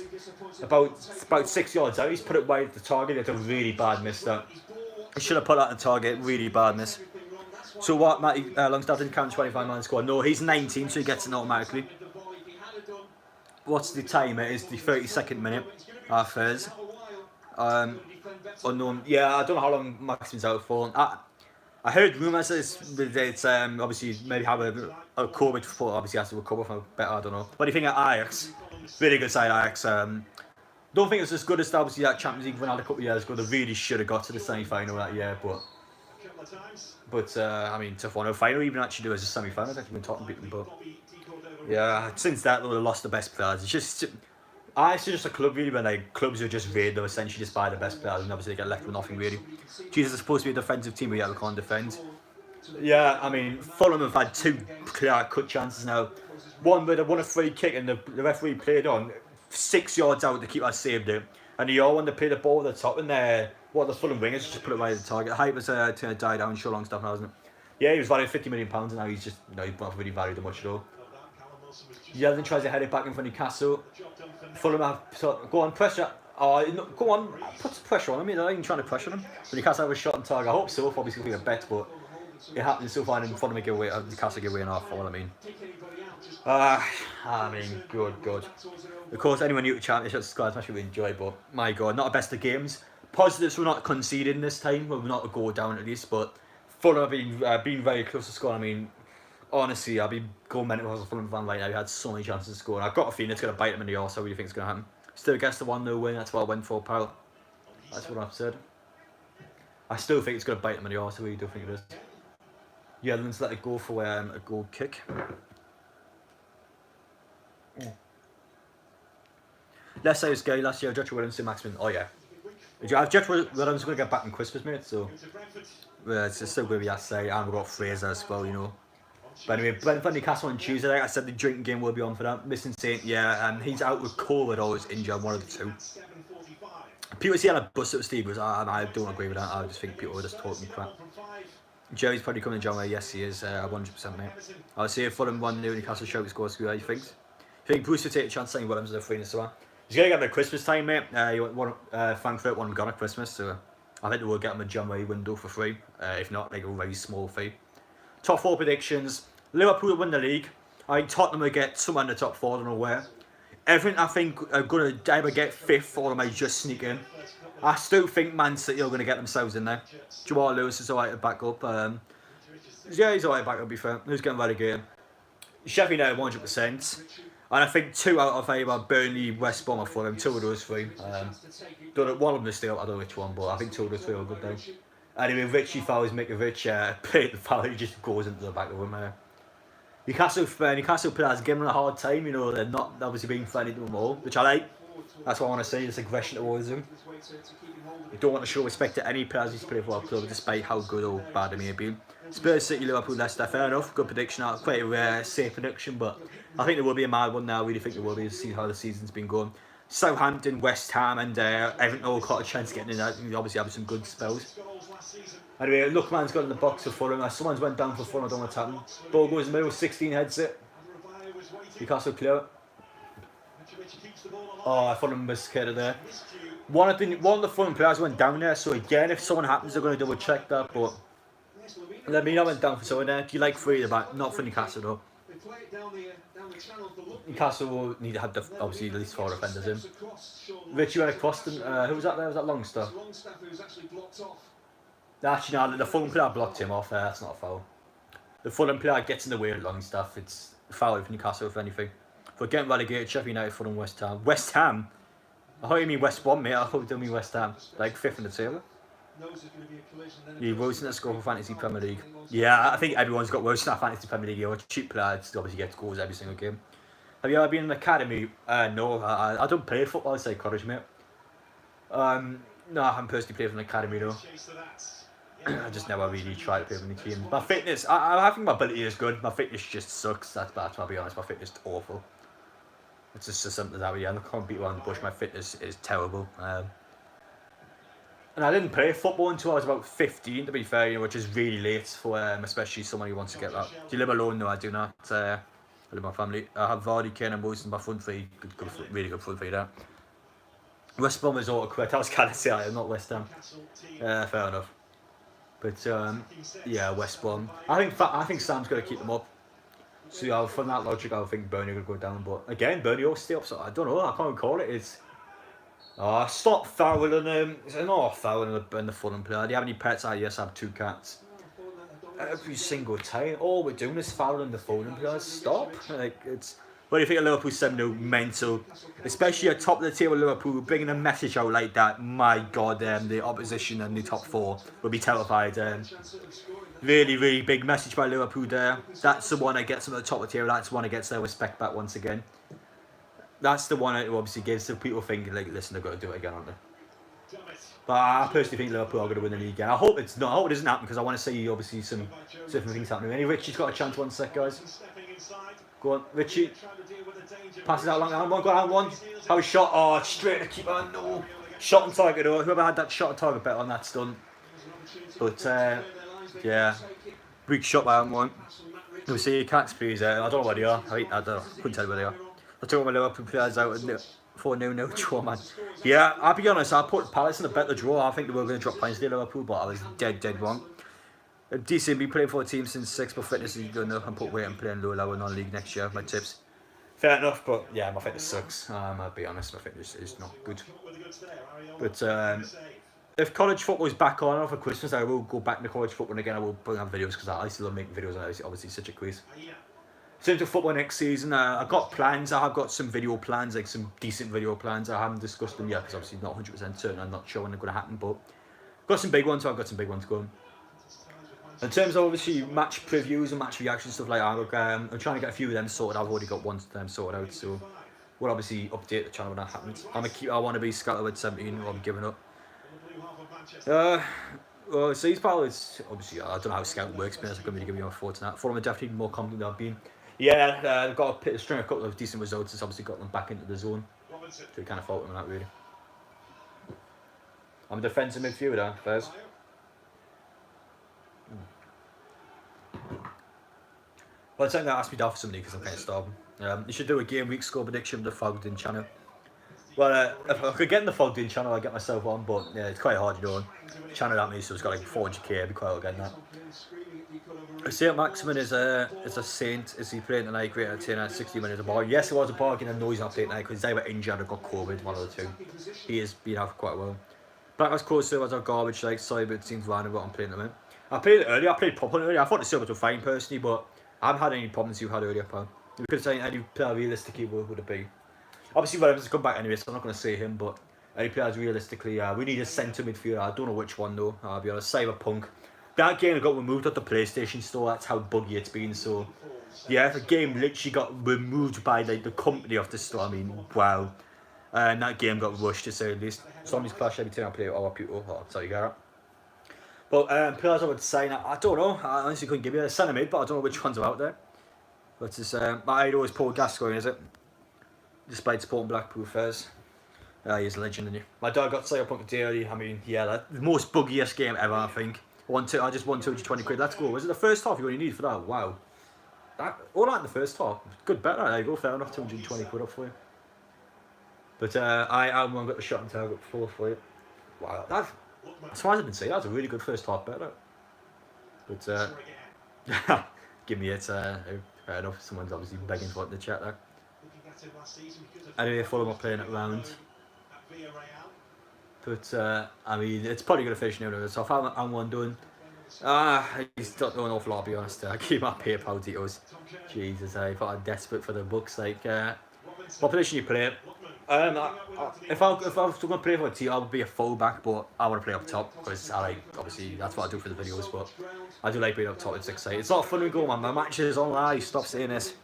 about 6 yards out. He's put it wide at the target. It's a really bad miss. That he should have put that on the target. Really bad miss. So what? Matty Longstaff didn't count 25-man squad. No, he's 19, so he gets it automatically. What's the time? It is the 32nd minute. Half-thirds. Unknown. Yeah, I don't know how long Maximin's out for. I heard rumours it's obviously maybe have a COVID before obviously has to recover from better, I don't know. What do you think of Ajax? Really good side Ajax. Don't think it's as good as obviously that Champions League run out a couple of years ago. They really should have got to the semi-final that year, but I mean tough one. No final even actually do as a semi-final. I've actually been talking about them, but yeah, since that they lost the best players. It's just a club really, but like clubs are just raid, they'll essentially just buy the best players and obviously they get left with nothing really. Jesus is supposed to be a defensive team, but yeah, we can't defend. Yeah, I mean, Fulham have had two clear-cut chances now. One where they won a free kick and the referee played on 6 yards out, the keeper saved it. And the other one, they played the ball at the top and the Fulham wingers just put it right at the target. Hype was to die down, sure long stuff now, isn't it? Yeah, he was valued £50 million and now he's just, he's not really valued much at all. Yeldon tries to head it back in for Newcastle. Fulham have go on pressure. Oh, no, go on, put some pressure on him. They're not even trying to pressure him. But Newcastle have a shot on target. I hope so. Obviously, it'll be a bet, but it happens so far. And Fulham give away. Newcastle give away an half. All I mean. I mean, good. Of course, anyone new to Championship squad, especially we enjoy. But my God, not a best of games. Positives, we're not conceding this time. We're not a goal down at least. But Fulham have been very close to score. I mean. Honestly, I'll be going mental as a Fulham fan right now. He had so many chances to score. And I've got a feeling it's going to bite him in the arse. I really think it's going to happen. Still gets the 1-0 win. That's what I went for, pal. That's what I've said. I still think it's going to bite him in the arse. I really do think it is. Yeah, let's let it go for a goal kick. Let's say it's gay. Last year, Joshua Williams and Maximin. Oh, yeah. Joshua Williams going to get back in Christmas, mate. So, it's still going to be, I say. And we've got Fraser as well, you know. But anyway, Brentford Newcastle on Tuesday. Like I said, the drinking game will be on for that. Missing Saint, yeah, he's out with COVID or is injured, one of the two. People say I had a bust at Steve, but I don't agree with that. I just think people are just talking crap. Jerry's probably coming to John. Yes, he is, 100%, mate. I'll see if Fulham 1-0 Newcastle show score. How you think? You think Bruce will take a chance saying Williams is a free so he's going to get him at Christmas time, mate. Frankfurt want him gone at Christmas, so I think they will get him a January window for free. If not, like a very small fee. Top 4 predictions. Liverpool will win the league. I think Tottenham will get someone in the top 4, I don't know where. Everything I think are going to either get 5th or they might just sneak in. I still think Man City are going to get themselves in there. Joao Lewis is alright to back up. Yeah, he's alright to back up, to be fair. Who's getting relegated? Sheffield United 100%. And I think 2 out of 5 are Burnley, West Brom or Fulham. 2 of those 3. One of them is still, I don't know which one, but I think 2 of those 3 are good though. Anyway, Richie fouls Mikovic, played the foul, he just goes into the back of him. Newcastle players give him a hard time, you know, they're not obviously being friendly to them all, which I like. That's what I want to see, this aggression towards them. You don't want to show respect to any players who's played for our club, despite how good or bad they may be. Spurs, City, Liverpool, Leicester, fair enough, good prediction, quite a rare, safe prediction, but I think there will be a mad one now, I really think there will be, to see how the season's been going. Southampton, West Ham and Everton all got a chance getting in there, obviously having some good spells. Anyway, Lookman's got in the box for Fulham. Someone's went down for Fulham, I don't know what's happened. Ball goes in the middle, 16 heads it. Newcastle clear. Oh, Fulham was scared of there. One of the Fulham players went down there, so again, if someone happens, they're going to double check that. But let me know went down for someone there. Do you like three at the back? Not for Newcastle though. Newcastle will need to have obviously at least 4 defenders in. Richie went across them. Who was that there? Was that Longstaff? Actually, no, the Fulham player blocked him off. That's not a foul. The Fulham player gets in the way of Longstaff. It's a foul for Newcastle, if anything. For getting relegated, Sheffield United, Fulham, West Ham. West Ham? I thought you mean West Brom, mate. I thought you mean West Ham. Like 5th in the table. Yeah, Wilson to score for Fantasy Premier League. Yeah, I think everyone's got Wilson at Fantasy Premier League. You're a cheap player to obviously get goals every single game. Have you ever been in an academy? No, I don't play football, I say college, mate. No, I haven't personally played for an academy, though. I just never really tried to play with the team. My fitness, I think my ability is good. My fitness just sucks. That's bad, I'll be honest. My fitness is awful. It's just something that I can't beat around the bush. My fitness is terrible. And I didn't play football until I was about 15, to be fair, which is really late for especially someone who wants to get that. Do you live alone? No, I do not. I live with my family. I have Vardy, Kane and Wilson, my front three. Really good front three there. West Brom is auto quit. I was kind of saying I'm not West Ham. Fair enough. But yeah, West Brom. I think Sam's going to keep them up. So from that logic, I think Burnley will go down. But again, Burnley will stay up. So I don't know. I can't recall it. It's stop fouling them. It's not fouling in the Fulham player. Do you have any pets? Yes, I have 2 cats. Every single time, all we're doing is fouling the Fulham players. Stop. Like it's. What do you think of Liverpool 7-0? Mental. Especially at top of the table, Liverpool bringing a message out like that. My God, the opposition and the top 4 will be terrified. Really, really big message by Liverpool there. That's the one that gets them at the top of the table. That's the one that gets their respect back once again. That's the one that obviously gives the people thinking, like, listen, they've got to do it again, aren't they? But I personally think Liverpool are going to win the league again. I hope it's not. I hope it doesn't happen because I want to see obviously some different things happening. Any Richie's got a chance 1 sec, guys. Go on, Richie. Passes out long. Go on, one. How a shot? Oh, straight to keeper. No. Shot on target though. Whoever had that shot on target bet on that's done. But yeah, big shot by one. You'll see your cats, please. I don't know where they are. I don't know. Couldn't tell you where they are. I took my Liverpool players out for no draw, man. Yeah, I'll be honest. I put Palace in a better draw. I think they were going to drop points to Liverpool, but I was dead wrong. Decent, been playing for a team since 6, but fitness is good enough. And put weight and playing lower non-league next year. My tips. Fair enough, but yeah, my fitness sucks. I'll be honest, my fitness is not good. But if college football is back on over Christmas, I will go back to college football again. I will bring out videos because I still love making videos, and it's obviously such a quiz. In terms of football next season, I've got plans. I have got some video plans, like some decent video plans. I haven't discussed them yet because obviously not 100% certain. I'm not sure when they're going to happen, but I've got some big ones. So I've got some big ones going. In terms of obviously match previews and match reactions stuff like that, I'm trying to get a few of them sorted. I've already got one of them sorted out, so we'll obviously update the channel when that happens. I want to be Scatter at 17, or I'm giving up. Well, so these pilots, obviously, I don't know how scouting works, but I can really give you my thoughts on that. Fulham are definitely more confident than I've been. Yeah, they've got a string a couple of decent results. It's obviously got them back into the zone. So we kind of fault them on that, really. I'm a defensive midfielder, first. Well, something that asked me down for somebody because I'm kind of starving. You should do a game week score prediction with the Fogged In channel. Well, if I could get in the Fogged In channel, I'd get myself on, but yeah, it's quite hard, you know. Channel that means so it's got like 400k, it'd be quite hard getting that. St. Maximin is a saint. Is he playing tonight? Great at 10 at 60 minutes a bar. Yes, it was a bargain. I know he's not playing tonight because they were injured or got COVID, one of the two. He has been out for quite a while. Back as close to as a garbage, like, sorry, but it seems random what I'm playing them in. I played it earlier, I played properly earlier. I thought the Silvers were fine personally, but I haven't had any problems you had earlier, pal. You could say any player realistically would it be? Obviously, Williams come back anyway, so I'm not going to say him, but any players realistically, we need a centre midfielder. I don't know which one though, I'll be honest. Cyberpunk. That game got removed at the PlayStation Store, that's how buggy it's been, so yeah, the game literally got removed by like, the company of the store, I mean, wow. And that game got rushed to say the least. Zombies Clash every time I play other people, sorry, Garrett. But players I would sign, I don't know. I honestly couldn't give you a centre mid, but I don't know which ones are out there. But it's my idol is Paul Gascoigne, is it? Despite supporting Blackpool first. He's a legend, isn't he? My dad got Cyberpunk daily. I mean, yeah, the most buggiest game ever, I think. I just won 220 quid. Let's go. Was it the first half you only need for that? Wow. All that in the first half. Good bet. There you go. Fair enough. 220 quid up for you. But I'm got the shot on target 4 for you. Wow, as far as I can see, that's a really good first half better. But give me it. Fair enough. Someone's obviously begging for it in the chat there. Anyway, Fulham are playing it round. But I mean, it's probably going to finish now. So if I'm one doing. He's not doing an awful lot, to be honest. I keep my PayPal details. Jesus, I thought I'm desperate for the books. Like, what position you play? If I was going to play for a team, I would be a fullback, but I want to play up top because I like, obviously, that's what I do for the videos. But I do like being up top. It's exciting. It's not fun to go, man. My matches online. Stop saying this.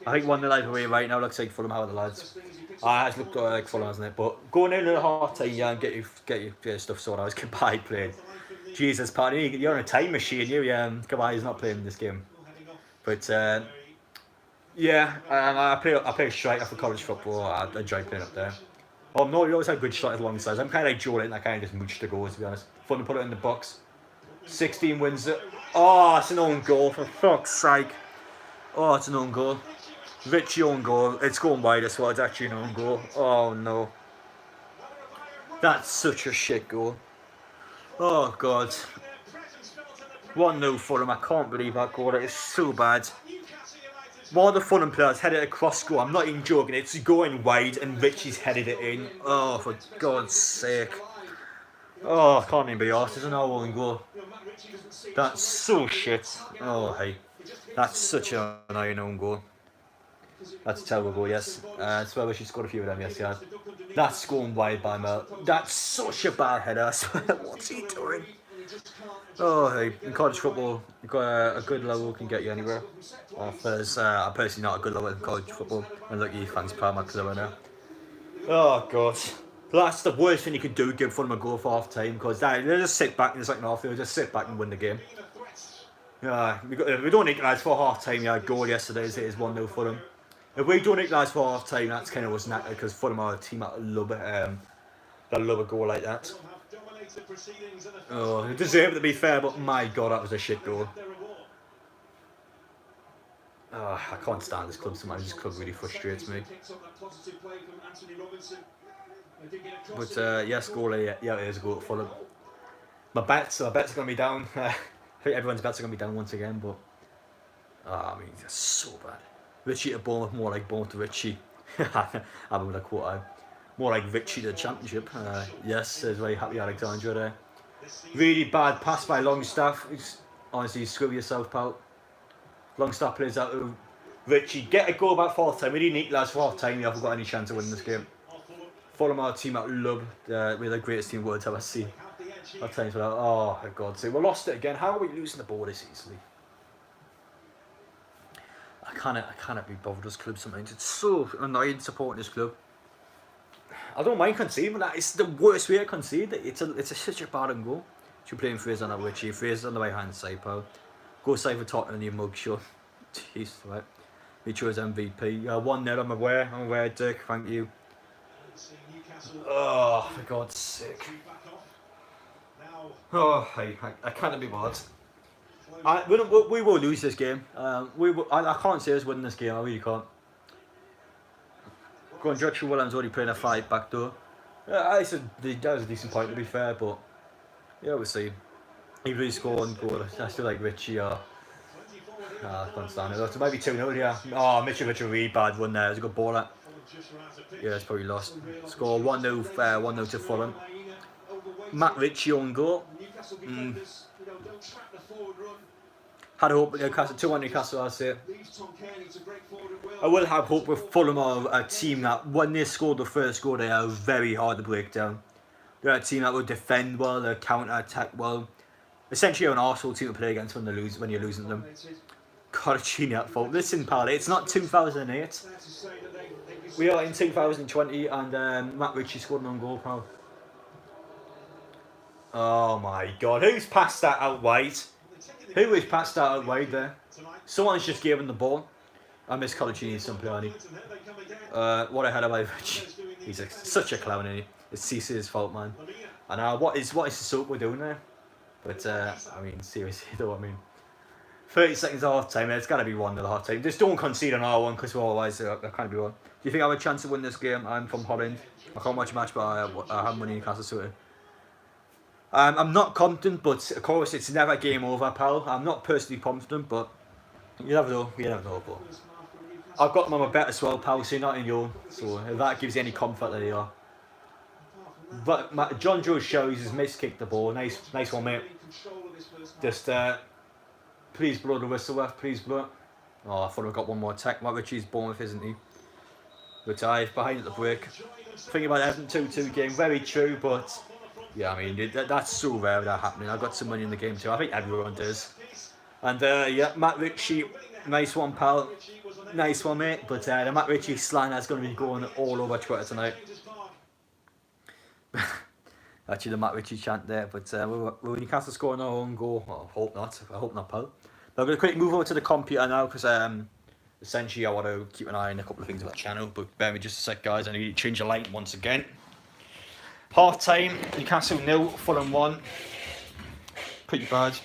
I think 1-0 live away right now. Looks like Fulham have the lads. It's looked like Fulham, hasn't it? But going into the half time, yeah, and get your stuff sorted. I was goodbye playing. Jesus, party, you're on a time machine. Goodbye. He's not playing this game. But yeah, I play striker for college football. I enjoy playing up there. Oh no, you always had good strikers alongside. I'm kind of like Joe Linton. I kind of just mooch the goals, to be honest. Fun to put it in the box. 16 wins it. Oh, it's an own goal, for fuck's sake. Oh, it's an own goal. Richie own goal. It's going wide as well. It's actually an own goal. Oh no. That's such a shit goal. Oh god. 1-0 Fulham. I can't believe that goal. It is so bad. One of the Fulham players headed across goal. I'm not even joking. It's going wide and Richie's headed it in. Oh, for God's sake. Oh, I can't even be arsed. There's an own goal. That's so shit. Oh, hey. That's such an annoying own goal. That's a terrible goal, yes. I swear she scored a few of them, yes, yeah. That's going wide by Mel. That's such a bad header. What's he doing? Oh, hey, in college football, you've got a good level can get you anywhere. I'm personally not a good level in college football. And look, you fans proud my club right now. Oh, God. That's the worst thing you could do, give Fulham a goal for half time, because they'll just sit back in the second half, they'll just sit back and win the game. Yeah, we don't equalise for half time, yeah, goal yesterday it is 1-0 Fulham. If we don't equalise for half time, that's kind of what's knackered, because Fulham are a team that love a goal like that. Oh, it deserved to be fair, but my God, that was a shit goal. Oh, I can't stand this club so much. This club really frustrates me. But yes, goal. Yeah, it is a goal at Fulham. My bets are going to be down. I think everyone's bets are going to be down once again, but I mean, that's so bad. Richie to Bournemouth, more like Bournemouth to Richie. I'm with a quote. More like Richie to the Championship. Yes, says very happy Alexandra there. Really bad pass by Longstaff. Honestly, screw yourself, pal. Longstaff plays out to Richie. Get a goal about fourth time. We didn't equalise for half time. You haven't got any chance of winning this game. Fulham are a team that love. We're the greatest team world ever seen. At times without. Oh, for God's sake. We lost it again. How are we losing the ball this easily? I cannot be bothered with this club sometimes. It's so annoying supporting this club. I don't mind conceding that. It's the worst way to concede. It's such a bad goal. You're playing Fraser on that Richie. Fraser on the right hand side, pal. Go save for Tottenham in your mugshot. Jeez, right. We chose MVP. 1-0, I'm aware, Dirk, thank you. Oh, for God's sake. Oh, I can't be bothered. We will lose this game. I can't say us winning this game, I really can't. Go on, Joshua Williams already playing a 5 back door. That was a decent point to be fair, but yeah, we'll see. If he scored and goal, I still like Richie or I can't stand it. It might be 2-0 here. Oh, Mitchell really bad one there. It was a good ball that. Yeah, it's probably lost. Score 1-0 to Fulham. Matt Ritchie on goal. Had hope with Newcastle, 2-1 Newcastle, I'd say. I will have hope with Fulham are a team that when they scored the first goal, they are very hard to break down. They're a team that will defend well, they counter-attack well. Essentially an Arsenal team to play against when you're losing them. God, it's at fault. Listen, pal, it's not 2008. We are in 2020 and Matt Ritchie scored an own goal, pal. Oh my God, who's passed that out wide? Who has passed that out wide there? Someone's just given the ball. I miss Colaccini simply, on what a header by Ritchie. He's such a clown, isn't he? It's Cissé's fault, man. And what is the soap we're doing there? But I mean, seriously though, I mean, 30 seconds half time. It's got to be 1-0 half time. Just don't concede on our one, because otherwise that can't be one. Do you think I have a chance to win this game? I'm from Holland. I can't watch a match, but I have money in Newcastle City. I'm not confident, but of course it's never game over, pal. I'm not personally confident, but you never know. You never know. But I've got them on my bet as well, pal. So you're not in your. So if that gives you any comfort, there you are. But John Joe shows he's miskicked the ball. Nice one, mate. Just please blow the whistle, ref. Please blow it. Oh, I thought I got one more attack. Matt Ritchie's Bournemouth, isn't he? But behind at the break. Thinking about Everton 2-2 game, very true, but yeah, I mean that's so rare that happening. I've got some money in the game too. I think everyone does. And yeah, Matt Ritchie, nice one, pal. Nice one, mate. But the Matt Ritchie slang is going to be going all over Twitter tonight. Actually, the Matt Ritchie chant there, but will Newcastle score our own goal? Oh, I hope not. I hope not, pal. But I'm going to quickly move over to the computer now, because essentially I want to keep an eye on a couple of things on the channel. But bear with me just a sec, guys. I need to change the light once again. Half time, Newcastle 0, Fulham 1. Pretty bad.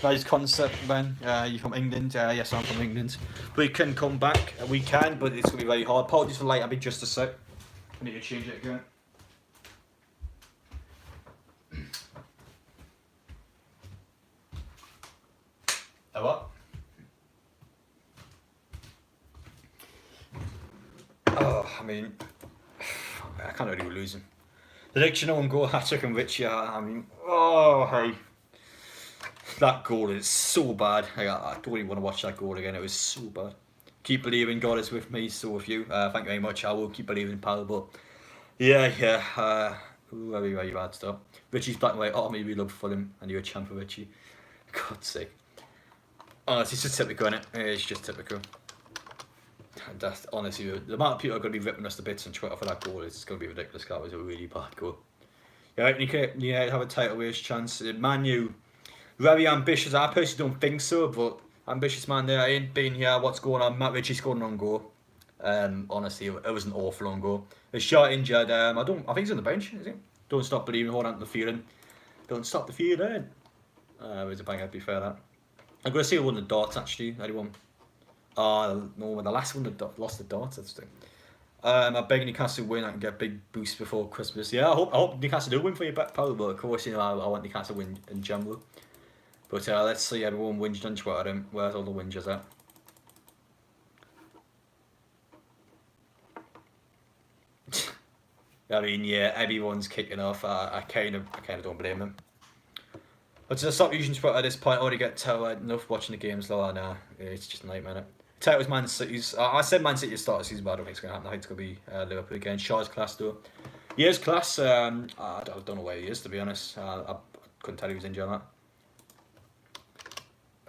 Nice concept, Ben. You from England? Yes, I'm from England. We can come back. We can, but it's going to be very hard. Apologies for the light. I'll be just a sec. I need to change it again. What? Oh, I mean, I can't really lose him. The next own goal, hat-trick and Richie, I mean, oh, hey. That goal is so bad. I don't even want to watch that goal again. It was so bad. Keep believing, God is with me, so with you. Thank you very much. I will keep believing, pal, but yeah. Very, very bad stuff. Richie's black and white army, we love Fulham, and you're a champ for Richie. God's sake. Oh, it's just typical, innit? It's just typical. And that's honestly, the amount of people are going to be ripping us to bits on Twitter for that goal is going to be ridiculous. That was a really bad goal. Yeah, you have a title race chance. Man U, very ambitious. I personally don't think so, but ambitious man there. I ain't been here. What's going on? Matt Ritchie scored an own goal. Honestly, it was an awful own goal. A shot injured. I think he's on the bench, is he? Don't stop believing. Hold on to the feeling. Don't stop the feeling. There's a bang. I'd be fair that. I'm going to say who won the darts, actually. Anyone? No, the last one that lost the darts, that's the thing. I beg Newcastle win. I can get a big boost before Christmas. Yeah, I hope Newcastle do win for your bet, pal. But of course, I want Newcastle win in general. But let's see everyone whinged on Twitter. Where's all the whingers at? I mean, yeah, everyone's kicking off. I kind of don't blame them. But to stop using Twitter at this point, I already get enough watching the games. Though, nah, it's just a nightmare. Title's Man City's. I said Man City to start the season, but I don't think it's going to happen. I think it's going to be Liverpool again. Shaw's class though. He is class. I don't know where he is, to be honest. I couldn't tell he was injured on that.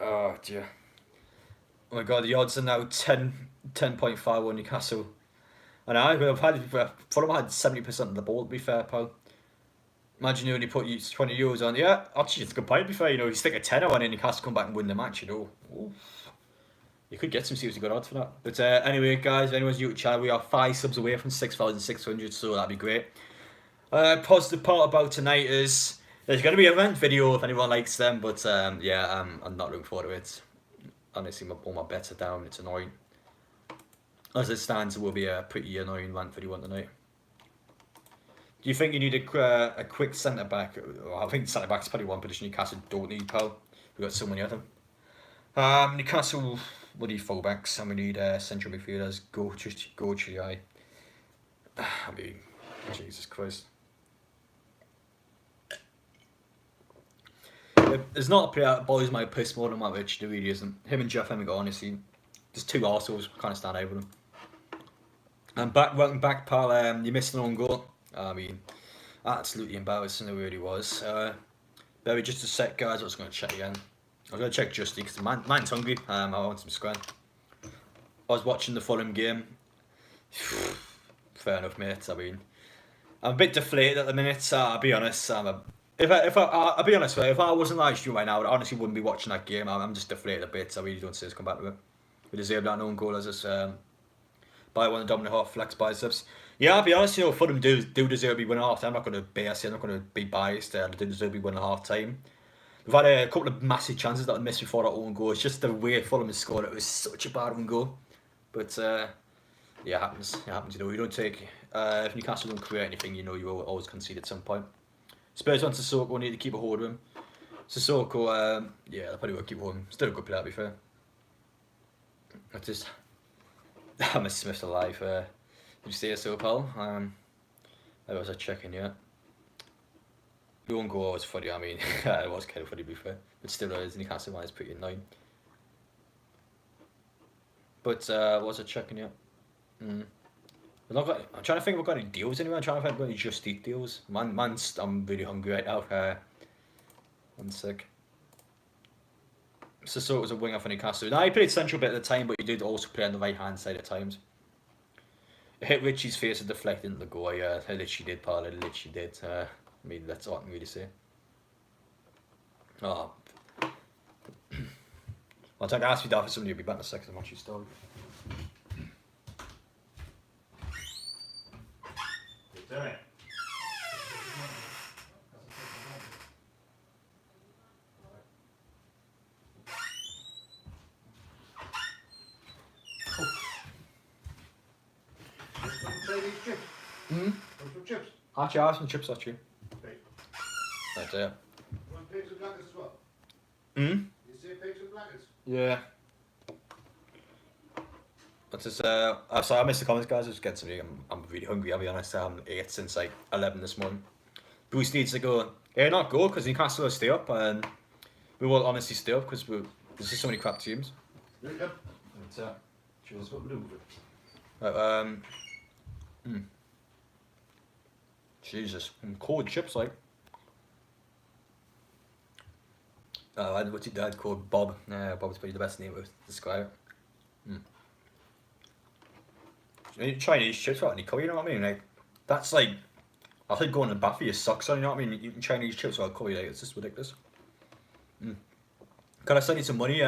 Oh dear. Oh my god, the odds are now 10.5 on Newcastle. And Fulham had 70% of the ball, to be fair, pal. Imagine you only put €20 on. Yeah, actually, it's a good point, to be fair. You stick a tenner on and Newcastle come back and win the match, Oof. You could get some seriously good odds for that. But anyway, guys, if anyone's YouTube channel, we are 5 subs away from 6,600, so that'd be great. Positive part about tonight is there's going to be a rant video if anyone likes them, but yeah, I'm not looking forward to it. Honestly, all my bets are down. It's annoying. As it stands, it will be a pretty annoying rant video one tonight. Do you think you need a quick centre back? Well, I think centre back's probably one position Newcastle don't need, pal. We've got so many of them. Newcastle, we need fullbacks and we need central midfielders. Go I mean, Jesus Christ. There's not a player that bothers my piss more than Matt Ritchie, there really isn't. Him and Jeff Emmett, honestly. There's two Arsenals kind of stand out with them. And welcome back, pal. You missed an own goal. I mean, absolutely embarrassing, it really was. Maybe just a sec, guys. I was going to check again. I was going to check Justy because the man's hungry. I want some scran. I was watching the Fulham game. Fair enough, mate. I mean, I'm a bit deflated at the minute. I'll be honest. I'll be honest with you. If I wasn't live streaming right now, I honestly wouldn't be watching that game. I'm just deflated a bit. I really don't see us come back to it. We deserve that own goal as us. By one of the dominant half flex biceps. Yeah, I'll be honest, Fulham do deserve to be winning half time. I'm not going to BS it, I'm not going to be biased. They do deserve to be winning half time. We've had a couple of massive chances that we missed before that own goal. It's just the way Fulham has scored. It was such a bad own goal. But yeah, it happens. It happens. You know, you don't take. If Newcastle don't create anything, you know you will always concede at some point. Spurs on Sissoko, need to keep a hold of him. Sissoko, yeah, they'll probably will keep hold of him. Still a good player, to be fair. I just, I miss Smith's alive. Did you see so, pal? I was checking, yeah. The own goal was funny. I mean, it was kind of funny, to be fair. But still, Newcastle one is pretty annoying. But was I checking, yeah? I'm trying to think if I've got any deals anywhere. I'm trying to find any Just Eat deals. I'm really hungry right now. One sec. Sissoko was a winger for Newcastle. Now he played central bit at the time, but he did also play on the right hand side at times. It hit Richie's face and deflected into the goal. Yeah, it literally did, pal. It literally did. I mean, that's all I can really say. Oh. I'll take ask you that for somebody who'll be back in a second. I'm actually starving. Chips. Actually, I have some chips actually. Right. That's it. You want pigs and blackers as well? Hmm? You say pigs and blackers? Yeah. But just, sorry, I missed the comments, guys. I was getting something. I'm really hungry, I'll be honest. I haven't ate since like 11 this morning. Bruce needs to go. Not go, because Newcastle will stay up, and we will honestly stay up, because there's just so many crap teams. There you go. But, cheers. Right, Jesus, cold chips like. What's your dad called? Bob. Bob's probably the best name to describe it. Chinese chips without any colour, you know what I mean? Like, that's like, I think going to the bath with your socks on, you know what I mean? Eating Chinese chips without colour, like, it's just ridiculous. Can I send you some money?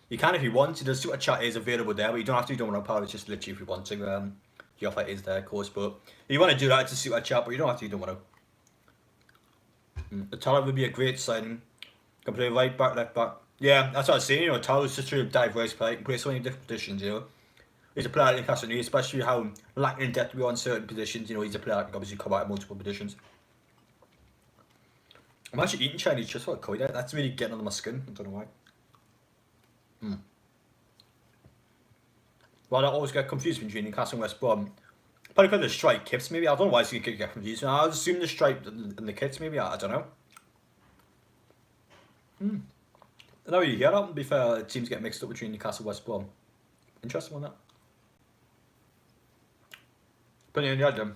You can if you want. The super chat is available there, but you don't have to. You don't want to, pal. It's just literally if you want to. The offer is there, of course, but if you want to do that, it's a super chat, but you don't have to. You don't want to. The talent would be a great signing. Can play right back, left back. Yeah, that's what I was saying. You know, Talent's just a diverse player. He can play so many different positions. You know, he's a player that Newcastle needs, especially how lacking in depth we are in certain positions. You know, he's a player that can obviously come out in multiple positions. I'm actually eating Chinese just for a curry. That's really getting under my skin. I don't know why. Well, I always get confused between Newcastle and West Brom. Probably because of the stripe kits, maybe. I don't know why you get confused. I would assume the stripe and the kits, maybe. I don't know. I know you hear that. To be fair, teams get mixed up between Newcastle and West Brom. Interesting one, that. But yeah, them.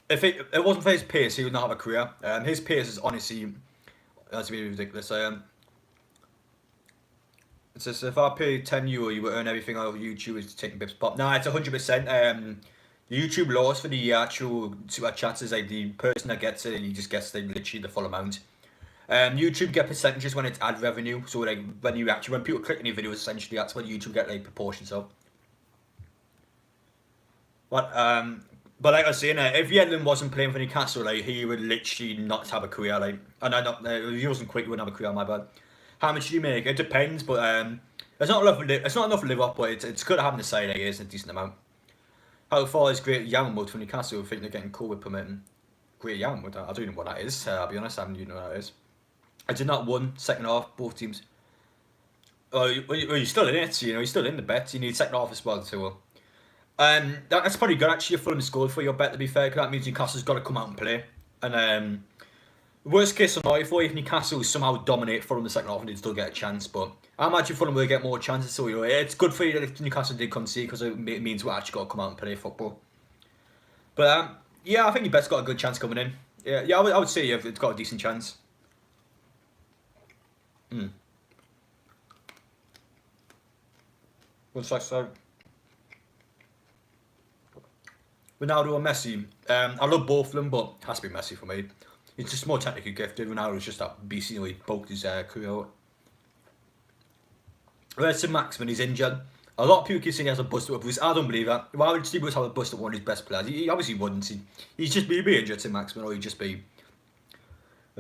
If it wasn't for his pace, he would not have a career. His pace is honestly, that's really ridiculous. It says if I pay €10, you would earn everything out of YouTube is taking bips pop. Nah, it's 100%. The YouTube laws for the actual super chats is like the person that gets it, he just gets literally the full amount. YouTube get percentages when it's ad revenue. So like when people click on your videos, essentially that's what YouTube get like proportions of. But like I was saying, if Yedlin wasn't playing for Newcastle, like he would literally not have a career. Like, and if he wasn't quick, he wouldn't have a career. My bad. How much do you make? It depends, but it's not enough. It's not enough to live off, but it's good to have on the side. Like, it's a decent amount. How far is Great Yarmouth from Newcastle? I think they're getting cool with permitting Great Yarmouth. I don't even know what that is. I'll be honest, I don't even know what that is. I did not won second half. Both teams. Well, you're still in it. You know, you're still in the bet. You need second half as well too. That's probably good actually. If Fulham scored for your bet, to be fair, because that means Newcastle's got to come out and play. And worst case scenario for if Newcastle somehow dominate Fulham in the second half and they'd still get a chance, but I imagine Fulham will get more chances. So you know, it's good for you if Newcastle did concede because it means we actually got to come out and play football. But yeah, I think your bet's got a good chance coming in. Yeah, I would say it's got a decent chance. What's that say? Ronaldo or Messi? I love both of them, but it has to be Messi for me. He's just more technically gifted. Ronaldo's just that beast, you know, he poked his career out. Whereas Maximin, he's injured. A lot of people keep saying he has a bust up Bruce. I don't believe that. Why would Steve Bruce have a bust up one of his best players? He obviously wouldn't. He'd just be injured to Maximin, or he'd just be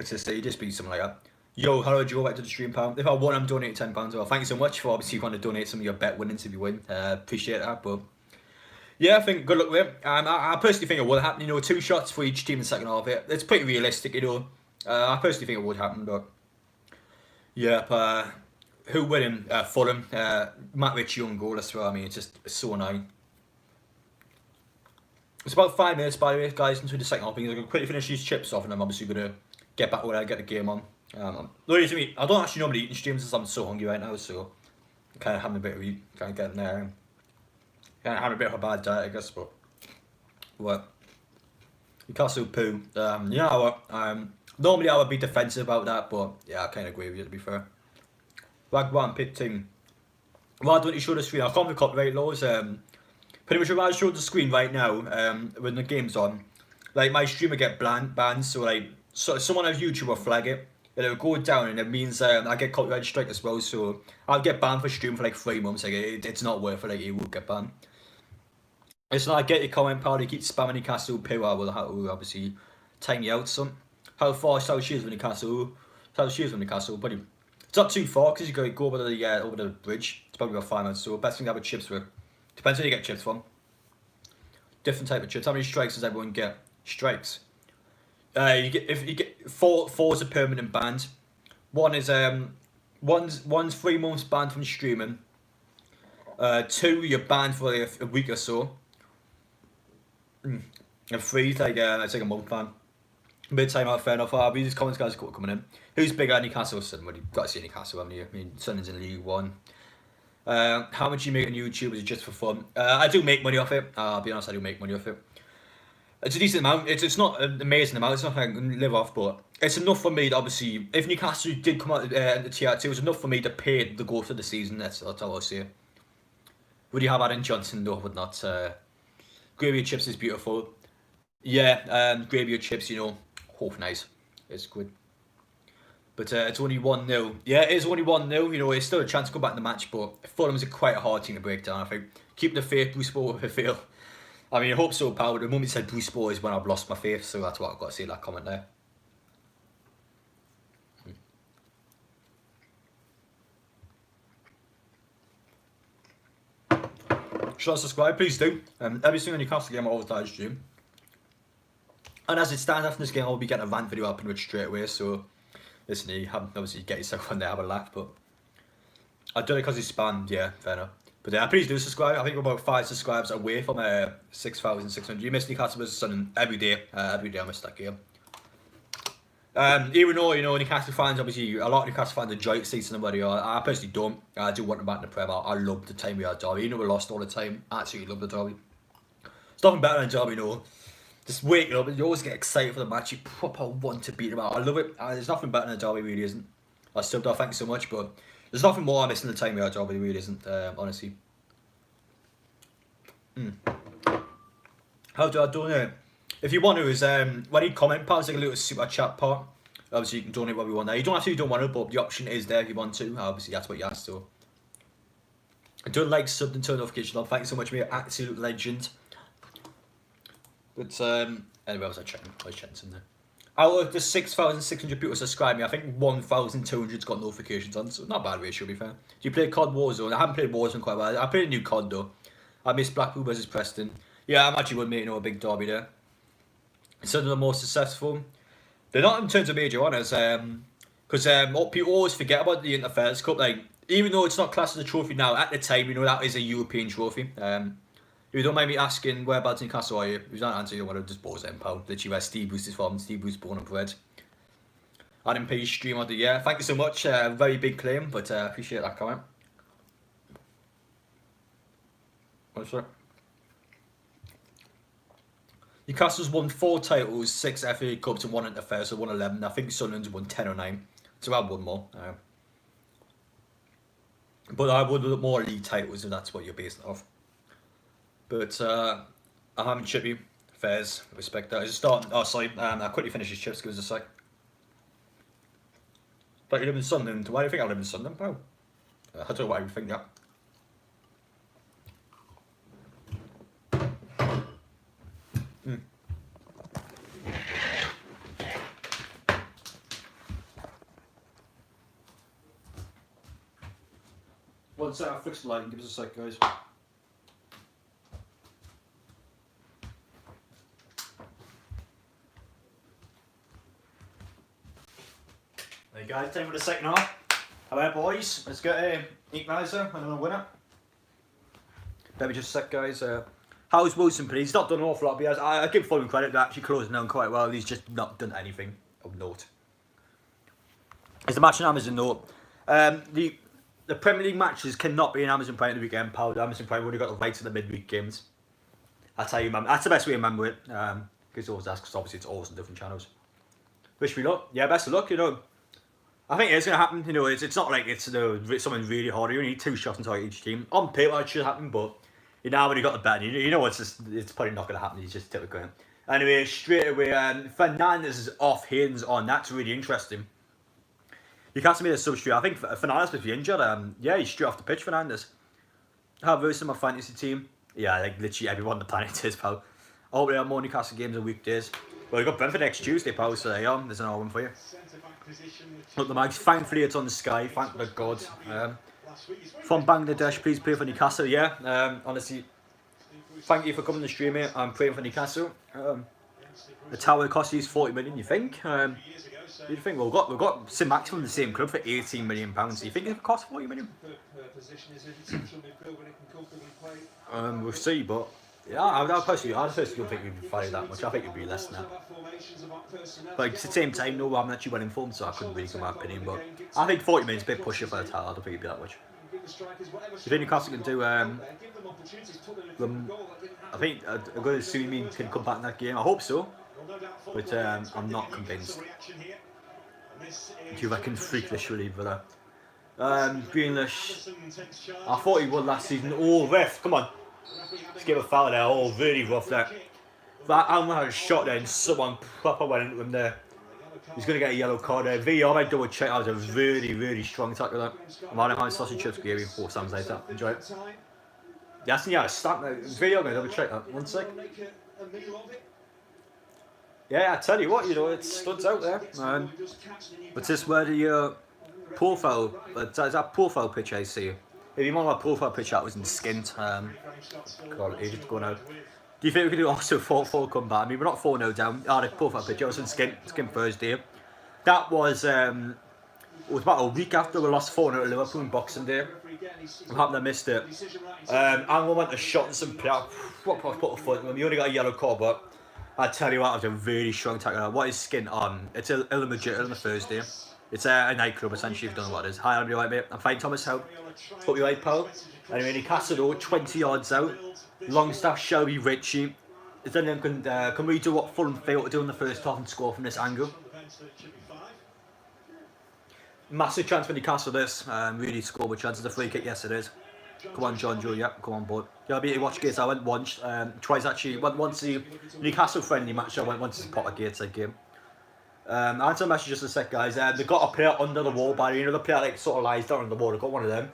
let's just say, just be something like that. Yo, hello Joe, back to the stream, pal. If I won, I'm donating £10. Well, thank you so much for obviously you want to donate some of your bet winnings if you win. Appreciate that, but yeah, I think good luck with it. I personally think it will happen. You know, 2 shots for each team in the second half. It's pretty realistic, you know. I personally think it would happen, but yeah. Who winning? Fulham. Matt Ritchie on goal. That's what I mean. It's just so annoying. It's about 5 minutes, by the way, guys, into the second half. I'm going to quickly finish these chips off, and I'm obviously going to get back when I get the game on. I don't actually normally eat in streams because I'm so hungry right now, so I'm kind of having a bit of eat, kind of getting there. Kind of having a bit of a bad diet, I guess, but what? Newcastle poo. You know what? Normally I would be defensive about that, but yeah, I kind of agree with you, to be fair. Wagwan pit team. Why don't you show the screen? I can't be copyright laws. Pretty much if I show the screen right now, when the game's on, like my stream will get banned, so like someone on YouTube will flag it, and it'll go down, and it means I get copyright strike as well, so I'll get banned for stream for like 3 months. Like it's not worth it. Like it will get banned. It's like get your comment, pal. You keep spamming Newcastle poo. I will have to obviously time you out some. How far is South Shields from Newcastle? South Shields from Newcastle, buddy. It's not too far because you go over the bridge. It's probably about 5 minutes. So best thing to have a chips with. Depends where you get chips from. Different type of chips. How many strikes does everyone get? Strikes. If you get four is a permanent ban. One is one's 3 months banned from streaming. 2 you're banned for like a week or so. And 3 like it's like a month ban. Mid time out, fair enough. These comments guys are coming in. Who's bigger at Newcastle? Well, you've got to see Newcastle, haven't you? I mean, Sunderland's in League One. How much you make on YouTube? Is it just for fun? I do make money off it. I'll be honest, I do make money off it. It's a decent amount. It's not an amazing amount. It's nothing I can live off, but it's enough for me to obviously, if Newcastle did come out the Tier 2, it's enough for me to pay the goal for the season. That's all I'll say. Would you have Adam Johnson? No, I would not. Gravy and chips is beautiful. Yeah, gravy and chips, you know, half nice. It's good. But it's only 1-0. Yeah, it is only 1-0. You know, it's still a chance to go back in the match, but Fulham's quite a hard team to break down, I think. Keep the faith, Bruce Bowe, if I fail. I mean, I hope so, pal. The moment you said Bruce Bowe is when I've lost my faith, so that's what I've got to say in that comment there. Should I subscribe? Please do. Every single Newcastle game I always live stream. And as it stands after this game, I'll be getting a rant video up in which straight away, so listen, you have obviously get yourself on there, have a laugh, but I done it because it's spammed, yeah, fair enough. But yeah, please do subscribe. I think we're about 5 subscribers away from 6,600. You miss Newcastle vs Sunderland every day I miss that game. Even though, you know, Newcastle fans, obviously, a lot of Newcastle fans enjoy it, see somebody. I personally don't. I do want them back in the Prem. I love the time we had Derby. Even though we lost all the time, I absolutely love the Derby. It's nothing better than Derby, you know. Just waking up, you always get excited for the match. You proper want to beat them out. I love it. There's nothing better than a Derby, really isn't. I still do. Thank you so much, but there's nothing more I miss than the time we had Derby, really isn't. Honestly. How do I donate? If you want to, is when you comment part, it's like a little super chat part. Obviously, you can donate what you want there. You don't have to, you don't want to, but the option is there if you want to. Obviously, that's what you asked. So, don't like, sub, and turn notification on. Thank you so much, mate. Absolute legend. But anyway, I was checking some there. Out of the 6,600 people subscribe me, I think 1,200's got notifications on, so not a bad ratio, to be fair. Do you play COD Warzone? I haven't played Warzone quite a while. I played a new COD though. I miss Blackpool versus Preston. Yeah, I'm actually one, mate, you know, a big derby there. Some of the more successful. They're not in terms of major honours, because people always forget about the Interfair's Cup. Like, even though it's not classed as a trophy now, at the time, you know, that is a European trophy. If you don't mind me asking, whereabouts in Newcastle are you? If you don't answer, you want to just pause them, pal. Literally where Steve Bruce is from. Steve Bruce born and bred. I didn't pay you stream of the year. Thank you so much. Very big claim, but appreciate that comment. What's that? Newcastle's won 4 titles, 6 FA Cups and 1 Interfair, so 111. I think Sunderland's won 10 or 9. So I won more. But I would look more league titles if that's what you're basing it off. But I haven't chipped you. Fairs, respect that. I just starting. Oh, sorry. I quickly finish his chips. Give us a sec. But you live in Sunderland. Why do you think I live in Sunderland? Oh, I don't know why you think that. One sec, I'll fix the light and give us a sec, guys. Hey guys, time for the second half. Alright boys, let's get a equaliser and a winner. Let me just a sec, guys. How's Wilson, please? He's not done an awful lot, but I give Fulham credit, they're actually closing down quite well. He's just not done anything of note. It's the match on Amazon note. The Premier League matches cannot be in Amazon Prime at the weekend, pal. Amazon Prime already got the rights to the midweek games. That's how you remember. That's the best way to remember it. Because always ask, because obviously it's always on different channels. Wish me luck. Yeah, best of luck, you know. I think it's going to happen, you know. It's not like it's something really hard. You only need 2 shots on target each team. On paper it should happen, but you know when you got the bet, you know it's probably not going to happen. He's just typical. Anyway, straight away, Fernandes is off, Hayden's on. That's really interesting. You can't see me the substitute. I think Fernandes was injured. Yeah, he's straight off the pitch, Fernandes. How versus my fantasy team? Yeah, like literally everyone on the planet is, pal. I hope there are more Newcastle games on weekdays. Well, we've got Brentford next Tuesday, pal, so there you are. There's another one for you. Look, the mags, thankfully it's on the sky, thank the God. From Bangladesh, please pray for Newcastle. Yeah, honestly, thank you for coming to the stream, mate. I'm praying for Newcastle. The tower cost you 40 million, you think? You think we've got St Maxwell in the same club for 18 million pounds. Do you think it could cost 40 million? We'll see, but yeah, I personally don't think we'd value that much. I think it'd be less than that. But at the same time, no, I'm actually well informed, so I couldn't really give my opinion. But I think 40 million is a bit pushy for the tower. I don't think it'd be that much. You think Newcastle can do? I think I'm going to assume he can come back in that game. I hope so, but I'm not convinced. Do you reckon Freakish will leave with that? Greenish. I thought he would last season. Oh, ref, come on. Let's give a foul there. Oh, really rough there. That Alma had a shot there and someone proper went into him there. He's going to get a yellow card there. VR, I double check. That was a really, really strong tackle there. I'm on a sausage chips gravy 4 times later. Enjoy it. Yes, yeah, stamp there. VR, going to double check that. 1 sec. Yeah, I tell you what, you know, it studs out there. But this where the profile, is that profile picture I see? If you want my profile picture, that was in skint. God, Egypt going out. Do you think we could do also 4-4 comeback? I mean, we're not 4-0 down. The profile picture was in skint Thursday. That was, it was about a week after we lost 4-0 to Liverpool on Boxing Day. I'm happy I missed it. And we went to shot and some player. What put a foot in him? You only got a yellow card, but I tell you what, it was a really strong tackle. What is skint on? It's a Managerial on the Thursday. It's a nightclub essentially, if you don't know what it is. Hi, I'm right, mate. I'm fine, Thomas. Hope you're right, pal. Anyway, Newcastle 20 yards out. Longstaff, Shelby, Ritchie. Is there anyone can we do what Fulham failed to do in the first half and score from this angle? Massive chance for Newcastle this. Really scored with chances. A free kick, yes it is. Come on, John Joe, yep, come on, bud. Yeah, I'll be able to watch Gates. I went once. Twice actually. Went once the Newcastle friendly match. I went once to the Potter Gates game. Answer message just a sec, guys. They got a player under the wall barrier. You know, the player like sort of lies down on the wall. They got one of them.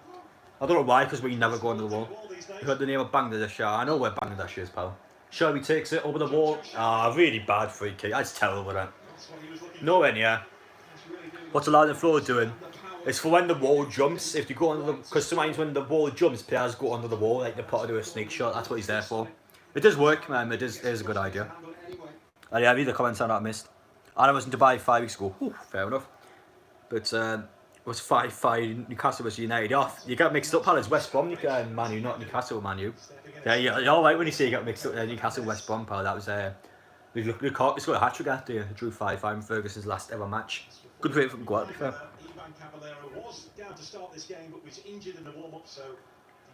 I don't know why, because we never go under the wall. You heard the name of Bangladesh. I know where Bangladesh is, pal. Shelby takes it over the wall. Really bad free kick. That's terrible, that. Nowhere near. What's allowed the floor doing? It's for when the wall jumps. If you go under the, because sometimes when the wall jumps, players go under the wall, like the Potter do a snake shot. That's what he's there for. It does work, man. It is a good idea. Yeah, read the comments on that I missed. I was in Dubai 5 weeks ago. Ooh, fair enough. But it was 5-5 Newcastle vs United. Off. You got mixed up, pal. It's West Brom Man U, not Newcastle Man U. Yeah, you're all right when you say you got mixed up. Newcastle West Brom, pal. That was Lukaku scored a hat trick after drew 5-5 in Ferguson's last ever match. Good rate from Guard, to be fair. Was down to start this game, but was injured in the warm-up, so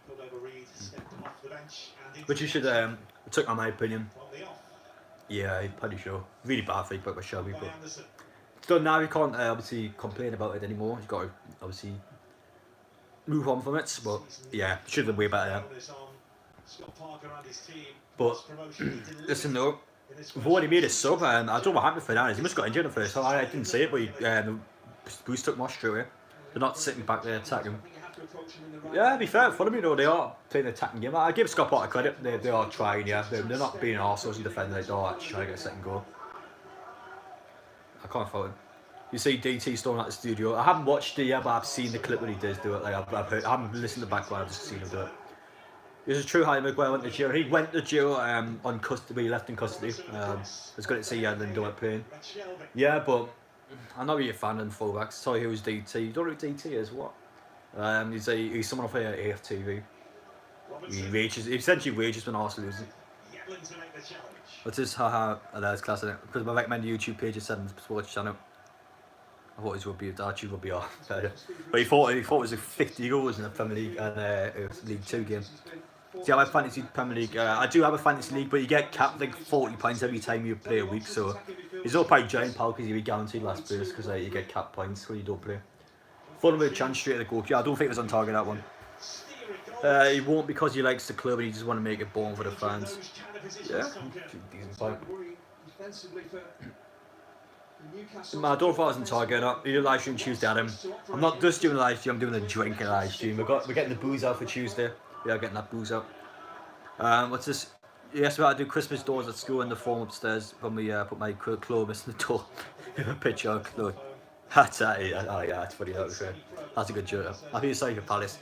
he could overread, stepped off the bench. But you should took on my opinion. Yeah, I'm pretty sure. Really bad feedback with Shelby, but it's done now. You can't obviously complain about it anymore. You've got to obviously move on from it. But yeah, should have been way better. But listen though, we've already made a sub, and I don't know what happened for Fernandes. He must have got injured at first. I didn't see it, but Bruce took more straight away. They're not sitting back there attacking. Yeah, to be fair, Fulham, you know, they are playing the attacking game. I give Scott Potter credit. They are trying, yeah. They're not being arseholes and defending. They are actually trying to get a second goal. I can't fault him. You see DT storming at the studio. I haven't watched it yet, but I've seen the clip when he does do it. Like I've heard, I haven't listened to the background, I've just seen him do it. This is true. Harry Maguire went to jail. He went to jail on custody. He left in custody. It's good to see Yedlin do it playing. Yeah, but I'm not really a fan of fullbacks. Sorry, who's DT? You don't know who DT is? What? He's someone off here at AFTV. He essentially rages when Arsenal loses. What's this? Haha, that's class, isn't it? Because my recommended YouTube page is 7 Sports channel. I thought it would be actually would be off. But he thought it was a 50 goals in the Premier League and League 2 game. See, I have a fantasy Premier League. I do have a fantasy league, but you get capped like 40 points every time you play a week. So he's all probably giant pal because you'll be guaranteed last place because you get capped points when you don't play. Fulham with a chance straight at the goalkeeper. I don't think it was on target that one. He won't because he likes the club and he just want to make it born for the fans. Yeah, decent point. I don't think I was on target. You do a live stream Tuesday, Adam. I'm not just doing a live stream, I'm doing a drinking live stream. We're getting the booze out for Tuesday. We are getting that booze out. What's this? Yes, I do Christmas doors at school in the form upstairs when we put my Clovis in the door. A picture of Chloe. That's yeah, that's funny. That's a good joke. I feel sorry for Palace.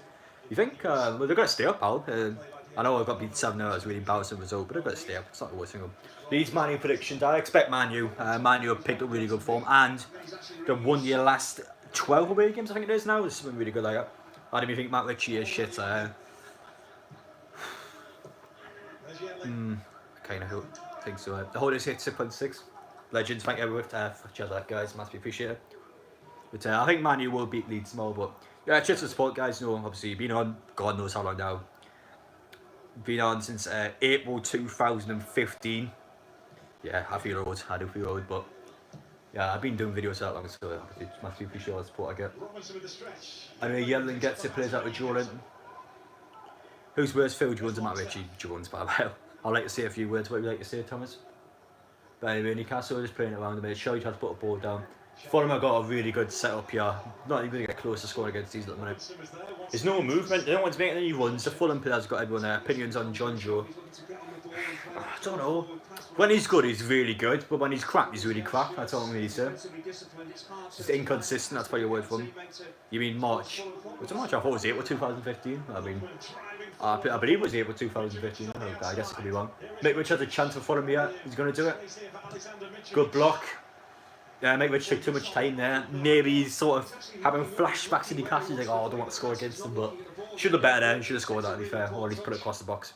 You think well, they're going to stay up, pal? I know I got beat 7-0, it was a really embarrassing result, but they're going to stay up. It's not the worst thing. These Man U predictions, I expect Man U. Man U have picked up really good form and they've won their last 12 away games, I think it is now. There's something really good like that. I don't even think Matt Ritchie is shit. I kind of think so. The holders hit 6.6. Legends, thank you everyone for that, guys. Must be appreciated. But I think Man U will beat Leeds tomorrow. But yeah, cheers for the support, guys. You know, obviously, been on God knows how long now. Been on since April 2015. Yeah, I feel old. I do feel old, but yeah, I've been doing videos that long, so I must be appreciated the support I get. I mean, Yedlin gets it, plays out with Joe Linton. Who's worse, Phil Jones or Matt Ritchie? Jones, by the way. I'd like to say a few words. What would you like to say, Thomas? But anyway, Newcastle just playing around a minute. Show you how to put a ball down. Fulham have got a really good setup here. Not even going to get close to scoring against these at the minute. There's no movement. They don't want to make any runs. The Fulham players got everyone their opinions on John Joe. I don't know. When he's good, he's really good. But when he's crap, he's really crap. That's all I'm going to say. Just inconsistent. That's probably a word for him. You mean March? Was it March? I thought it was April 2015. I mean, I believe it was April 2015. I guess I could be wrong. Mick Rich has a chance for Fulham here. He's going to do it. Good block. Yeah, Mick Rich took too much time there. Maybe he's sort of having flashbacks to Newcastle. He's like, oh, I don't want to score against them, but should have better there. Should have scored that, to be fair, or at least put it across the box.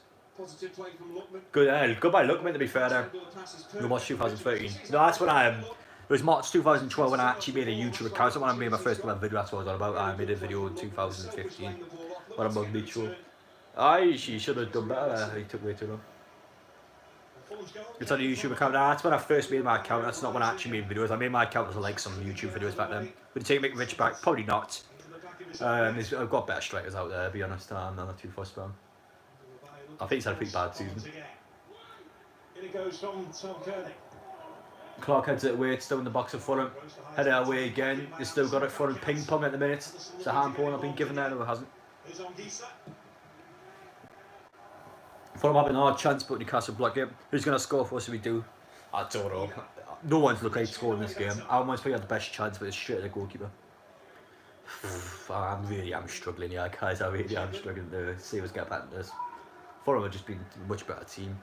Good, good by Lookman, to be fair there. It was 2013. No, that's when it was March 2012 when I actually made a YouTube account. That's when I made my first video. That's what I was all about. I made a video in 2015 when I'm on Midfield. She should have done better. He took way too long. It's on a YouTube account. That's when I first made my account. That's not when I actually made videos. I made my account with like some YouTube videos back then. Would it take Mick Rich back? Probably not. I've got better strikers out there, to be honest. I'm not too fussed about him. I think he's had a pretty bad season. Clark heads it away. It's still in the box of Fulham. Head it away again. He's still got it for him. Ping pong at the minute. It's a handball I've been given there. No, it hasn't. Fulham having a hard chance, but Newcastle block it. Who's going to score for us if we do? I don't know. No one's looked like scoring this game. Almost think had the best chance, but it's straight at the goalkeeper. I'm struggling here, guys. I really am struggling to see us get back into this. Fulham have just been a much better team.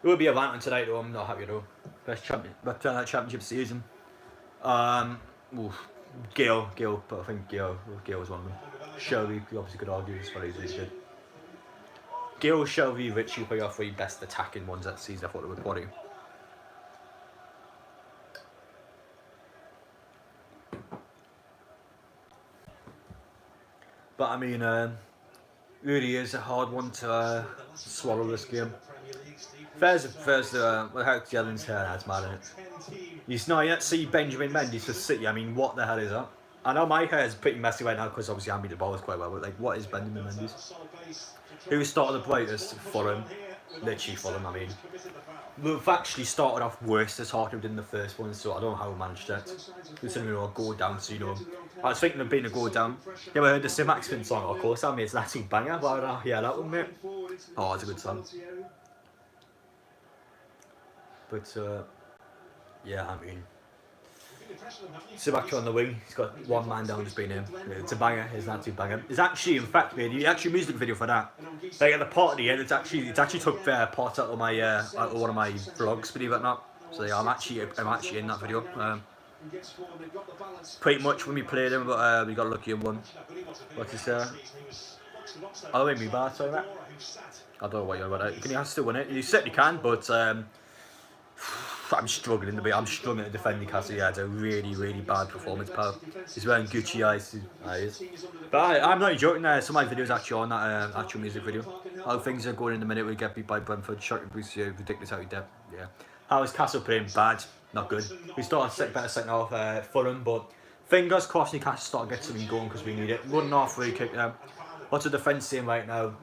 It will be a rant today, though. I'm not happy though. Best championship season. Gale, but I think Gale was one of them. Shelby, you obviously could argue as well. He's really good. Gale, Shelby, Ritchie probably are 3 best attacking ones that season. I thought they were quality. But I mean, really is a hard one to swallow this game. There's without Jellen's hair, that's mad, isn't it? You not yet see Benjamin Mendy for City. I mean, what the hell is that? I know my hair is pretty messy right now because obviously I beat the balls quite well, but like, what is Benjamin Mendy's? Who started the brightest? Fulham. Literally Fulham, I mean. We've actually started off worse this half than we did in the first one, so I don't know how we managed that. Considering we were a goal down, so you know. I was thinking of being a goal down. You ever heard the Sim Maxman song? Of course, I mean, it's an absolute banger, but yeah, that one, mate. Oh, it's a good song. But, yeah, I mean, Sibaka on the wing, he's got one man down, just been him. It's a banger, it's an absolute banger. It's actually, in fact, made he actually music video for that. Like at the part at the end, it's actually took part out of my out of one of my vlogs, believe it or not. So yeah, I'm actually in that video. Pretty much when we played him, but we got lucky and won. What's this? Oh, wait, me bad, sorry, mate. I don't know what you're about it. Can you still win it? You certainly can, but I'm struggling to defend Newcastle. Yeah, it's a really bad performance, pal. He's wearing Gucci eyes. But I'm not joking. Some of my videos actually on that actual music video. How things are going in the minute we get beat by Brentford. Ridiculous how he did. Yeah. How is Castle playing? Bad. Not good. We started better second half Fulham, but fingers crossed Newcastle start to get something going because we need it. 1.5 free kick now. What's the defence saying right now?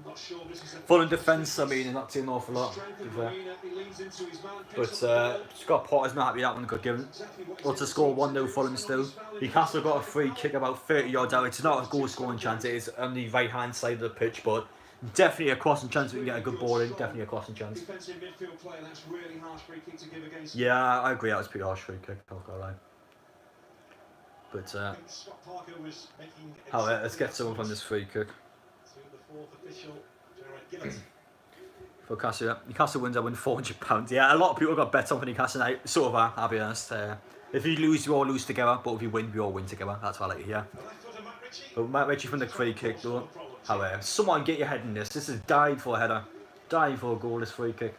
Fulham defence, I mean, not too an awful lot. But Scott Potter's not happy that one got given. What's the score? 1-0 Fulham still. Newcastle got a free kick about 30 yards out. It's not a goal scoring chance, it is on the right hand side of the pitch, but definitely a crossing chance. We can get a good ball in. Definitely a crossing chance. Yeah, I agree. That was a pretty harsh free kick. I'll go lie. But let's get someone from this free kick. For Newcastle wins, I win £400. Yeah, a lot of people got bets on for Newcastle. I sort of are, I'll be honest. If you lose, you all lose together. But if you win, we all win together. That's what I like to hear. But Matt Ritchie from the free kick, though. However, someone get your head in this. This is died for a header. Died for a goal, this free kick.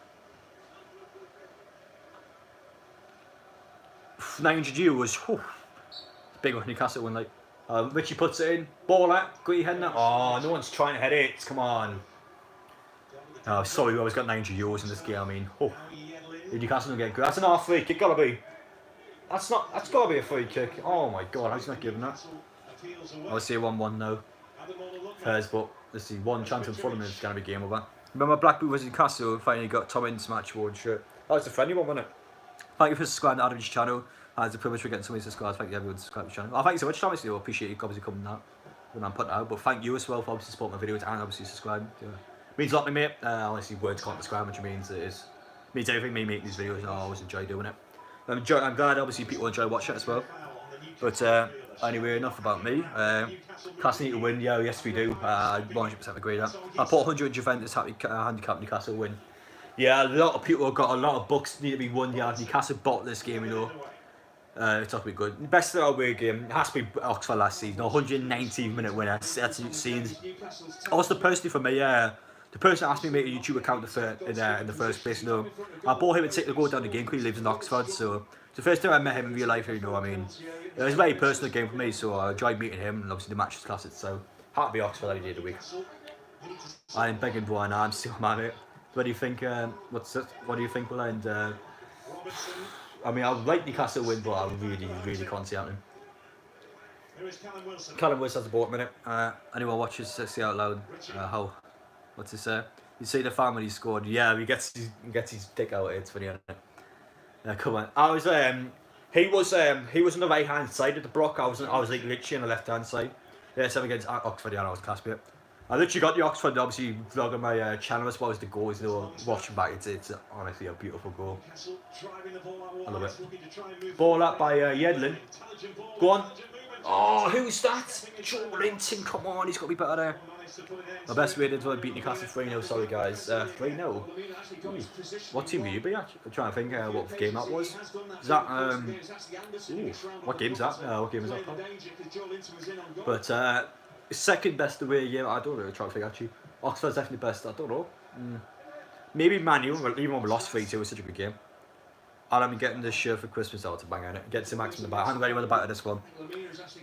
900 euros. Whew. Big one, Newcastle win, like. Richie puts it in. Ball out. Got your head in there. Oh, no one's trying to head it. Come on. Oh, sorry, we always got 90 euros in this game. I mean, Newcastle don't get good. That's an half free kick. Gotta be. That's gotta be a free kick. Oh my god, how's he not giving that? I'll see 1-1 now. Fairs, but let's see. One chance in Fulham is gonna be game over. Remember Blackpool versus Newcastle? Finally got Tom Ince match award shirt. That was a friendly one, wasn't it? Thank you for subscribing to Adam's channel. It's a privilege for getting so many subscribers. Thank you everyone to subscribe to the channel. Thank you so much, Thomas. I appreciate you obviously coming out when I'm putting out. But thank you as well for obviously supporting my videos and obviously subscribing. Yeah. Means a lot to me, mate. Honestly, words can't describe which means it is. Means everything. Me making these videos, I always enjoy doing it. I'm glad obviously people enjoy watching it as well. But anyway, enough about me. Newcastle need to win. Yeah, yes we do. I 100% agree with that. I put 100 Juventus handicap Newcastle win. Yeah, a lot of people have got a lot of books need to be won. Yeah, Newcastle bought this game, you know. It's not to be good. Best of our away game it has to be Oxford last season. 119th minute winner. That's scenes. Also, personally for me, the person asked me to make a YouTube account in the first place. You know, I bought him a ticket to go down the game because he lives in Oxford. So it's the first time I met him in real life. You know, I mean, it was a very personal game for me. So I enjoyed meeting him, and obviously the match was classic. So had to be Oxford every day of the week. I'm begging Brian. I'm still mad at it. What do you think? What do you think will end? I mean, I would like Newcastle to win, but I really can't see happening. Callum Wilson has the ball at the minute. Anyone watches, say out loud. How? What's this? You see the family scored. Yeah, he gets his dick out. It's funny, isn't it? Come on. He was on the right hand side of the block. I was like literally on the left hand side. Yeah, 7 against Oxford. Yeah, I was class bit. I literally got the Oxford obviously vlog on my channel as well as the goals. You know, watching back, it's honestly a beautiful goal. I love it. Ball up by Yedlin. Go on. Oh, who's that? Joe Linton. Come on, he's got to be better there. My best rated was beat Newcastle 3-0. Sorry guys, 3-0. What team will you be at? I'm trying to think what game that was. Is that what game's that? What game is that? But second best away game. I don't know. I'm trying to think actually. Oxford's definitely best. I don't know. Maybe Man U. Even when we lost 3-2, it was such a good game. And I'm getting this shirt for Christmas out to bang on it. Get some max in the back. I'm ready with the back of this one.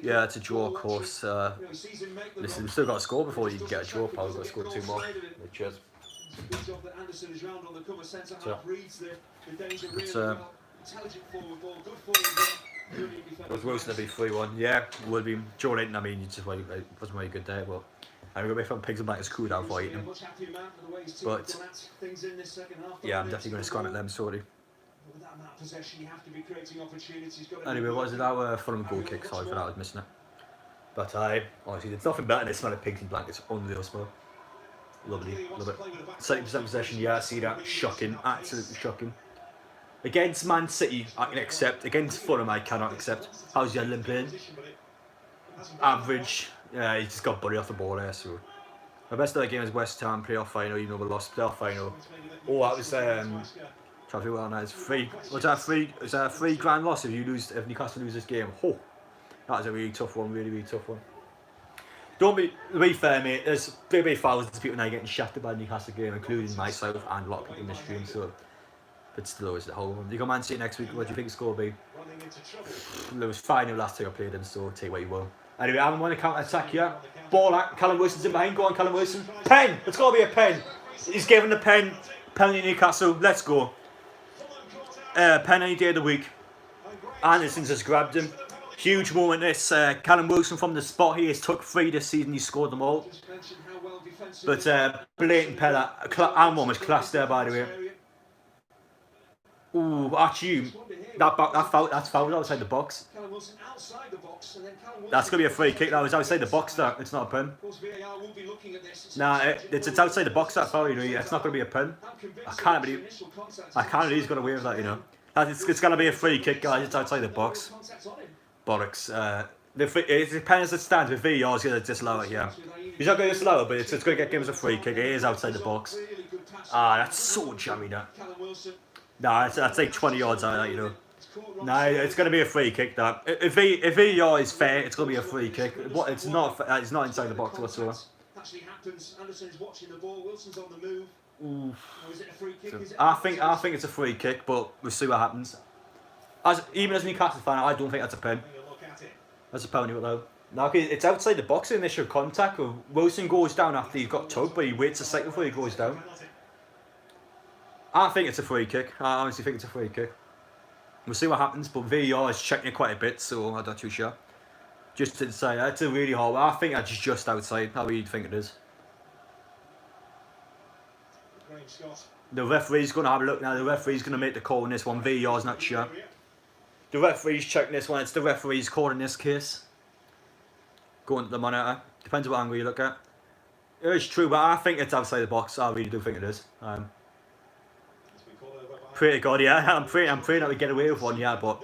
Yeah, it's a draw, of course. Listen, we've still got to score before you can get a draw. Probably got to score 2 more. Cheers. So, it was Wilson to be 3-1. Yeah, it would be. Joe Linton, I mean, it wasn't a very good day, but I'm going to be from Pigs and Black to cool down for eating them. But, yeah, I'm definitely going to score at them, sorry. Anyway, what is it? Our Fulham goal kick. Sorry for that, I was missing it. But honestly, there's nothing better than this smell of pigs and blankets. Unreal smell. Lovely, love it. 70% possession, yeah, I see that. Shocking, absolutely shocking. Against Man City, I can accept. Against Fulham, I cannot accept. How's Yedlin playing? Average. Yeah, he just got buried off the ball there, so. My best of the game is West Ham playoff final, even though we lost playoff final. Oh, that was trying to well, nice. Was that a $3 loss if if Newcastle lose this game? Oh, that is a really tough one, really tough one. To be fair, mate, there's maybe thousands of people now getting shafted by the Newcastle game, including myself and a lot of people in the stream, so but still it's the whole one. You got Man City next week, what do you think the score will be? It was 5-0 last time I played them, so take what you will. Anyway, I haven't won a counter attack yet. Ball out, Callum Wilson's in behind, go on Callum Wilson. Pen! It's got to be a pen. He's given the pen. Penalty Newcastle, let's go. Pen any day of the week. Anderson's just grabbed him. Huge moment this. Callum Wilson from the spot he has took 3 this season, he scored them all. But blatant pen. Almond was class there by the way. Ooh, actually, that's foul outside the box. That's going to be a free kick. That was outside the box, that. It's not a pen. Nah, it's outside the box, that foul, you know. It's not going to be a pen. I can't believe he's got away with that, you know. It's going to be a free kick, guys. It's outside the box. Bollocks. It's a pen as it stands with VAR. He's going to disallow it, yeah. He's not going to disallow it, but it's going to get given as a free kick. It is outside the box. Ah, that's so jammy, that. Nah, that's like 20 yards out of that, you know. Nah, it's going to be a free kick, that. If VAR is fair, it's going to be a free kick. It's not inside the box whatsoever. Actually happens. Anderson's watching the ball. Wilson's on the move. Is it a free kick? I think it's a free kick, but we'll see what happens. Even as a Newcastle fan, I don't think that's a pen. That's a penalty, though. No, it's outside the box. Initial contact. Wilson goes down after he's got tugged, but he waits a second before he goes down. I think it's a free kick. I honestly think it's a free kick. We'll see what happens, but VAR is checking it quite a bit, so I'm not too sure. Just to say, that's a really hard one. I think that's just outside. How do you think it is? The referee's going to have a look now. The referee's going to make the call in this one. VAR's not sure. The referee's checking this one. It's the referee's call in this case. Going to the monitor. Depends what angle you look at. It is true, but I think it's outside the box. I really do think it is. Pray to God, yeah. I'm praying that we get away with one, yeah, but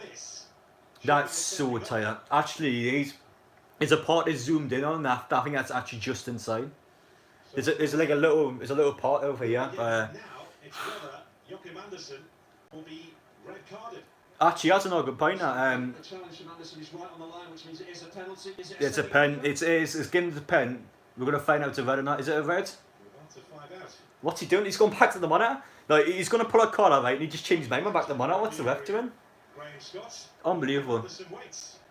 that's so tight. Actually, there's a part that's zoomed in on that. I think that's actually just inside. There's like a little part over here. Actually, that's another good point. It's a pen. It's given the pen. We're gonna find out it's a red or not. Is it a red? What's he doing? He's going back to the monitor. Like, he's going to pull a card out, right? And he just changed his mind back to the monitor. What's the ref doing? Unbelievable.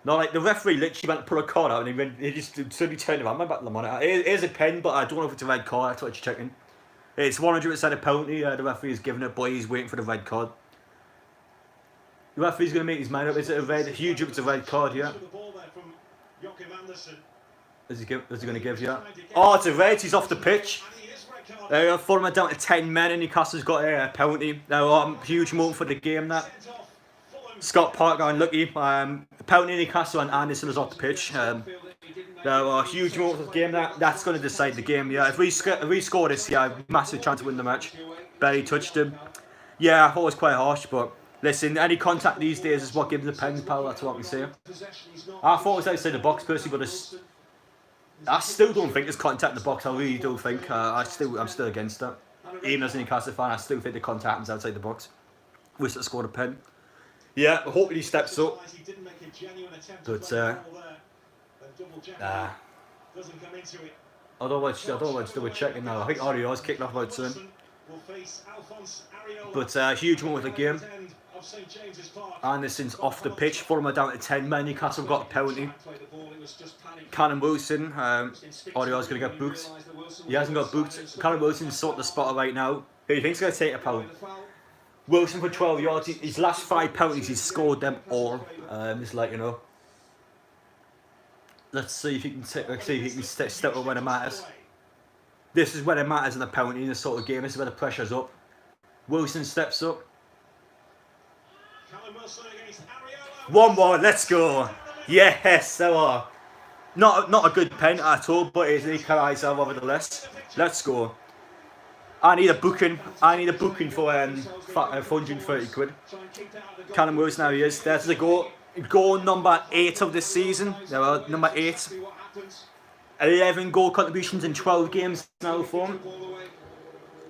No, like, the referee literally went to pull a card out and he just suddenly turned around back to the monitor. It is a pen, but I don't know if it's a red card. That's what you're checking. It's 100% a penalty. The referee is giving it, but he's waiting for the red card. The referee's going to make his mind up. Is it a red? Huge if it's a red card, yeah. Is he going to give you? Oh, it's a red. He's off the pitch. Fulham are down to 10 men and Newcastle's got a penalty. Now, huge moment for the game, that. Scott Parker unlucky. Penalty Newcastle and Anderson is off the pitch. Huge moment for the game, that's going to decide the game. Yeah, if we score this, yeah, massive chance to win the match. Barely touched him. Yeah, I thought it was quite harsh, but listen, any contact these days is what gives the pens power, that's what we say. I thought it was outside the box personally, but I still don't think there's contact in the box. I really do think. I'm still against that. Even as a Newcastle fan, I still think the contact happens outside the box. Wish that scored a pen. Yeah, hopefully he steps up. But I don't want to do a checking now. I think Ario's kicked off about soon. But huge moment of the game. Anderson's off the pitch. Fulham are down to 10 men. Newcastle got a penalty. Callum Wilson, Ario's going to get booked. He hasn't got booked. Callum Wilson's sort the spotter right now. Who do you think's going to take a penalty? Wilson for 12 yards. His last 5 penalties, he's scored them all. Just like, you know. Let's see if he can step up when it matters. This is when it matters in a penalty in this sort of game. This is where the pressure's up. Wilson steps up. 1-1, let's go. Yes, so not a good pen at all, but it's an equaliser nevertheless. Let's go. I need a booking. I need a booking for 430 quid. Callum Wilson, now he is. There's the goal number 8 of this season. There are number 8. 11 goal contributions in 12 games now for him.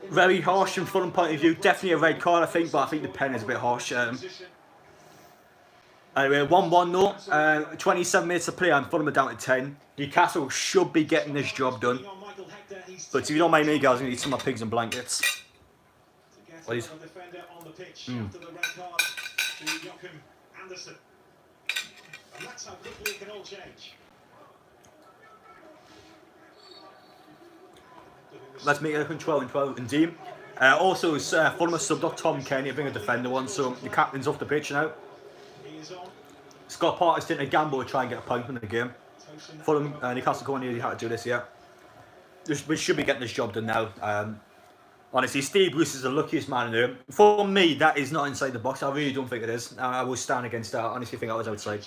Very harsh from Fulham point of view. Definitely a red card, I think, but I think the pen is a bit harsh. Anyway, 1-1 though. 27 minutes to play and Fulham are down to 10. Newcastle should be getting this job done. But if you don't mind me, guys, I'm going to need some of my pigs and blankets. What is? Let's make it a 12 and 12 and team. Also, Fulham have subbed off Tom Kenny to bring a defender on, so the captain's off the pitch now. Scott Parker's taking a gamble to try and get a point in the game. Fulham, Newcastle going here, you had to do this, yeah. We should be getting this job done now. Honestly, Steve Bruce is the luckiest man in there. For me, that is not inside the box. I really don't think it is. I will stand against that. I honestly think I was outside.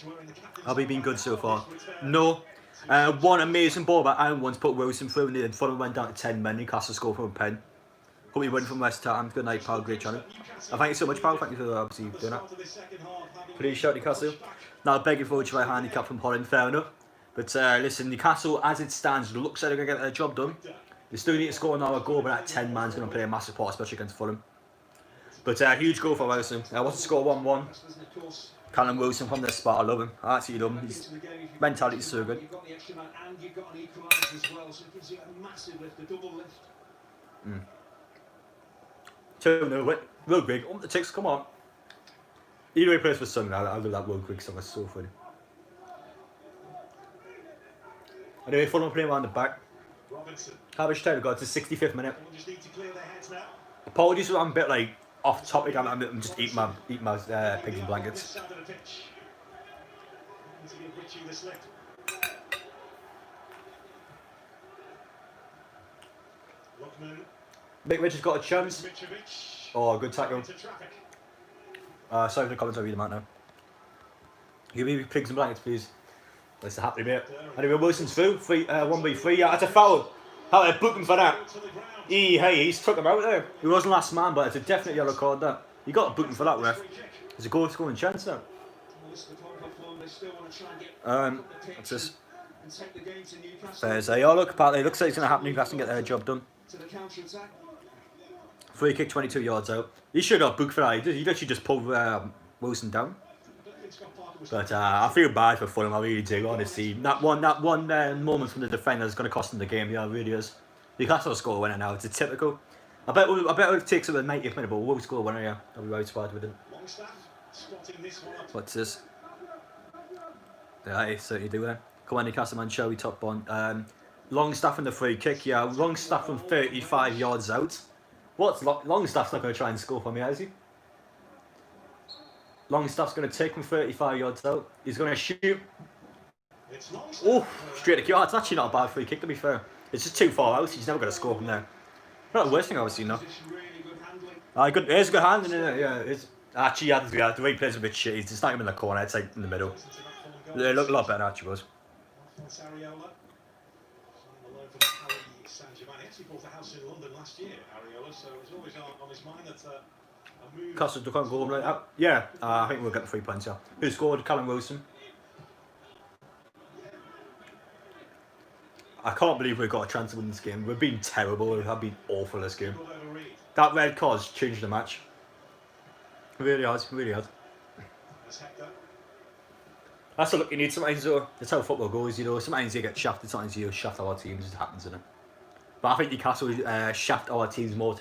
Have we been good so far? No. One amazing ball by Aaron once put Wilson through and then Fulham went down to 10 men. Newcastle scored from a pen. Hope you win from West Ham. Good night, pal. Great channel. Thank you so much, pal. Thank you for obviously doing that. Please shout Newcastle. Now begging for a try handicap from Holland. Fair enough. But listen, Newcastle, as it stands, looks like they're going to get their job done. They still need to score another goal, but that 10 man's going to play a massive part, especially against Fulham. But huge goal for Wilson. What's the score? 1-1. Callum Wilson from this spot, I love him. I absolutely love him. His mentality is so good. You've got the extra man and you've got an equaliser as well, so it gives you a massive lift, a double lift. 2-0, Will Grigg, the ticks, come on. Either way plays for Sunderland, I love that Will Grigg song, it's so funny. Anyway, Fulham playing around the back. Harvard Taylor got to the 65th minute. Apologies if I'm a bit like off topic, I'm just eating my pigs and blankets. Mick Richards got a chance. Oh, good tackle. Sorry for the comments, I'll read them out now. Give me pigs and blankets, please. That's happy, mate. Anyway, Wilson's through. 1v3. Yeah, that's a foul. How they book him for that? He's took him out there. He wasn't last man, but it's a definite yellow card, that. You got to book him for that, ref. There's a goal scoring chance now. What's this? Thursday. Oh, look, apparently it looks like it's going to happen. Newcastle can get their job done. Free kick 22 yards out. He should have booked for that. He literally just pulled Wilson down. But I feel bad for Fulham, I really do, honestly. That one moment from the defender is going to cost them the game, yeah, it really is. Newcastle will score a winner now, it's a typical. I bet it takes up the 90th minute, but we'll score a winner, yeah. I'll be very surprised with it. What's this? Yeah, I certainly do it. Come on, Newcastle man, shall we top on? Longstaff in the free kick, yeah. Longstaff from 35 yards out. Longstaff's not going to try and score for me, is he? Longstaff's going to take him 35 yards out. He's going to shoot. Oh, straight to yards. It's actually not a bad free kick, to be fair. It's just too far out. He's never going to score from there. Not the worst thing I've seen, though. It is a good hand, isn't it? Yeah, it's actually, the way he plays a bit shit. It's not even in the corner. It's like in the middle. They look a lot better, actually, was. He bought a house in London last year, Ariola, so it's always on his mind that a move... Castle can't go right out. Yeah, I think we'll get the 3 points, yeah. Who scored? Callum Wilson. I can't believe we've got a chance to win this game. We've been terrible. We've been awful this game. That red card's changed the match. It really has, really has. That's a look you need sometimes, though. That's how football goes, you know. Sometimes you get shafted, sometimes you shaft our teams. It happens, isn't it? But I think Newcastle shaft our teams more